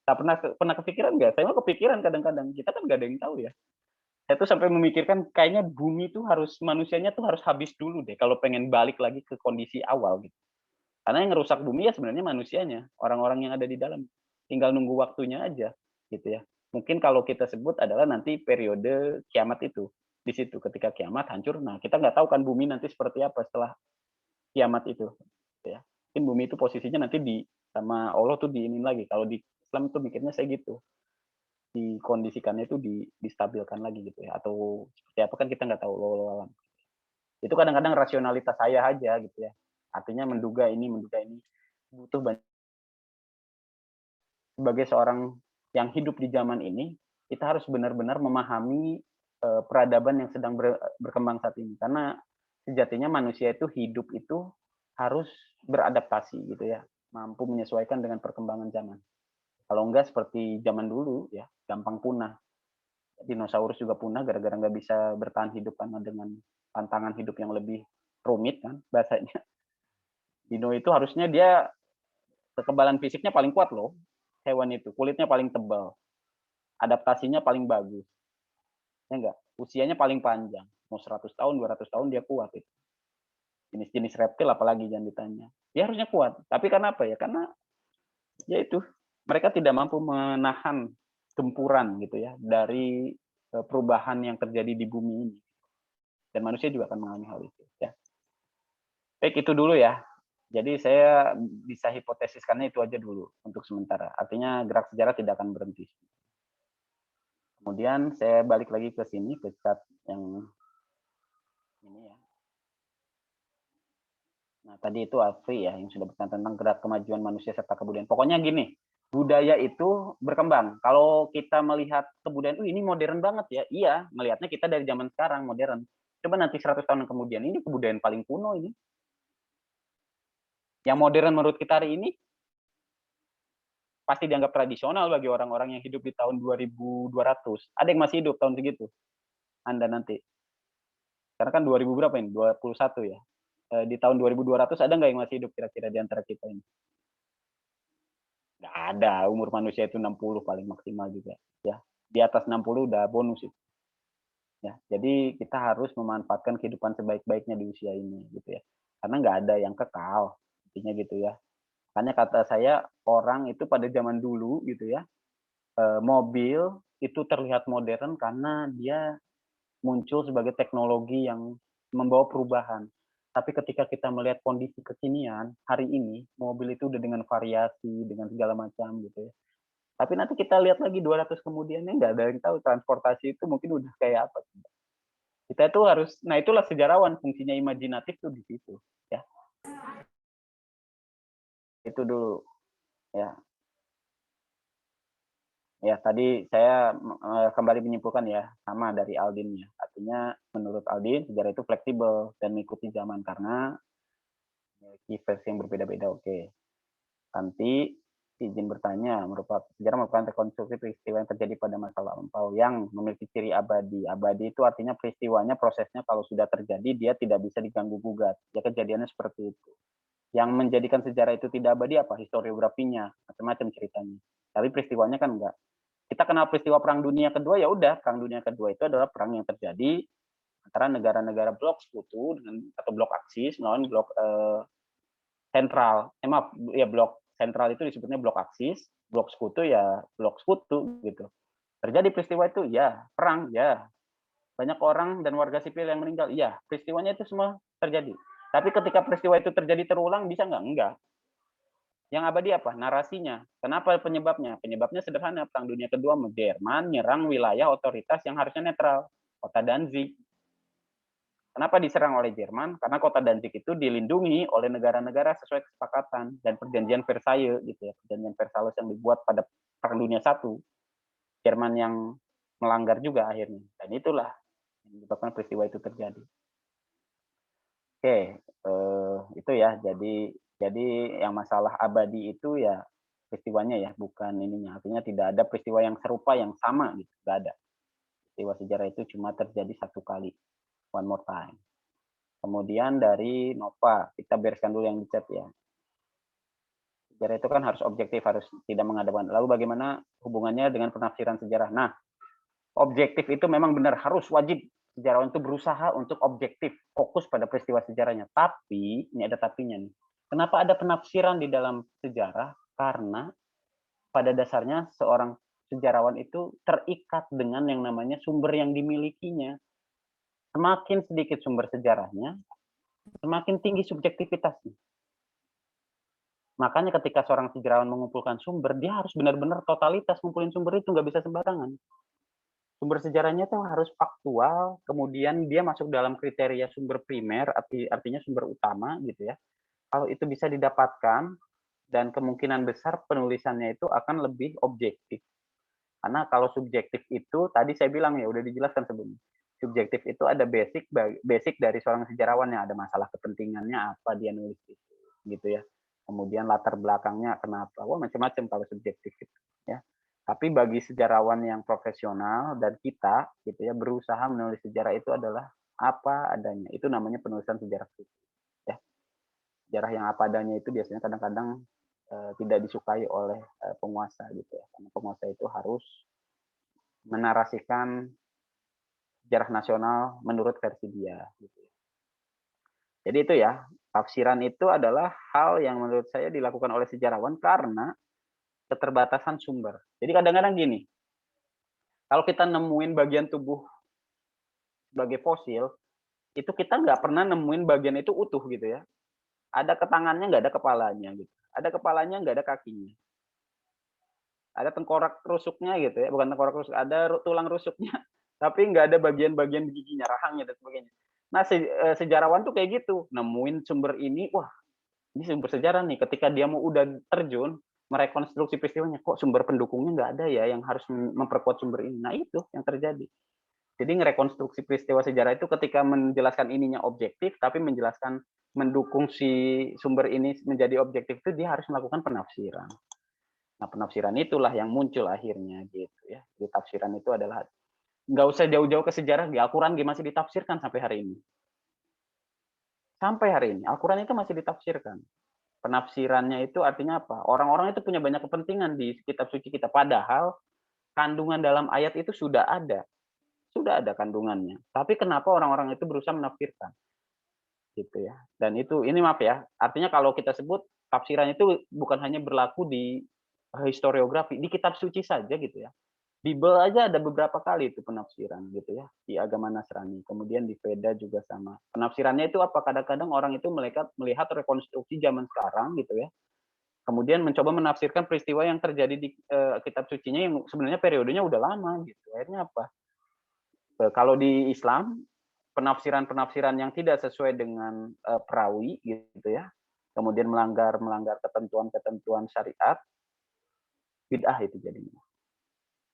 A: Tak pernah kepikiran nggak? Saya mah kepikiran kadang-kadang. Kita kan nggak ada yang tahu ya. Saya tuh sampai memikirkan kayaknya bumi tuh manusianya tuh harus habis dulu deh kalau pengen balik lagi ke kondisi awal gitu. Karena yang ngerusak bumi ya sebenarnya manusianya, orang-orang yang ada di dalam. Tinggal nunggu waktunya aja gitu ya. Mungkin kalau kita sebut adalah nanti periode kiamat itu. Di situ ketika kiamat hancur, nah kita nggak tahu kan bumi nanti seperti apa setelah kiamat itu gitu ya. Mungkin bumi itu posisinya nanti sama Allah tuh diinin lagi. Kalau di Islam tuh mikirnya saya gitu, dikondisikannya itu distabilkan lagi gitu ya, atau seperti apa kan kita nggak tahu alam. Itu kadang-kadang rasionalitas saya aja gitu ya, artinya menduga ini butuh banyak. Sebagai seorang yang hidup di zaman ini, kita harus benar-benar memahami peradaban yang sedang berkembang saat ini, karena sejatinya manusia itu hidup itu harus beradaptasi gitu ya, mampu menyesuaikan dengan perkembangan zaman. Kalau enggak seperti zaman dulu ya, gampang punah. Dinosaurus juga punah gara-gara nggak bisa bertahan hidup karena dengan tantangan hidup yang lebih rumit kan bahasanya. Dino itu harusnya dia kekebalan fisiknya paling kuat loh, hewan itu. Kulitnya paling tebal, adaptasinya paling bagus. Ya enggak? Usianya paling panjang. Mau 100 tahun, 200 tahun dia kuat itu. Jenis-jenis reptil apalagi jangan ditanya. Dia harusnya kuat. Tapi karena apa ya? Karena ya itu, mereka tidak mampu menahan gempuran gitu ya dari perubahan yang terjadi di bumi ini. Dan manusia juga akan mengalami hal itu ya. Baik, itu dulu ya. Jadi saya bisa hipotesiskannya itu aja dulu untuk sementara. Artinya gerak sejarah tidak akan berhenti. Kemudian saya balik lagi ke sini, ke chat yang ini ya. Nah, tadi itu Afri ya yang sudah bertanya tentang gerak kemajuan manusia serta kebudayaan. Pokoknya gini, budaya itu berkembang. Kalau kita melihat kebudayaan, ini modern banget ya. Iya, melihatnya kita dari zaman sekarang modern. Coba nanti 100 tahun kemudian, ini kebudayaan paling kuno ini. Yang modern menurut kita hari ini pasti dianggap tradisional bagi orang-orang yang hidup di tahun 2200. Ada yang masih hidup tahun segitu? Anda nanti. Karena kan 2000 berapa ini? 21 ya. Di tahun 2200 ada nggak yang masih hidup kira-kira di antara kita ini? Nggak ada. Umur manusia itu 60 paling maksimal juga. Ya. Di atas 60 udah bonus itu. Ya, jadi kita harus memanfaatkan kehidupan sebaik-baiknya di usia ini, gitu ya. Karena nggak ada yang kekal, intinya gitu ya. Makanya kata saya orang itu pada zaman dulu gitu ya, mobil itu terlihat modern karena dia muncul sebagai teknologi yang membawa perubahan. Tapi ketika kita melihat kondisi kekinian, hari ini mobil itu udah dengan variasi, dengan segala macam gitu ya. Tapi nanti kita lihat lagi 200 kemudiannya nggak ada yang tahu transportasi itu mungkin udah kayak apa. Kita itu harus, nah itulah sejarawan, fungsinya imajinatif tuh di situ. Ya, itu dulu. Ya, ya tadi saya kembali menyimpulkan ya, sama dari Aldin ya. Artinya menurut Aldin sejarah itu fleksibel dan mengikuti zaman karena memiliki versi yang berbeda-beda. Oke. Nanti izin bertanya, sejarah merupakan rekonstruksi peristiwa yang terjadi pada masa lampau yang memiliki ciri abadi. Abadi itu artinya peristiwanya, prosesnya kalau sudah terjadi dia tidak bisa diganggu gugat. Ya kejadiannya seperti itu. Yang menjadikan sejarah itu tidak abadi apa? Historiografinya, macam-macam ceritanya. Tapi peristiwanya kan enggak. Kita kenal peristiwa Perang Dunia Kedua, ya udah, Perang Dunia Kedua itu adalah perang yang terjadi antara negara-negara blok sekutu dengan atau blok Aksis melawan blok sentral. Maaf, ya blok sentral itu disebutnya blok Aksis, blok sekutu ya blok sekutu gitu. Terjadi peristiwa itu ya perang ya. Banyak orang dan warga sipil yang meninggal. Iya, peristiwanya itu semua terjadi. Tapi ketika peristiwa itu terjadi terulang bisa nggak? Enggak. Yang abadi apa? Narasinya. Kenapa penyebabnya? Penyebabnya sederhana. Perang Dunia Kedua, Jerman nyerang wilayah otoritas yang harusnya netral. Kota Danzig. Kenapa diserang oleh Jerman? Karena kota Danzig itu dilindungi oleh negara-negara sesuai kesepakatan dan perjanjian Versailles gitu ya. Perjanjian Versailles yang dibuat pada Perang Dunia I. Jerman yang melanggar juga akhirnya. Dan itulah yang menyebabkan peristiwa itu terjadi. Oke, itu ya. Jadi yang masalah abadi itu ya peristiwanya ya, bukan ininya. Artinya tidak ada peristiwa yang serupa yang sama gitu, nggak ada. Peristiwa sejarah itu cuma terjadi satu kali, one more time. Kemudian dari Nova, kita bereskan dulu yang di chat ya. Sejarah itu kan harus objektif, harus tidak menghadapkan. Lalu bagaimana hubungannya dengan penafsiran sejarah? Nah, objektif itu memang benar, harus wajib. Sejarawan itu berusaha untuk objektif, fokus pada peristiwa sejarahnya. Tapi, ini ada tapinya nih. Kenapa ada penafsiran di dalam sejarah? Karena pada dasarnya seorang sejarawan itu terikat dengan yang namanya sumber yang dimilikinya. Semakin sedikit sumber sejarahnya, semakin tinggi subjektivitasnya. Makanya ketika seorang sejarawan mengumpulkan sumber, dia harus benar-benar totalitas ngumpulin sumber itu, nggak bisa sembarangan. Sumber sejarahnya itu harus faktual, kemudian dia masuk dalam kriteria sumber primer, artinya sumber utama gitu ya. Kalau itu bisa didapatkan, dan kemungkinan besar penulisannya itu akan lebih objektif. Karena kalau subjektif itu, tadi saya bilang ya, udah dijelaskan sebelumnya. Subjektif itu ada basic dari seorang sejarawan yang ada masalah kepentingannya apa dia nulis itu, gitu ya. Kemudian latar belakangnya kenapa, wah macam-macam kalau subjektif itu, ya. Tapi bagi sejarawan yang profesional dan kita, gitu ya, berusaha menulis sejarah itu adalah apa adanya. Itu namanya penulisan sejarah kritis, ya. Sejarah yang apa adanya itu biasanya kadang-kadang tidak disukai oleh penguasa, gitu ya. Karena penguasa itu harus menarasikan sejarah nasional menurut versi dia, gitu. Jadi itu ya, tafsiran itu adalah hal yang menurut saya dilakukan oleh sejarawan karena keterbatasan sumber. Jadi kadang-kadang gini, kalau kita nemuin bagian tubuh sebagai fosil, itu kita nggak pernah nemuin bagian itu utuh gitu ya. Ada ke tangannya, nggak ada kepalanya gitu. Ada kepalanya, nggak ada kakinya. Ada tengkorak rusuknya gitu ya, bukan tengkorak rusuk, ada tulang rusuknya, tapi nggak ada bagian-bagian giginya, rahangnya dan sebagainya. Nah, sejarawan tuh kayak gitu, nemuin sumber ini, wah ini sumber sejarah nih. Ketika dia mau udah terjun, merekonstruksi peristiwanya, kok sumber pendukungnya nggak ada ya yang harus memperkuat sumber ini. Nah itu yang terjadi. Jadi ngerekonstruksi peristiwa sejarah itu ketika menjelaskan ininya objektif, tapi menjelaskan mendukung si sumber ini menjadi objektif itu dia harus melakukan penafsiran. Nah penafsiran itulah yang muncul akhirnya gitu ya. Jadi tafsiran itu adalah nggak usah jauh-jauh ke sejarah, di Al-Quran masih ditafsirkan sampai hari ini. Sampai hari ini, Al-Quran itu masih ditafsirkan. Penafsirannya itu artinya apa? Orang-orang itu punya banyak kepentingan di kitab suci kita. Padahal kandungan dalam ayat itu sudah ada. sudah ada kandungannya. Tapi kenapa orang-orang itu berusaha menafsirkan? Gitu ya. Dan ini maaf ya, artinya kalau kita sebut tafsiran itu bukan hanya berlaku di historiografi, di kitab suci saja gitu ya. Bible aja ada beberapa kali itu penafsiran gitu ya di agama Nasrani. Kemudian di Veda juga sama. Penafsirannya itu apa? Kadang-kadang orang itu melihat rekonstruksi zaman sekarang gitu ya. Kemudian mencoba menafsirkan peristiwa yang terjadi di kitab sucinya yang sebenarnya periodenya udah lama gitu. Akhirnya apa? Kalau di Islam penafsiran-penafsiran yang tidak sesuai dengan perawi gitu ya. Kemudian melanggar ketentuan-ketentuan syariat, bid'ah itu jadinya.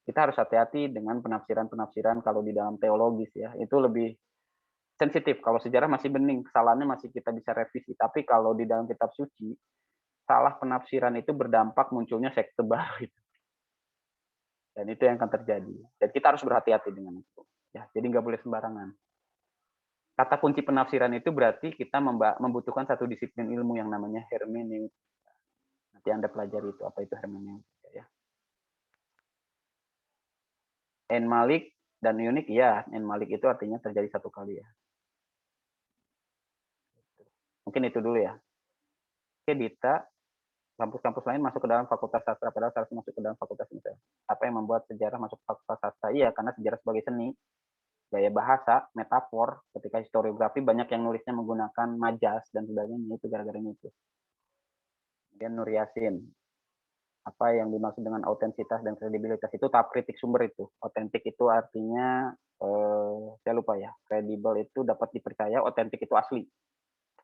A: Kita harus hati-hati dengan penafsiran-penafsiran kalau di dalam teologis ya. Itu lebih sensitif. Kalau sejarah masih bening, kesalahannya masih kita bisa revisi. Tapi kalau di dalam kitab suci, salah penafsiran itu berdampak munculnya sekte baru. Dan itu yang akan terjadi. Dan kita harus berhati-hati dengan itu. Ya, jadi nggak boleh sembarangan. Kata kunci penafsiran itu berarti kita membutuhkan satu disiplin ilmu yang namanya hermeneutika. Nanti Anda pelajari itu apa itu hermeneutika ya. En Malik dan unik ya, En Malik itu artinya terjadi satu kali ya. Mungkin itu dulu ya. Oke, Dita, kampus-kampus lain masuk ke dalam fakultas sastra, padahal harus masuk ke dalam fakultas ini. Apa yang membuat sejarah masuk fakultas sastra? Iya, karena sejarah sebagai seni, gaya bahasa, metafor, ketika historiografi banyak yang nulisnya menggunakan majas dan sebagainya, itu gara-gara itu. Kemudian Nur Yasin, apa yang dimaksud dengan autentisitas dan kredibilitas itu tahap kritik sumber itu. Otentik itu artinya, saya lupa ya, kredibel itu dapat dipercaya, otentik itu asli.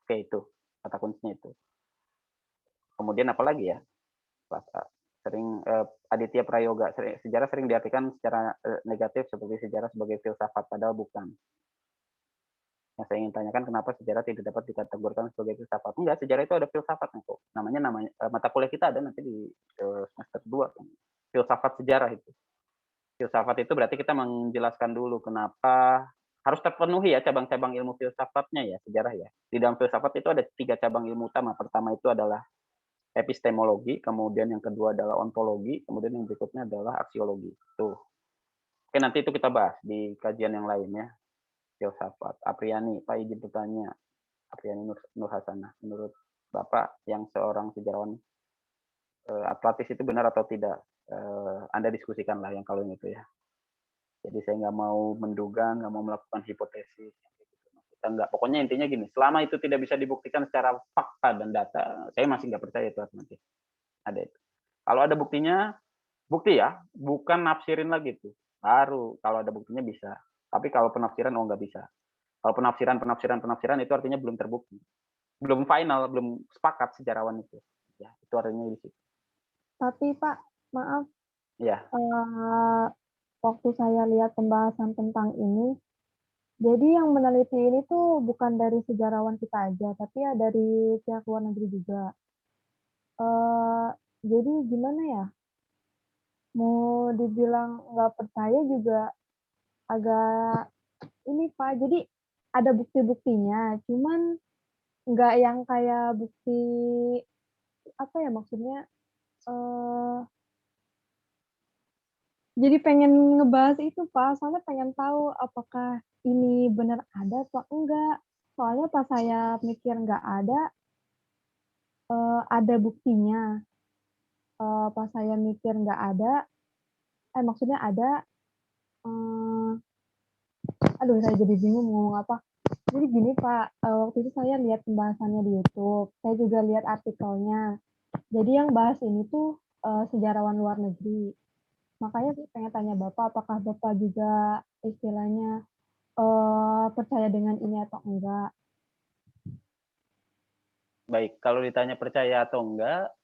A: Oke, itu kata kuncinya itu. Kemudian apa lagi ya? Aditya Prayoga, sejarah sering diartikan secara negatif seperti sejarah sebagai filsafat, padahal bukan. Yang saya ingin tanyakan, kenapa sejarah tidak dapat dikategorikan sebagai filsafat? Enggak, sejarah itu ada filsafatnya kok. Namanya mata kuliah kita ada nanti di semester 2 kan. Filsafat sejarah itu. Filsafat itu berarti kita menjelaskan dulu kenapa harus terpenuhi ya cabang-cabang ilmu filsafatnya ya, sejarah ya. Di dalam filsafat itu ada 3 cabang ilmu utama. Pertama itu adalah epistemologi, kemudian yang kedua adalah ontologi, kemudian yang berikutnya adalah aksiologi. Tuh. Oke, nanti itu kita bahas di kajian yang lain ya. Filsafat. Apriani, Pak izin bertanya. Apriani Nur Hasanah, menurut Bapak yang seorang sejarawan Atlantis itu benar atau tidak? Anda diskusikan lah yang kalau itu ya. Jadi saya nggak mau menduga, nggak mau melakukan hipotesis. Kita nggak, pokoknya intinya gini, selama itu tidak bisa dibuktikan secara fakta dan data, saya masih nggak percaya itu Atlantis. Ada itu. Kalau ada buktinya, bukti ya, bukan nafsirin lagi tuh. Baru kalau ada buktinya bisa. Tapi kalau penafsiran nggak bisa. Kalau penafsiran itu artinya belum terbukti. Belum final, belum sepakat sejarawan itu. Ya, itu artinya di situ.
D: Tapi Pak, maaf.
A: Ya.
D: Waktu saya lihat pembahasan tentang ini, jadi yang meneliti ini tuh bukan dari sejarawan kita aja, tapi ya dari pihak luar negeri juga. Jadi gimana ya? Mau dibilang nggak percaya juga agak ini Pak. Jadi ada bukti-buktinya, cuman nggak yang kayak bukti apa ya maksudnya? Jadi pengen ngebahas itu Pak, soalnya pengen tahu apakah ini benar ada atau enggak. Soalnya pas saya mikir nggak ada buktinya. Pas saya mikir nggak ada, maksudnya ada, aduh saya jadi bingung mau ngomong apa. Jadi gini Pak, waktu itu saya lihat pembahasannya di YouTube, saya juga lihat artikelnya. Jadi yang bahas ini tuh sejarawan luar negeri. Makanya saya pengen tanya Bapak, apakah Bapak juga istilahnya percaya dengan ini atau enggak?
A: Baik, kalau ditanya percaya atau enggak,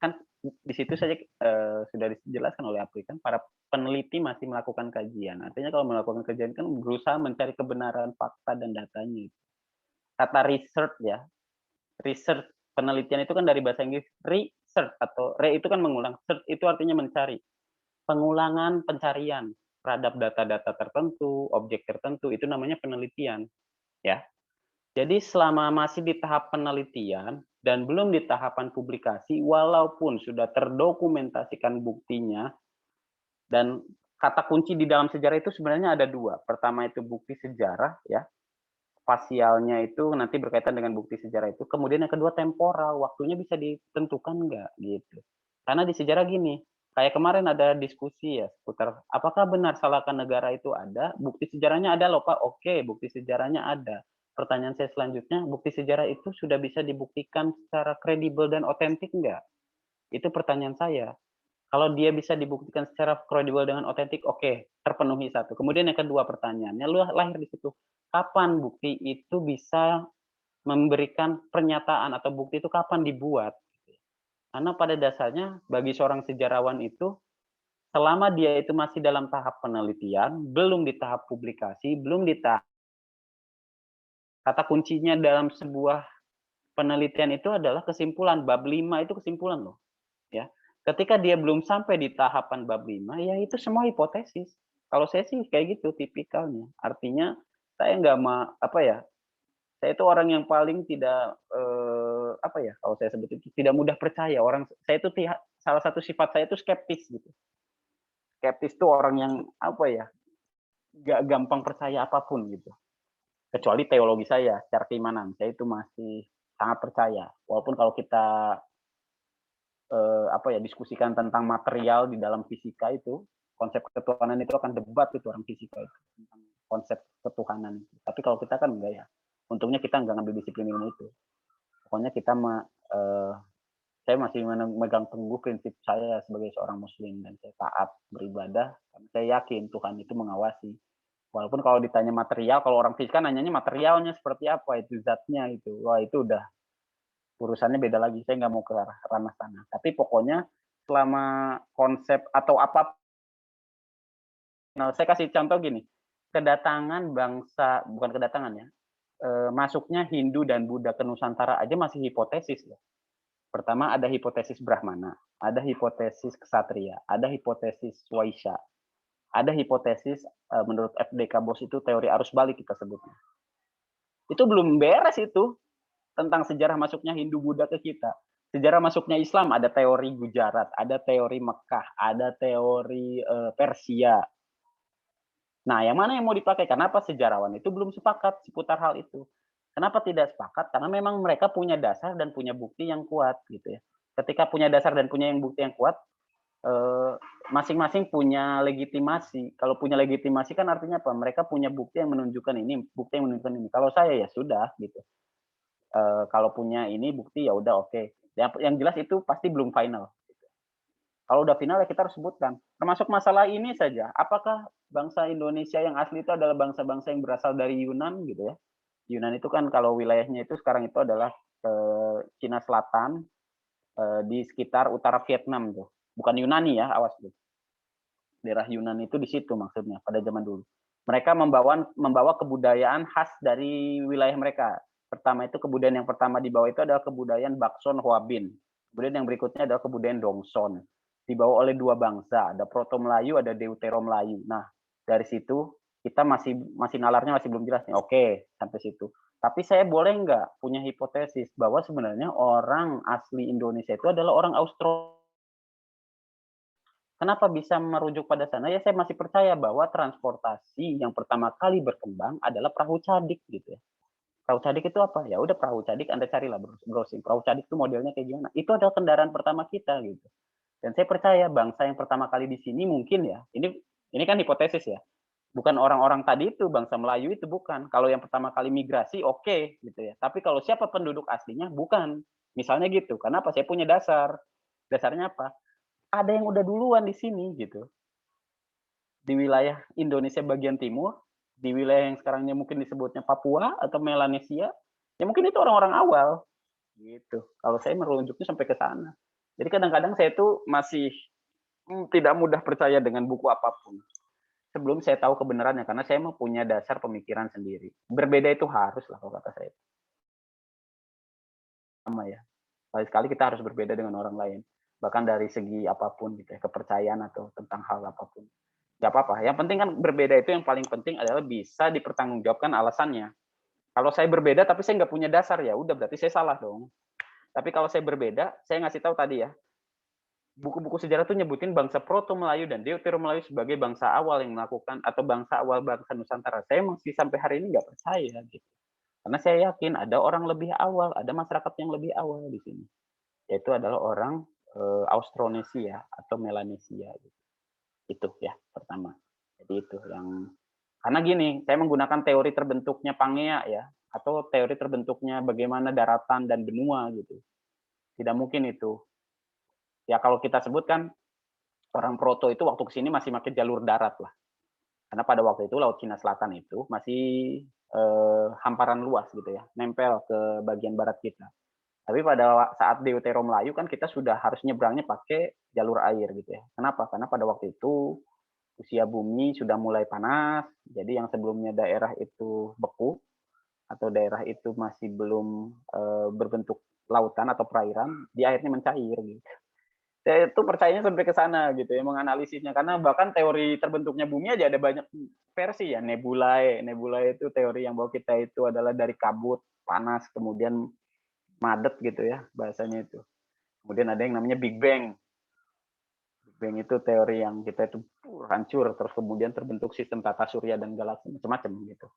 A: kan di situ saja sudah dijelaskan oleh Apri kan, para peneliti masih melakukan kajian. Artinya kalau melakukan kajian kan berusaha mencari kebenaran fakta dan datanya. Kata research ya, research penelitian itu kan dari bahasa Inggris research atau itu kan mengulang, search itu artinya mencari. Pengulangan pencarian terhadap data-data tertentu, objek tertentu, itu namanya penelitian. Ya. Jadi selama masih di tahap penelitian dan belum di tahapan publikasi, walaupun sudah terdokumentasikan buktinya dan kata kunci di dalam sejarah itu sebenarnya ada dua. Pertama itu bukti sejarah, ya. Spasialnya itu nanti berkaitan dengan bukti sejarah itu. Kemudian yang kedua temporal, waktunya bisa ditentukan nggak gitu. Karena di sejarah gini, kayak kemarin ada diskusi ya seputar apakah benar salahkan negara itu ada, bukti sejarahnya ada loh Pak. Oke, bukti sejarahnya ada. Pertanyaan saya selanjutnya, bukti sejarah itu sudah bisa dibuktikan secara kredibel dan otentik nggak? Itu pertanyaan saya. Kalau dia bisa dibuktikan secara kredibel dengan otentik, oke, terpenuhi satu. Kemudian yang kedua pertanyaannya, lu lahir di situ. Kapan bukti itu bisa memberikan pernyataan atau bukti itu kapan dibuat? Karena pada dasarnya bagi seorang sejarawan itu, selama dia itu masih dalam tahap penelitian, belum di tahap publikasi, belum di tahap, kata kuncinya dalam sebuah penelitian itu adalah kesimpulan. Bab 5 itu kesimpulan loh. Ya, ketika dia belum sampai di tahapan bab 5, ya itu semua hipotesis. Kalau saya sih kayak gitu tipikalnya. Artinya saya nggak apa ya? Saya itu orang yang paling tidak apa ya? Kalau saya sebut itu tidak mudah percaya. Saya itu salah satu sifat saya itu skeptis gitu. Skeptis itu orang yang apa ya? Nggak gampang percaya apapun gitu. Kecuali teologi saya, secara keimanan, saya itu masih sangat percaya. Walaupun kalau kita apa ya, diskusikan tentang material di dalam fisika itu, konsep ketuhanan itu akan debat itu orang fisika itu tentang konsep ketuhanan. Tapi kalau kita kan enggak ya. Untungnya kita enggak ngambil disiplin ilmu itu. Pokoknya kita saya masih memegang teguh prinsip saya sebagai seorang muslim dan saya taat beribadah karena saya yakin Tuhan itu mengawasi. Walaupun kalau ditanya material, kalau orang fisika nanyanya materialnya seperti apa, itu zatnya itu. Wah, itu udah urusannya beda lagi, saya nggak mau ke ranah sana. Tapi pokoknya selama konsep atau apa, nah, saya kasih contoh gini, kedatangan bangsa, bukan kedatangan ya, masuknya Hindu dan Buddha ke Nusantara aja masih hipotesis ya. Pertama ada hipotesis Brahmana, ada hipotesis Ksatria, ada hipotesis Waisya, ada hipotesis menurut FDK Bos itu teori arus balik kita sebutnya. Itu belum beres itu. Tentang sejarah masuknya Hindu Buddha ke kita. Sejarah masuknya Islam ada teori Gujarat, ada teori Mekah, ada teori Persia. Nah, yang mana yang mau dipakai? Kenapa sejarawan itu belum sepakat seputar hal itu? Kenapa tidak sepakat? Karena memang mereka punya dasar dan punya bukti yang kuat gitu ya. Ketika punya dasar dan punya bukti yang kuat, masing-masing punya legitimasi. Kalau punya legitimasi kan artinya apa? Mereka punya bukti yang menunjukkan ini, bukti yang menunjukkan ini. Kalau saya ya sudah gitu. Kalau punya ini bukti ya udah oke. Yang jelas itu pasti belum final. Kalau udah final ya kita harus sebutkan. Termasuk masalah ini saja. Apakah bangsa Indonesia yang asli itu adalah bangsa-bangsa yang berasal dari Yunan gitu ya? Yunan itu kan kalau wilayahnya itu sekarang itu adalah Cina Selatan di sekitar utara Vietnam tuh. Bukan Yunani ya, awas tuh. Daerah Yunan itu di situ maksudnya pada zaman dulu. Mereka membawa kebudayaan khas dari wilayah mereka. Pertama itu kebudayaan yang pertama dibawa itu adalah kebudayaan Bakson Hoabin. Kemudian yang berikutnya adalah kebudayaan Dongson. Dibawa oleh dua bangsa, ada Proto Melayu, ada Deutero Melayu. Nah, dari situ kita masih nalarnya masih belum jelas nih. Oke, sampai situ. Tapi saya boleh nggak punya hipotesis bahwa sebenarnya orang asli Indonesia itu adalah orang Australia. Kenapa bisa merujuk pada sana? Ya saya masih percaya bahwa transportasi yang pertama kali berkembang adalah perahu cadik gitu ya. Perahu cadik itu apa? Ya udah perahu cadik Anda carilah browsing. Perahu cadik itu modelnya kayak gimana? Itu adalah kendaraan pertama kita gitu. Dan saya percaya bangsa yang pertama kali di sini mungkin ya. Ini kan hipotesis ya. Bukan orang-orang tadi itu bangsa Melayu itu bukan. Kalau yang pertama kali migrasi oke, gitu ya. Tapi kalau siapa penduduk aslinya bukan. Misalnya gitu. Kenapa? Saya punya dasar. Dasarnya apa? Ada yang udah duluan di sini gitu. Di wilayah Indonesia bagian timur, di wilayah yang sekarangnya mungkin disebutnya Papua atau Melanesia, ya mungkin itu orang-orang awal gitu. Kalau saya merunjuknya sampai ke sana. Jadi kadang-kadang saya tuh masih tidak mudah percaya dengan buku apapun sebelum saya tahu kebenarannya, karena saya mau punya dasar pemikiran sendiri. Berbeda itu harus lah kalau kata saya. Sama ya. Sekali kita harus berbeda dengan orang lain. Bahkan dari segi apapun gitu ya, kepercayaan atau tentang hal apapun. Gak apa-apa. Yang penting kan berbeda itu yang paling penting adalah bisa dipertanggungjawabkan alasannya. Kalau saya berbeda tapi saya nggak punya dasar ya udah berarti saya salah dong. Tapi kalau saya berbeda, saya ngasih tahu tadi ya, buku-buku sejarah tuh nyebutin bangsa Proto Melayu dan Deutero Melayu sebagai bangsa awal yang melakukan atau bangsa awal bangsa Nusantara. Saya masih sampai hari ini nggak percaya gitu. Karena saya yakin ada orang lebih awal, ada masyarakat yang lebih awal di sini. Yaitu adalah orang Austronesia atau Melanesia gitu. Itu ya pertama. Jadi itu yang karena gini, saya menggunakan teori terbentuknya Pangea ya atau teori terbentuknya bagaimana daratan dan benua gitu. Tidak mungkin itu. Ya kalau kita sebutkan orang Proto itu waktu kesini masih pakai jalur darat lah. Karena pada waktu itu Laut Cina Selatan itu masih hamparan luas gitu ya, nempel ke bagian barat kita. Tapi pada saat Deutero Melayu kan kita sudah harus nyebrangnya pakai jalur air gitu ya. Kenapa? Karena pada waktu itu usia bumi sudah mulai panas, jadi yang sebelumnya daerah itu beku atau daerah itu masih belum berbentuk lautan atau perairan, dia akhirnya mencair gitu. Saya itu percayanya sampai ke sana gitu ya, menganalisisnya karena bahkan teori terbentuknya bumi aja ada banyak versi ya. Nebulae itu teori yang bahwa kita itu adalah dari kabut panas kemudian madet gitu ya bahasanya itu. Kemudian ada yang namanya Big Bang. Big Bang itu teori yang kita itu hancur terus kemudian terbentuk sistem tata surya dan galaksi macam-macam gitu.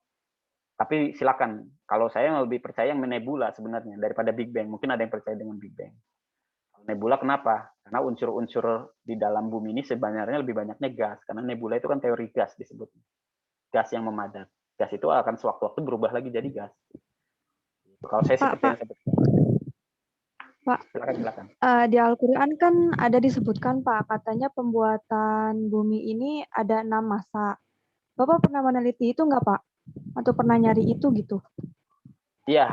A: Tapi silakan, kalau saya lebih percaya yang nebula sebenarnya daripada Big Bang. Mungkin ada yang percaya dengan Big Bang. Nebula kenapa? Karena unsur-unsur di dalam bumi ini sebenarnya lebih banyaknya gas. Karena nebula itu kan teori gas disebutnya. Gas yang memadat. Gas itu akan sewaktu-waktu berubah lagi jadi gas. Kalau saya seperti yang seperti
D: Pak,
A: silakan.
D: Di Al-Quran kan ada disebutkan Pak, katanya pembuatan bumi ini ada 6 masa. Bapak pernah meneliti itu nggak Pak? Atau pernah nyari itu gitu?
A: Iya,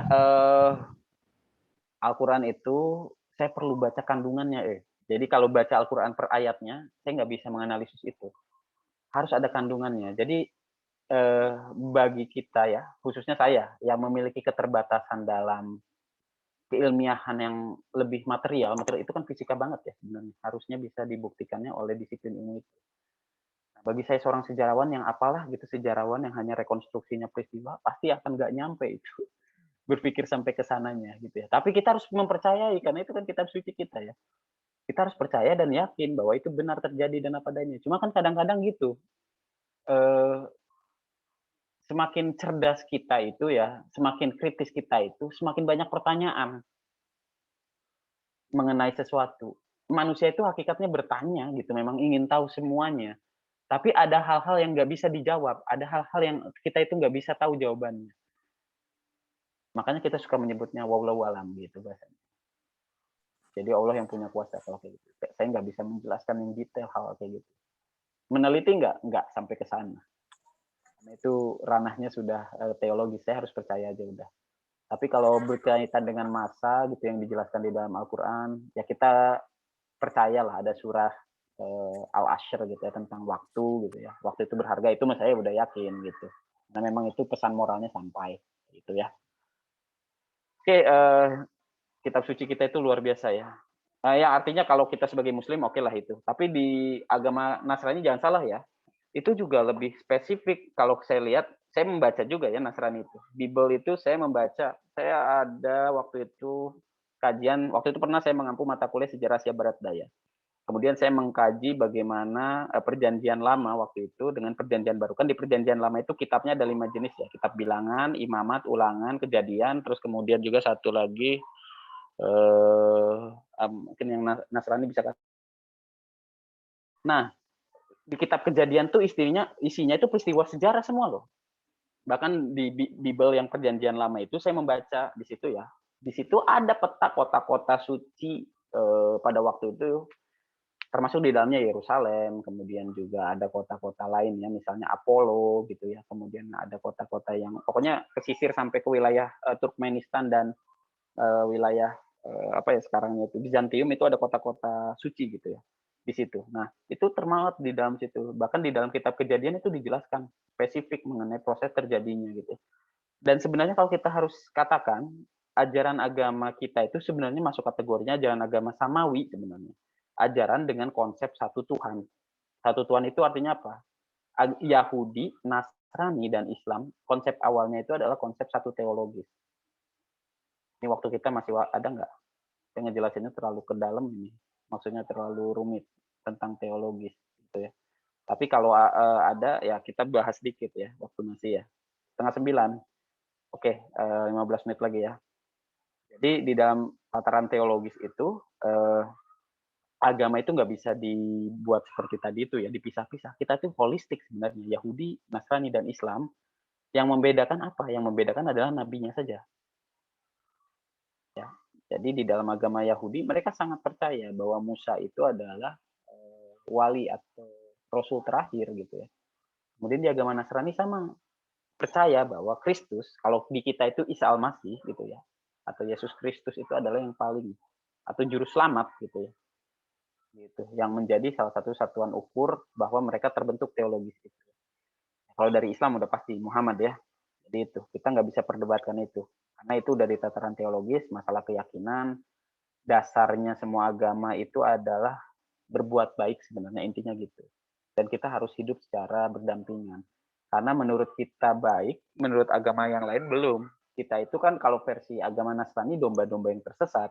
A: Al-Quran itu saya perlu baca kandungannya. Jadi kalau baca Al-Quran per ayatnya, saya nggak bisa menganalisis itu. Harus ada kandungannya. Jadi bagi kita ya, khususnya saya yang memiliki keterbatasan dalam keilmiahan yang lebih material itu kan fisika banget ya sebenarnya. Harusnya bisa dibuktikannya oleh disiplin ilmu itu. Nah, bagi saya seorang sejarawan yang apalah gitu sejarawan yang hanya rekonstruksinya peristiwa, pasti akan nggak nyampe itu. Berpikir sampai ke sananya gitu ya. Tapi kita harus mempercayai karena itu kan kitab suci kita ya. Kita harus percaya dan yakin bahwa itu benar terjadi dan apa adanya. Cuma kan kadang-kadang gitu. Semakin cerdas kita itu ya, semakin kritis kita itu, semakin banyak pertanyaan mengenai sesuatu. Manusia itu hakikatnya bertanya gitu, memang ingin tahu semuanya. Tapi ada hal-hal yang nggak bisa dijawab, ada hal-hal yang kita itu nggak bisa tahu jawabannya. Makanya kita suka menyebutnya wallahu alam gitu bahasanya. Jadi Allah yang punya kuasa kalau kayak gitu. Saya nggak bisa menjelaskan yang detail hal kayak gitu. Meneliti nggak sampai ke sana. Karena itu ranahnya sudah teologis, saya harus percaya aja udah. Tapi kalau berkaitan dengan masa gitu yang dijelaskan di dalam Al-Quran, ya kita percayalah ada surah Al-Ashr gitu ya tentang waktu gitu ya. Waktu itu berharga itu saya udah yakin gitu. Nah memang itu pesan moralnya sampai gitu ya. Oke, kitab suci kita itu luar biasa ya. Ya artinya kalau kita sebagai muslim oke lah itu. Tapi di agama Nasrani jangan salah ya. Itu juga lebih spesifik kalau saya lihat, saya membaca juga ya Nasrani itu. Bible itu saya membaca. Saya ada waktu itu kajian, waktu itu pernah saya mengampu mata kuliah sejarah Asia Barat Daya. Kemudian saya mengkaji bagaimana perjanjian lama waktu itu dengan perjanjian baru. Kan di perjanjian lama itu kitabnya ada 5 jenis ya. Kitab bilangan, imamat, ulangan, kejadian, terus kemudian juga satu lagi mungkin yang Nasrani bisa. Nah, di kitab kejadian tuh isinya itu peristiwa sejarah semua loh. Bahkan di Bible yang perjanjian lama itu saya membaca di situ ya. Di situ ada peta kota-kota suci pada waktu itu, termasuk di dalamnya Yerusalem, kemudian juga ada kota-kota lain ya, misalnya Apollo gitu ya, kemudian ada kota-kota yang pokoknya pesisir sampai ke wilayah Turkmenistan dan wilayah apa ya sekarangnya itu Bizantium itu ada kota-kota suci gitu ya di situ. Nah itu termaut di dalam situ. Bahkan di dalam kitab Kejadian itu dijelaskan spesifik mengenai proses terjadinya gitu. Dan sebenarnya kalau kita harus katakan ajaran agama kita itu sebenarnya masuk kategorinya ajaran agama samawi sebenarnya. Ajaran dengan konsep satu Tuhan. Satu Tuhan itu artinya apa? Yahudi, Nasrani, dan Islam, konsep awalnya itu adalah konsep satu teologis. Ini waktu kita masih ada nggak? Saya ngejelasinnya terlalu ke dalam ini. maksudnya terlalu rumit tentang teologis gitu ya. Tapi kalau ada ya kita bahas sedikit ya, waktu masih ya. 8:30. Oke, 15 menit lagi ya. Jadi di dalam tataran teologis itu agama itu nggak bisa dibuat seperti tadi itu ya, dipisah-pisah. Kita itu holistik sebenarnya, Yahudi, Nasrani, dan Islam. Yang membedakan apa? Yang membedakan adalah nabinya saja. Ya. Jadi di dalam agama Yahudi mereka sangat percaya bahwa Musa itu adalah wali atau rasul terakhir gitu ya. Kemudian di agama Nasrani sama percaya bahwa Kristus, kalau di kita itu Isa Al-Masih gitu ya, atau Yesus Kristus itu adalah yang paling atau juru selamat gitu ya. Gitu, yang menjadi salah satu satuan ukur bahwa mereka terbentuk teologis itu. Kalau dari Islam udah pasti Muhammad ya. Jadi itu, kita nggak bisa perdebatkan itu. Karena itu dari tataran teologis, masalah keyakinan, dasarnya semua agama itu adalah berbuat baik sebenarnya intinya gitu. Dan kita harus hidup secara berdampingan. Karena menurut kita baik, menurut agama yang lain belum. Kita itu kan kalau versi agama Nasrani domba-domba yang tersesat.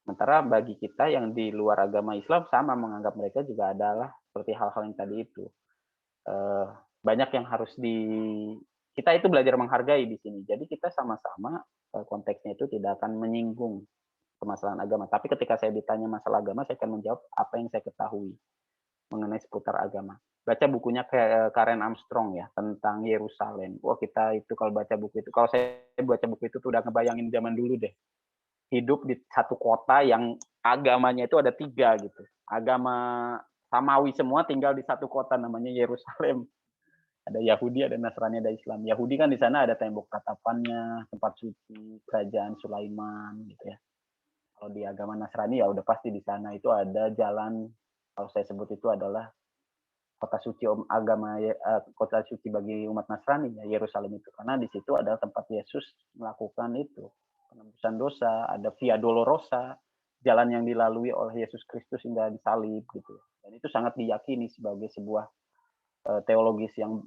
A: Sementara bagi kita yang di luar agama Islam sama menganggap mereka juga adalah seperti hal-hal yang tadi itu. Banyak yang harus kita itu belajar menghargai di sini. Jadi kita sama-sama konteksnya itu tidak akan menyinggung permasalahan agama. Tapi ketika saya ditanya masalah agama, saya akan menjawab apa yang saya ketahui mengenai seputar agama. Baca bukunya Karen Armstrong ya tentang Yerusalem. Wah kita itu kalau baca buku itu, kalau saya baca buku itu tuh udah ngebayangin zaman dulu deh. Hidup di satu kota yang agamanya itu ada 3 gitu. Agama Samawi semua tinggal di satu kota namanya Yerusalem. Ada Yahudi, ada Nasrani, ada Islam. Yahudi kan di sana ada tembok tatapannya, tempat suci, kerajaan Sulaiman gitu ya. Kalau di agama Nasrani ya udah pasti di sana itu ada jalan, kalau saya sebut itu adalah kota suci kota suci bagi umat Nasrani ya, Yerusalem itu, karena di situ adalah tempat Yesus melakukan itu penebusan dosa, ada Via Dolorosa, jalan yang dilalui oleh Yesus Kristus hingga disalib gitu. Dan itu sangat diyakini sebagai sebuah teologis yang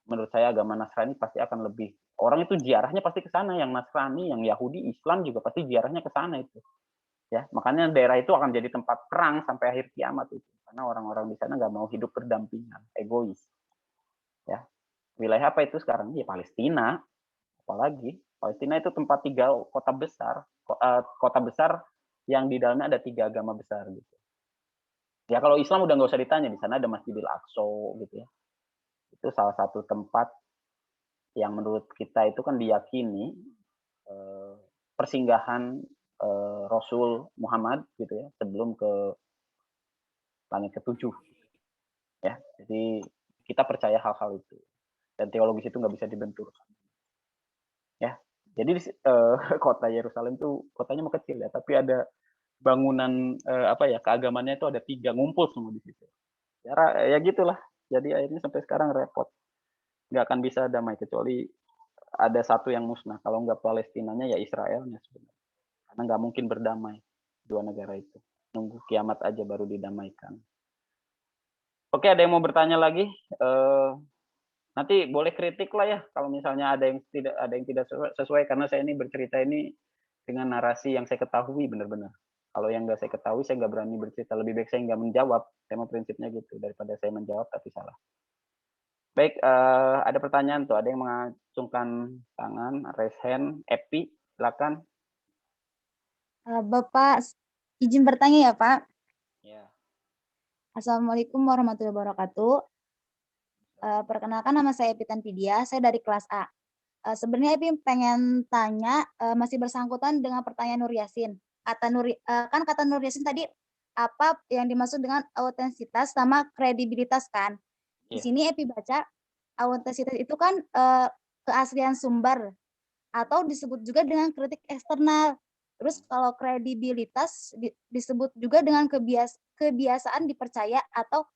A: menurut saya agama Nasrani pasti akan lebih, orang itu ziarahnya pasti ke sana, yang Nasrani, yang Yahudi, Islam juga pasti ziarahnya ke sana itu. Ya, makanya daerah itu akan jadi tempat perang sampai akhir kiamat itu. Karena orang-orang di sana nggak mau hidup berdampingan, egois. Ya, wilayah apa itu sekarang? Ya Palestina. Apalagi Palestina itu tempat 3 kota besar yang di dalamnya ada 3 agama besar gitu. Ya kalau Islam udah nggak usah ditanya, di sana ada Masjidil Aqsa gitu ya. Itu salah satu tempat yang menurut kita itu kan diyakini persinggahan Rasul Muhammad gitu ya sebelum ke langit ke-7 ya. Jadi kita percaya hal-hal itu dan teologis itu nggak bisa dibenturkan ya. Jadi kota Yerusalem tuh kotanya mau kecil ya, tapi ada bangunan keagamannya itu ada 3 ngumpul semua di situ. Ya gitulah. Jadi akhirnya sampai sekarang repot. Nggak akan bisa damai kecuali ada satu yang musnah. Kalau nggak Palestinanya ya Israelnya sebenarnya. Karena nggak mungkin berdamai dua negara itu. Nunggu kiamat aja baru didamaikan. Oke, ada yang mau bertanya lagi? Nanti boleh kritik lah ya kalau misalnya ada yang tidak sesuai karena saya ini bercerita ini dengan narasi yang saya ketahui benar-benar. Kalau yang nggak saya ketahui saya nggak berani bercerita, lebih baik saya nggak menjawab. Saya mau prinsipnya gitu daripada saya menjawab tapi salah. Baik, ada pertanyaan tuh, ada yang mengacungkan tangan, raise hand, Epi, silakan.
E: Bapak izin bertanya ya Pak.
A: Ya.
E: Assalamualaikum warahmatullahi wabarakatuh. Perkenalkan nama saya Epi Tanfidia, saya dari kelas A. Sebenarnya Epi pengen tanya masih bersangkutan dengan pertanyaan Nur Yasin. Kata Nur Yasin tadi apa yang dimaksud dengan autentisitas sama kredibilitas kan? Di sini Epi baca autentisitas itu kan keaslian sumber atau disebut juga dengan kritik eksternal. Terus kalau kredibilitas disebut juga dengan kebiasaan dipercaya atau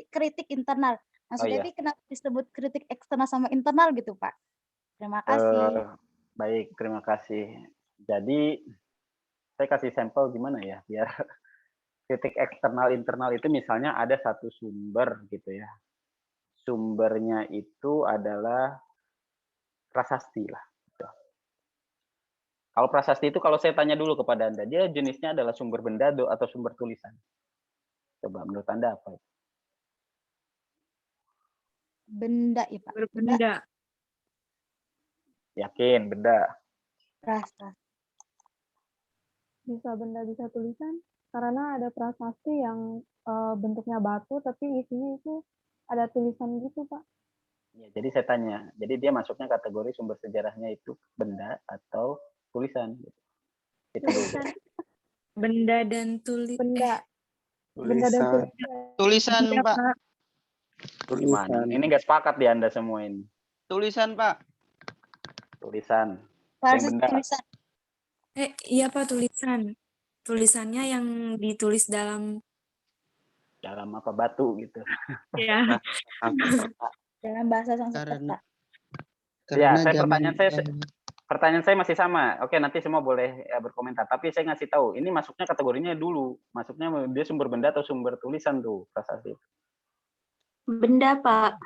E: kritik internal. Maksudnya kenapa disebut kritik eksternal sama internal gitu Pak? Terima kasih.
A: Baik, terima kasih. Jadi saya kasih sampel gimana ya biar kritik eksternal internal itu misalnya ada satu sumber gitu ya. Sumbernya itu adalah prasasti lah. Kalau prasasti itu kalau saya tanya dulu kepada Anda, dia jenisnya adalah sumber benda atau sumber tulisan? Coba menurut Anda apa?
E: Benda ya Pak.
B: Berbenda.
A: Yakin, benda.
E: Prasasti.
D: Bisa benda, bisa tulisan. Karena ada prasasti yang bentuknya batu, tapi isinya itu ada tulisan gitu, Pak.
A: Ya, jadi saya tanya, jadi dia masuknya kategori sumber sejarahnya itu benda atau tulisan? Itu dulu.
B: Benda dan
D: Benda. Benda dan tulisan.
F: Tulisan,
B: Iya,
F: Pak.
B: Pak.
A: Gimana? Ini nggak sepakat di Anda semua ini.
F: Tulisan, Pak.
A: Tulisan.
E: Prasasti
A: benda.
E: tulisan.
B: Iya Pak, tulisan. Tulisannya yang ditulis dalam
A: Dalam apa batu gitu.
B: ya.
E: Dalam bahasa Sanskerta.
A: Ya, pertanyaan saya masih sama. Oke, nanti semua boleh berkomentar. Tapi saya ngasih tahu, ini masuknya kategorinya dulu. Masuknya dia sumber benda atau sumber tulisan tuh prasasti.
G: Benda, Pak.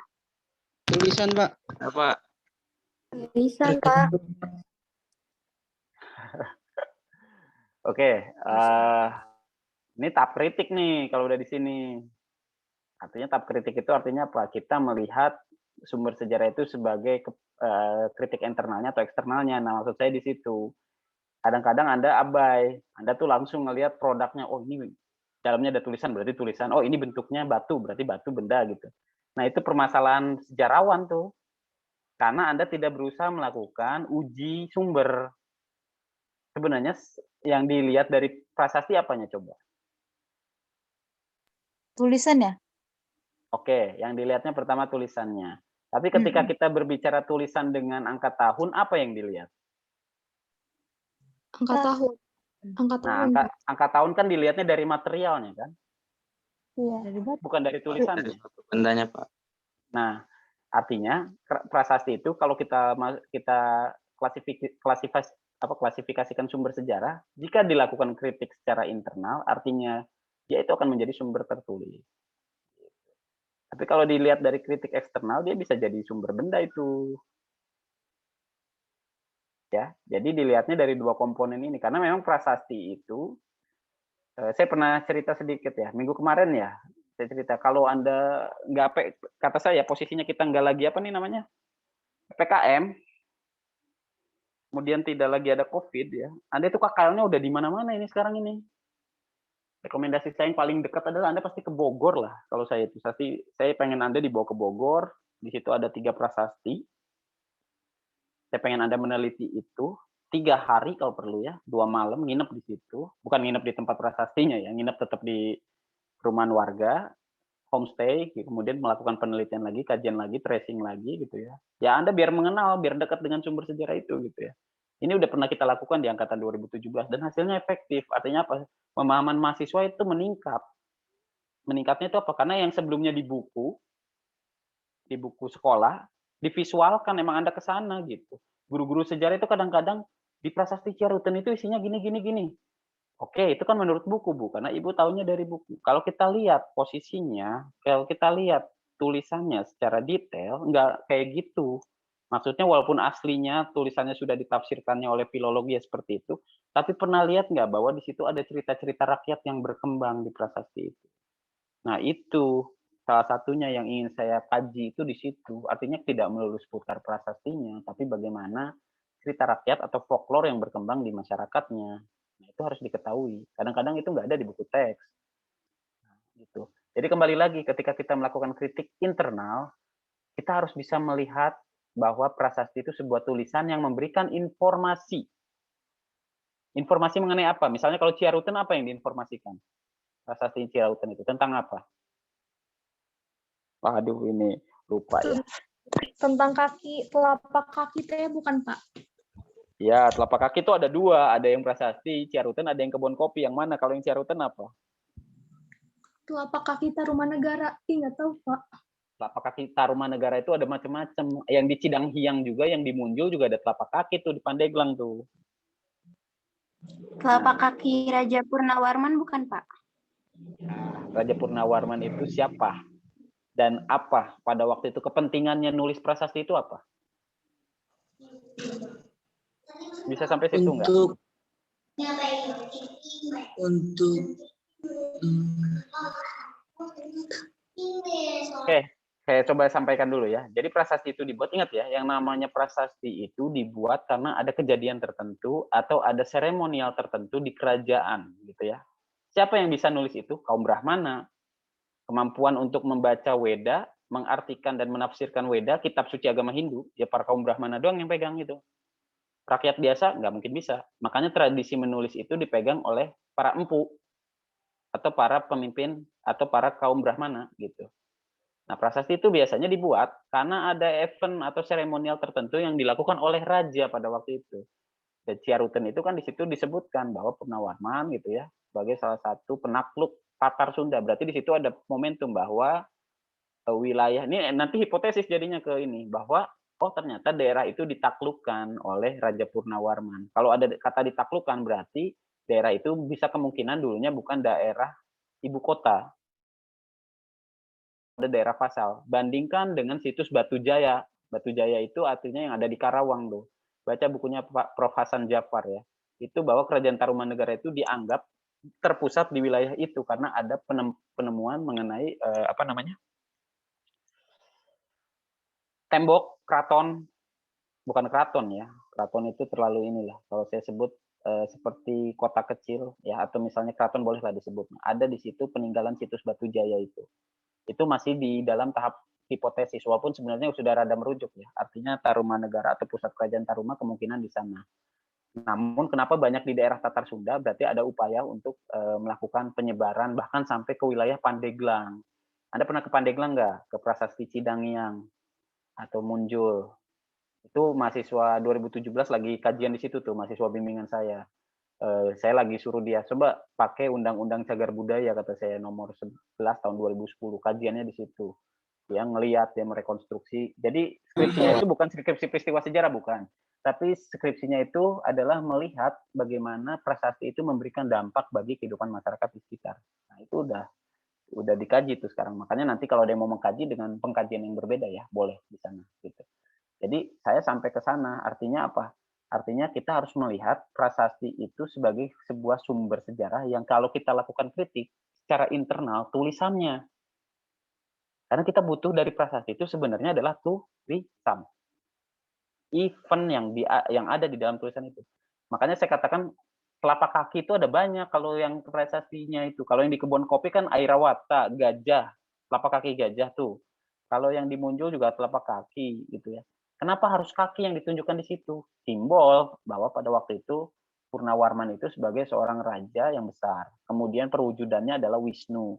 F: Tulisan, Pak.
C: Apa?
G: Tulisan, Pak.
A: Oke, ini tahap kritik nih kalau udah di sini. Artinya tahap kritik itu artinya apa? Kita melihat sumber sejarah itu sebagai kritik internalnya atau eksternalnya. Nah, maksud saya di situ. Kadang-kadang Anda abai, Anda tuh langsung ngelihat produknya, oh ini dalamnya ada tulisan, berarti tulisan, oh ini bentuknya batu, berarti batu benda gitu. Nah, itu permasalahan sejarawan tuh. Karena Anda tidak berusaha melakukan uji sumber. Sebenarnya yang dilihat dari prasasti apanya coba?
E: Tulisan ya?
A: Oke, yang dilihatnya pertama tulisannya. Tapi ketika kita berbicara tulisan dengan angka tahun, apa yang dilihat?
G: Angka tahun. Angka
A: Nah,
G: tahun.
A: angka tahun kan dilihatnya dari materialnya kan?
D: Iya.
A: Bukan dari tulisannya.
C: Bendanya, Pak.
A: Nah, artinya prasasti itu kalau kita klasifikasikan sumber sejarah, jika dilakukan kritik secara internal, artinya dia itu akan menjadi sumber tertulis. Tapi kalau dilihat dari kritik eksternal, dia bisa jadi sumber benda itu. Ya, jadi dilihatnya dari dua komponen ini. Karena memang prasasti itu, saya pernah cerita sedikit ya, minggu kemarin ya, saya cerita, kalau Anda nggak, kata saya, posisinya kita nggak lagi apa nih namanya, PPKM, kemudian tidak lagi ada COVID ya, Anda itu KKL-nya udah di mana-mana ini sekarang ini. Rekomendasi saya yang paling dekat adalah Anda pasti ke Bogor lah. Kalau saya itu, saya pengen Anda dibawa ke Bogor, di situ ada 3 prasasti. Saya pengen Anda meneliti itu 3 hari kalau perlu ya, 2 malam nginep di situ, bukan nginep di tempat prasastinya ya, nginep tetap di perumahan warga, homestay, kemudian melakukan penelitian lagi, kajian lagi, tracing lagi gitu ya. Ya Anda biar mengenal, biar dekat dengan sumber sejarah itu gitu ya. Ini udah pernah kita lakukan di angkatan 2017 dan hasilnya efektif. Artinya apa? Pemahaman mahasiswa itu meningkat. Meningkatnya itu apa? Karena yang sebelumnya di buku sekolah, divisualkan, emang Anda ke sana gitu. Guru-guru sejarah itu kadang-kadang di prasasti Ciaruten itu isinya gini. Oke, itu kan menurut buku, Bu, karena Ibu tahunya dari buku. Kalau kita lihat posisinya, kalau kita lihat tulisannya secara detail, nggak kayak gitu. Maksudnya walaupun aslinya tulisannya sudah ditafsirkannya oleh filologi ya seperti itu, tapi pernah lihat nggak bahwa di situ ada cerita-cerita rakyat yang berkembang di prasasti itu. Nah, itu salah satunya yang ingin saya kaji itu di situ. Artinya tidak melulu seputar prasastinya, tapi bagaimana cerita rakyat atau folklore yang berkembang di masyarakatnya. Nah, itu harus diketahui. Kadang-kadang itu nggak ada di buku teks. Nah, gitu. Jadi kembali lagi, ketika kita melakukan kritik internal, kita harus bisa melihat bahwa prasasti itu sebuah tulisan yang memberikan informasi. Informasi mengenai apa? Misalnya kalau Ciaruten apa yang diinformasikan? Prasasti Ciaruten itu tentang apa? Waduh, ini lupa ya.
G: Tentang kaki, telapak kaki teh bukan, Pak?
A: Ya, telapak kaki itu ada 2. Ada yang prasasti Ciaruten, ada yang kebun kopi. Yang mana? Kalau yang Ciaruten apa?
G: Telapak kaki Tarumanegara. Nggak tahu, Pak.
A: Telapak kaki Tarumanegara itu ada macam-macam. Yang di Cidanghiang juga, yang di Munjul juga ada telapak kaki tuh di Pandeglang tuh.
G: Telapak kaki Raja Purnawarman bukan, Pak?
A: Raja Purnawarman itu siapa? Dan apa pada waktu itu kepentingannya nulis prasasti itu apa? Bisa sampai situ nggak?
H: Untuk
A: Oke, saya coba sampaikan dulu ya. Jadi prasasti itu dibuat, ingat ya, yang namanya prasasti itu dibuat karena ada kejadian tertentu atau ada seremonial tertentu di kerajaan, gitu ya. Siapa yang bisa nulis itu? Kaum Brahmana. Kemampuan untuk membaca Weda, mengartikan dan menafsirkan Weda, kitab suci agama Hindu, ya para kaum Brahmana doang yang pegang itu. Rakyat biasa nggak mungkin bisa. Makanya tradisi menulis itu dipegang oleh para empu atau para pemimpin atau para kaum Brahmana gitu. Nah, prasasti itu biasanya dibuat karena ada event atau seremonial tertentu yang dilakukan oleh raja pada waktu itu. Dan Ciaruten itu kan di situ disebutkan bahwa Purnawarman gitu ya sebagai salah satu penakluk Tatar Sunda. Berarti di situ ada momentum bahwa wilayah ini nanti hipotesis jadinya ke ini bahwa oh ternyata daerah itu ditaklukkan oleh Raja Purnawarman. Kalau ada kata ditaklukkan berarti daerah itu bisa kemungkinan dulunya bukan daerah ibu kota, ada daerah pasal. Bandingkan dengan situs Batu Jaya. Batu Jaya itu artinya yang ada di Karawang tuh. Baca bukunya Pak Prof Hasan Jafar ya. Itu bahwa Kerajaan Tarumanegara itu dianggap terpusat di wilayah itu karena ada penemuan mengenai apa namanya? Tembok keraton, bukan keraton ya. Keraton itu terlalu inilah. Kalau saya sebut seperti kota kecil ya atau misalnya keraton bolehlah disebut. Ada di situ peninggalan situs Batu Jaya itu masih di dalam tahap hipotesis walaupun sebenarnya sudah rada merujuk ya. Artinya Tarumanegara atau pusat kerajaan Taruma kemungkinan di sana. Namun kenapa banyak di daerah Tatar Sunda berarti ada upaya untuk melakukan penyebaran bahkan sampai ke wilayah Pandeglang. Anda pernah ke Pandeglang nggak? Ke Prasasti Cidangiang atau Munjul? Itu mahasiswa 2017 lagi kajian di situ tuh, mahasiswa bimbingan saya. Saya lagi suruh dia coba pakai Undang-Undang Cagar Budaya kata saya nomor 11 tahun 2010 kajiannya di situ. Dia ngelihat, dia merekonstruksi. Jadi skripsinya itu bukan skripsi peristiwa sejarah bukan, tapi skripsinya itu adalah melihat bagaimana prasasti itu memberikan dampak bagi kehidupan masyarakat di sekitar. Nah, itu udah dikaji tuh sekarang. Makanya nanti kalau ada yang mau mengkaji dengan pengkajian yang berbeda ya, boleh di sana gitu. Jadi saya sampai ke sana, artinya apa? Artinya kita harus melihat prasasti itu sebagai sebuah sumber sejarah yang kalau kita lakukan kritik secara internal tulisannya. Karena kita butuh dari prasasti itu sebenarnya adalah tulisan. Event yang ada di dalam tulisan itu. Makanya saya katakan telapak kaki itu ada banyak kalau yang prasastinya itu. Kalau yang di kebun kopi kan Airawata, gajah, telapak kaki gajah tuh. Kalau yang di Munjul juga telapak kaki gitu ya. Kenapa harus kaki yang ditunjukkan di situ? Simbol bahwa pada waktu itu Purnawarman itu sebagai seorang raja yang besar. Kemudian perwujudannya adalah Wisnu.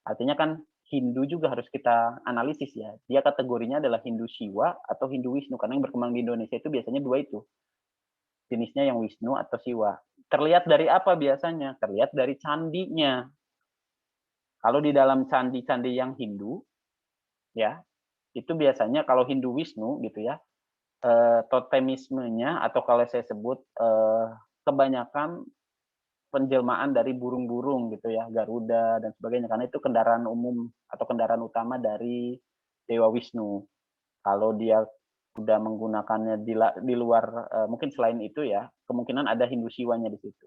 A: Artinya kan Hindu juga harus kita analisis ya. Dia kategorinya adalah Hindu Siwa atau Hindu Wisnu. Karena yang berkembang di Indonesia itu biasanya dua itu. Jenisnya yang Wisnu atau Siwa. Terlihat dari apa biasanya? Terlihat dari candinya. Kalau di dalam candi-candi yang Hindu, ya, itu biasanya kalau Hindu Wisnu gitu ya, totemismenya atau kalau saya sebut kebanyakan penjelmaan dari burung-burung gitu ya, Garuda dan sebagainya, karena itu kendaraan umum atau kendaraan utama dari Dewa Wisnu. Kalau dia sudah menggunakannya di luar mungkin selain itu ya, kemungkinan ada Hindu Siwanya di situ.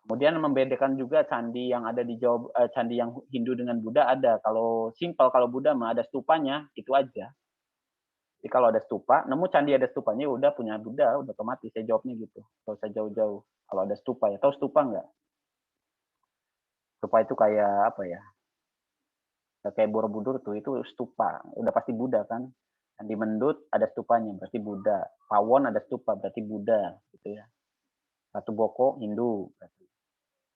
A: Kemudian membedakan juga candi yang ada di Jawa, candi yang Hindu dengan Buddha ada. Kalau simpel, kalau Buddha mah ada stupanya, itu aja. Jadi kalau ada stupa, nemu candi ada stupanya, udah punya Buddha, udah otomatis. Saya jawabnya gitu. Kalau saya jauh-jauh. Kalau ada stupa ya, tahu stupa nggak? Stupa itu kayak apa ya? Kayak Borobudur tuh, itu stupa. Udah pasti Buddha kan. Dan di Mendut ada stupanya, berarti Buddha. Pawon ada stupa, berarti Buddha. Gitu ya. Batu Boko, Hindu.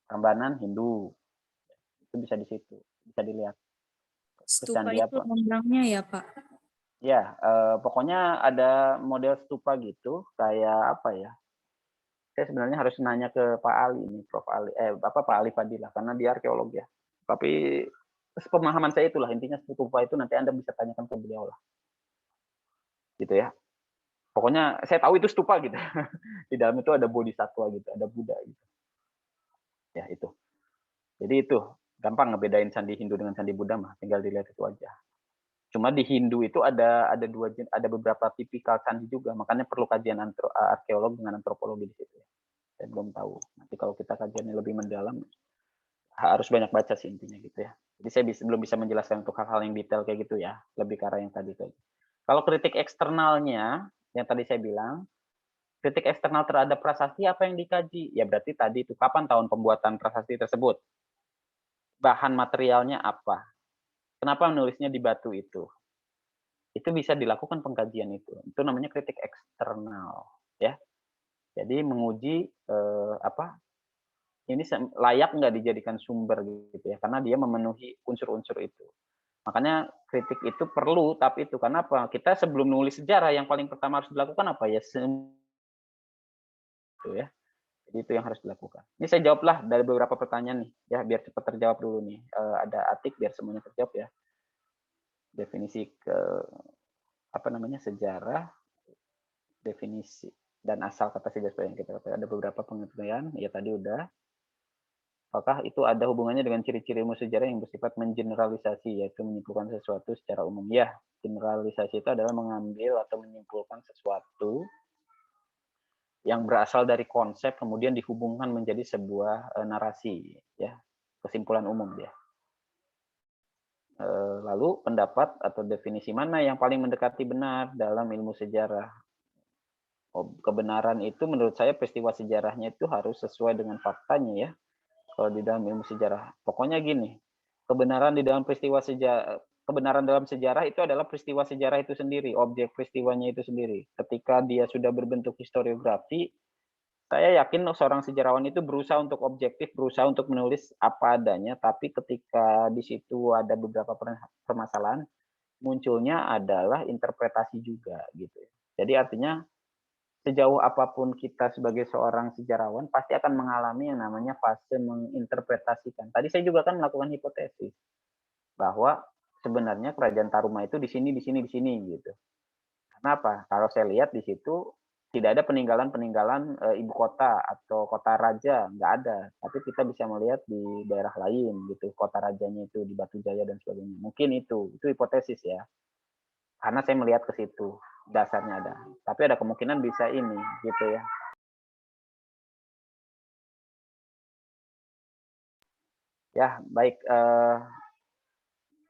A: Prambanan, Hindu. Itu bisa di situ. Bisa dilihat.
B: Stupa
A: Candi
B: itu
A: apa?
B: lambangnya ya, Pak?
A: Ya, pokoknya ada model stupa gitu, kayak apa ya? Saya sebenarnya harus nanya ke Pak Ali nih, Prof Ali, Pak Ali Fadilah, karena dia arkeolog ya. Tapi pemahaman saya itulah intinya stupa itu nanti Anda bisa tanyakan ke beliau lah, gitu ya. Pokoknya saya tahu itu stupa gitu. Di dalam itu ada bodhisatwa gitu, ada Buddha gitu. Ya itu. Jadi itu gampang ngebedain candi Hindu dengan candi Buddha mah, tinggal dilihat itu aja. Cuma di Hindu itu ada beberapa tipikal candi juga, makanya perlu kajian arkeolog dengan antropologi di situ. Saya belum tahu. Nanti kalau kita kajiannya lebih mendalam, harus banyak baca sih intinya gitu ya. Jadi saya belum bisa menjelaskan untuk hal-hal yang detail kayak gitu ya, lebih ke arah yang tadi itu. Kalau kritik eksternalnya, yang tadi saya bilang, kritik eksternal terhadap prasasti apa yang dikaji? Ya berarti tadi itu kapan tahun pembuatan prasasti tersebut? Bahan materialnya apa? Kenapa menulisnya di batu itu? Itu bisa dilakukan pengkajian itu. Itu namanya kritik eksternal, ya. Jadi menguji ini layak nggak dijadikan sumber gitu ya, karena dia memenuhi unsur-unsur itu. Makanya kritik itu perlu, tapi itu karena apa? Kita sebelum nulis sejarah yang paling pertama harus dilakukan apa ya? Itu ya. Jadi itu yang harus dilakukan. Ini saya jawablah dari beberapa pertanyaan nih, ya biar cepat terjawab dulu nih. Ada Atik biar semuanya terjawab ya. Definisi sejarah, definisi dan asal kata sejarah yang kita katakan. Ada beberapa pengertian, ya tadi udah. Apakah itu ada hubungannya dengan ciri-ciri ilmu sejarah yang bersifat mengeneralisasi, yaitu menyimpulkan sesuatu secara umum? Ya, generalisasi itu adalah mengambil atau menyimpulkan sesuatu yang berasal dari konsep kemudian dihubungkan menjadi sebuah narasi, ya, kesimpulan umum dia. Lalu pendapat atau definisi mana yang paling mendekati benar dalam ilmu sejarah? Kebenaran itu menurut saya peristiwa sejarahnya itu harus sesuai dengan faktanya ya. Kalau di dalam ilmu sejarah, pokoknya gini, kebenaran dalam sejarah itu adalah peristiwa sejarah itu sendiri, objek peristiwanya itu sendiri. Ketika dia sudah berbentuk historiografi, saya yakin seorang sejarawan itu berusaha untuk objektif, berusaha untuk menulis apa adanya, tapi ketika di situ ada beberapa permasalahan, munculnya adalah interpretasi juga gitu. Jadi artinya sejauh apapun kita sebagai seorang sejarawan pasti akan mengalami yang namanya fase menginterpretasikan. Tadi saya juga kan melakukan hipotesis bahwa sebenarnya kerajaan Taruma itu di sini gitu. Kenapa? Kalau saya lihat di situ tidak ada peninggalan ibu kota atau kota raja, nggak ada. Tapi kita bisa melihat di daerah lain gitu, kota rajanya itu di Batu Jaya dan sebagainya. Mungkin itu hipotesis ya. Karena saya melihat ke situ, dasarnya ada. Tapi ada kemungkinan bisa ini gitu ya. Ya, baik.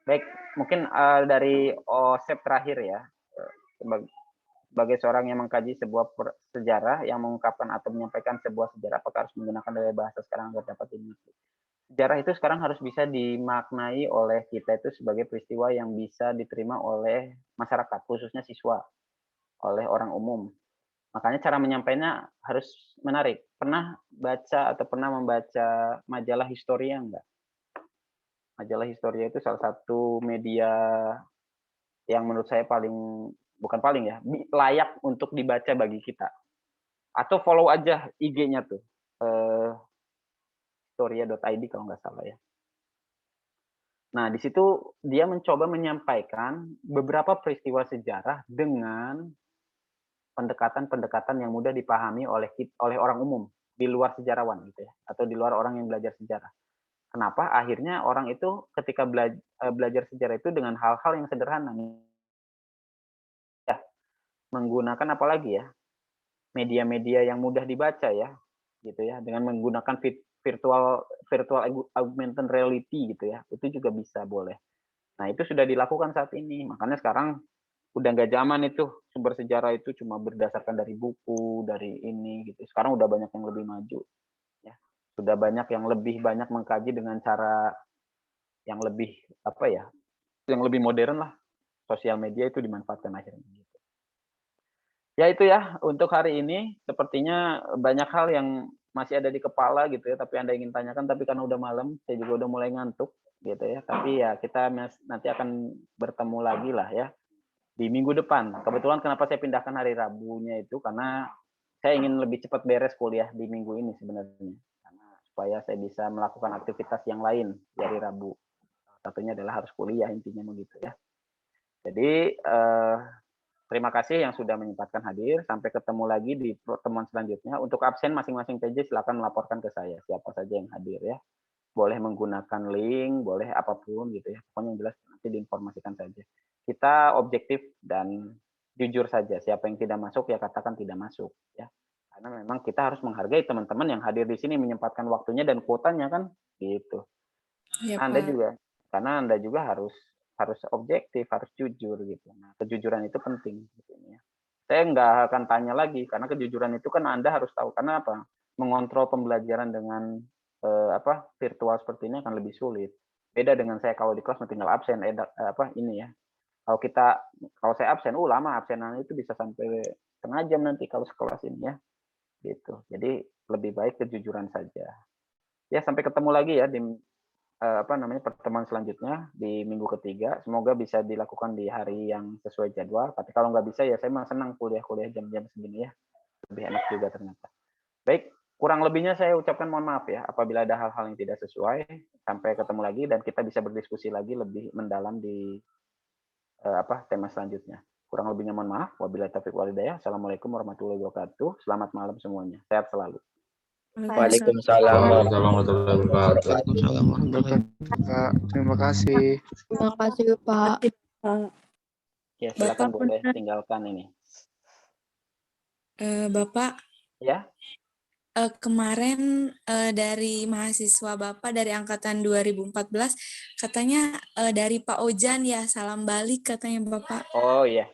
A: Baik, mungkin dari OSEP terakhir ya. Sebagai seorang yang mengkaji sebuah sejarah, yang mengungkapkan atau menyampaikan sebuah sejarah, apakah harus menggunakan gaya bahasa sekarang agar dapat dimengerti? Sejarah itu sekarang harus bisa dimaknai oleh kita itu sebagai peristiwa yang bisa diterima oleh masyarakat, khususnya siswa, oleh orang umum. Makanya cara menyampaikannya harus menarik. Pernah baca atau pernah membaca majalah Historia enggak? Majalah Historia itu salah satu media yang menurut saya bukan paling ya, layak untuk dibaca bagi kita. Atau follow aja IG-nya tuh. Historia.id kalau nggak salah ya. Nah, di situ dia mencoba menyampaikan beberapa peristiwa sejarah dengan pendekatan-pendekatan yang mudah dipahami oleh orang umum di luar sejarawan gitu ya, atau di luar orang yang belajar sejarah. Kenapa? Akhirnya orang itu ketika belajar sejarah itu dengan hal-hal yang sederhana, ya, menggunakan apalagi ya, media-media yang mudah dibaca ya, gitu ya, dengan menggunakan virtual augmented reality gitu ya, itu juga bisa boleh. Nah itu sudah dilakukan saat ini, makanya sekarang udah nggak zaman itu sumber sejarah itu cuma berdasarkan dari buku, dari ini gitu. Sekarang udah banyak yang lebih maju, ya. Sudah banyak yang lebih banyak mengkaji dengan cara yang lebih yang lebih modern lah. Sosial media itu dimanfaatkan akhirnya. Gitu. Ya itu ya untuk hari ini. Sepertinya banyak hal yang masih ada di kepala gitu ya. Tapi Anda ingin tanyakan, tapi karena udah malam, saya juga udah mulai ngantuk gitu ya. Tapi ya kita nanti akan bertemu lagi lah ya di minggu depan. Kebetulan kenapa saya pindahkan hari Rabunya itu karena saya ingin lebih cepat beres kuliah di minggu ini sebenarnya. Karena supaya saya bisa melakukan aktivitas yang lain di hari Rabu. Satunya adalah harus kuliah intinya begitu ya. Jadi terima kasih yang sudah menyempatkan hadir. Sampai ketemu lagi di pertemuan selanjutnya. Untuk absen masing-masing PJ silakan melaporkan ke saya siapa saja yang hadir ya. Boleh menggunakan link, boleh apapun gitu ya. Pokoknya yang jelas nanti diinformasikan saja. kita objektif dan jujur saja. Siapa yang tidak masuk ya katakan tidak masuk ya. Karena memang kita harus menghargai teman-teman yang hadir di sini menyempatkan waktunya dan kuotanya kan gitu.
B: Iya,
A: Anda
B: Pak.
A: juga karena Anda juga harus objektif, harus jujur gitu. Nah, kejujuran itu penting gitu ya. Saya nggak akan tanya lagi karena kejujuran itu kan Anda harus tahu karena apa? Mengontrol pembelajaran dengan virtual seperti ini akan lebih sulit. Beda dengan saya kalau di kelas tinggal absen ini ya. Kalau saya absen, lama absenan itu bisa sampai setengah jam nanti kalau sekelas ini ya. Gitu. Jadi lebih baik kejujuran saja. Ya sampai ketemu lagi ya di pertemuan selanjutnya di minggu ketiga. Semoga bisa dilakukan di hari yang sesuai jadwal. Tapi kalau nggak bisa ya saya mah senang kuliah jam-jam segini ya. Lebih enak juga ternyata. Baik, kurang lebihnya saya ucapkan mohon maaf ya apabila ada hal-hal yang tidak sesuai. Sampai ketemu lagi dan kita bisa berdiskusi lagi lebih mendalam di tema selanjutnya. Kurang lebihnya mohon maaf. Wabillahi taufiq wal hidayah. Assalamualaikum warahmatullahi wabarakatuh. Selamat malam semuanya. Sehat selalu.
C: Waalaikumsalam warahmatullahi wabarakatuh.
F: Waalaikumsalam warahmatullahi wabarakatuh.
H: Pak, terima kasih.
D: Terima kasih, Pak.
A: Ya, silakan
B: Bapak
A: boleh
B: Punten.
A: tinggalkan ini.
B: Bapak,
A: Ya,
B: kemarin dari mahasiswa Bapak dari angkatan 2014 katanya dari Pak Ojan ya, salam balik katanya Bapak.
A: oh iya.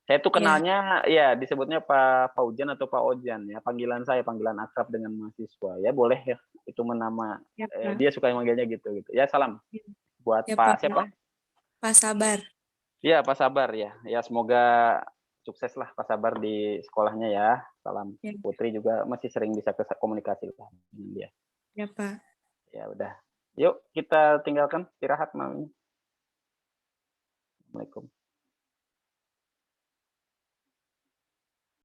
A: Saya tuh
B: Ya.
A: kenalnya ya disebutnya Pak Faujan atau Pak Ojan ya. Panggilan akrab dengan mahasiswa. Ya boleh ya. Itu menama
B: Ya, Pak.
A: dia suka yang manggilnya gitu. Ya salam buat
B: Ya,
A: Pak
B: Pak.
A: siapa?
B: Pak Sabar.
A: Ya Pak Sabar ya. Ya semoga sukses lah Pak Sabar di sekolahnya ya. Salam.
B: Ya.
A: Putri juga masih sering bisa komunikasi lah dengan dia.
B: Ya, Pak.
A: Ya udah. Yuk kita tinggalkan istirahat malam ini. Assalamualaikum.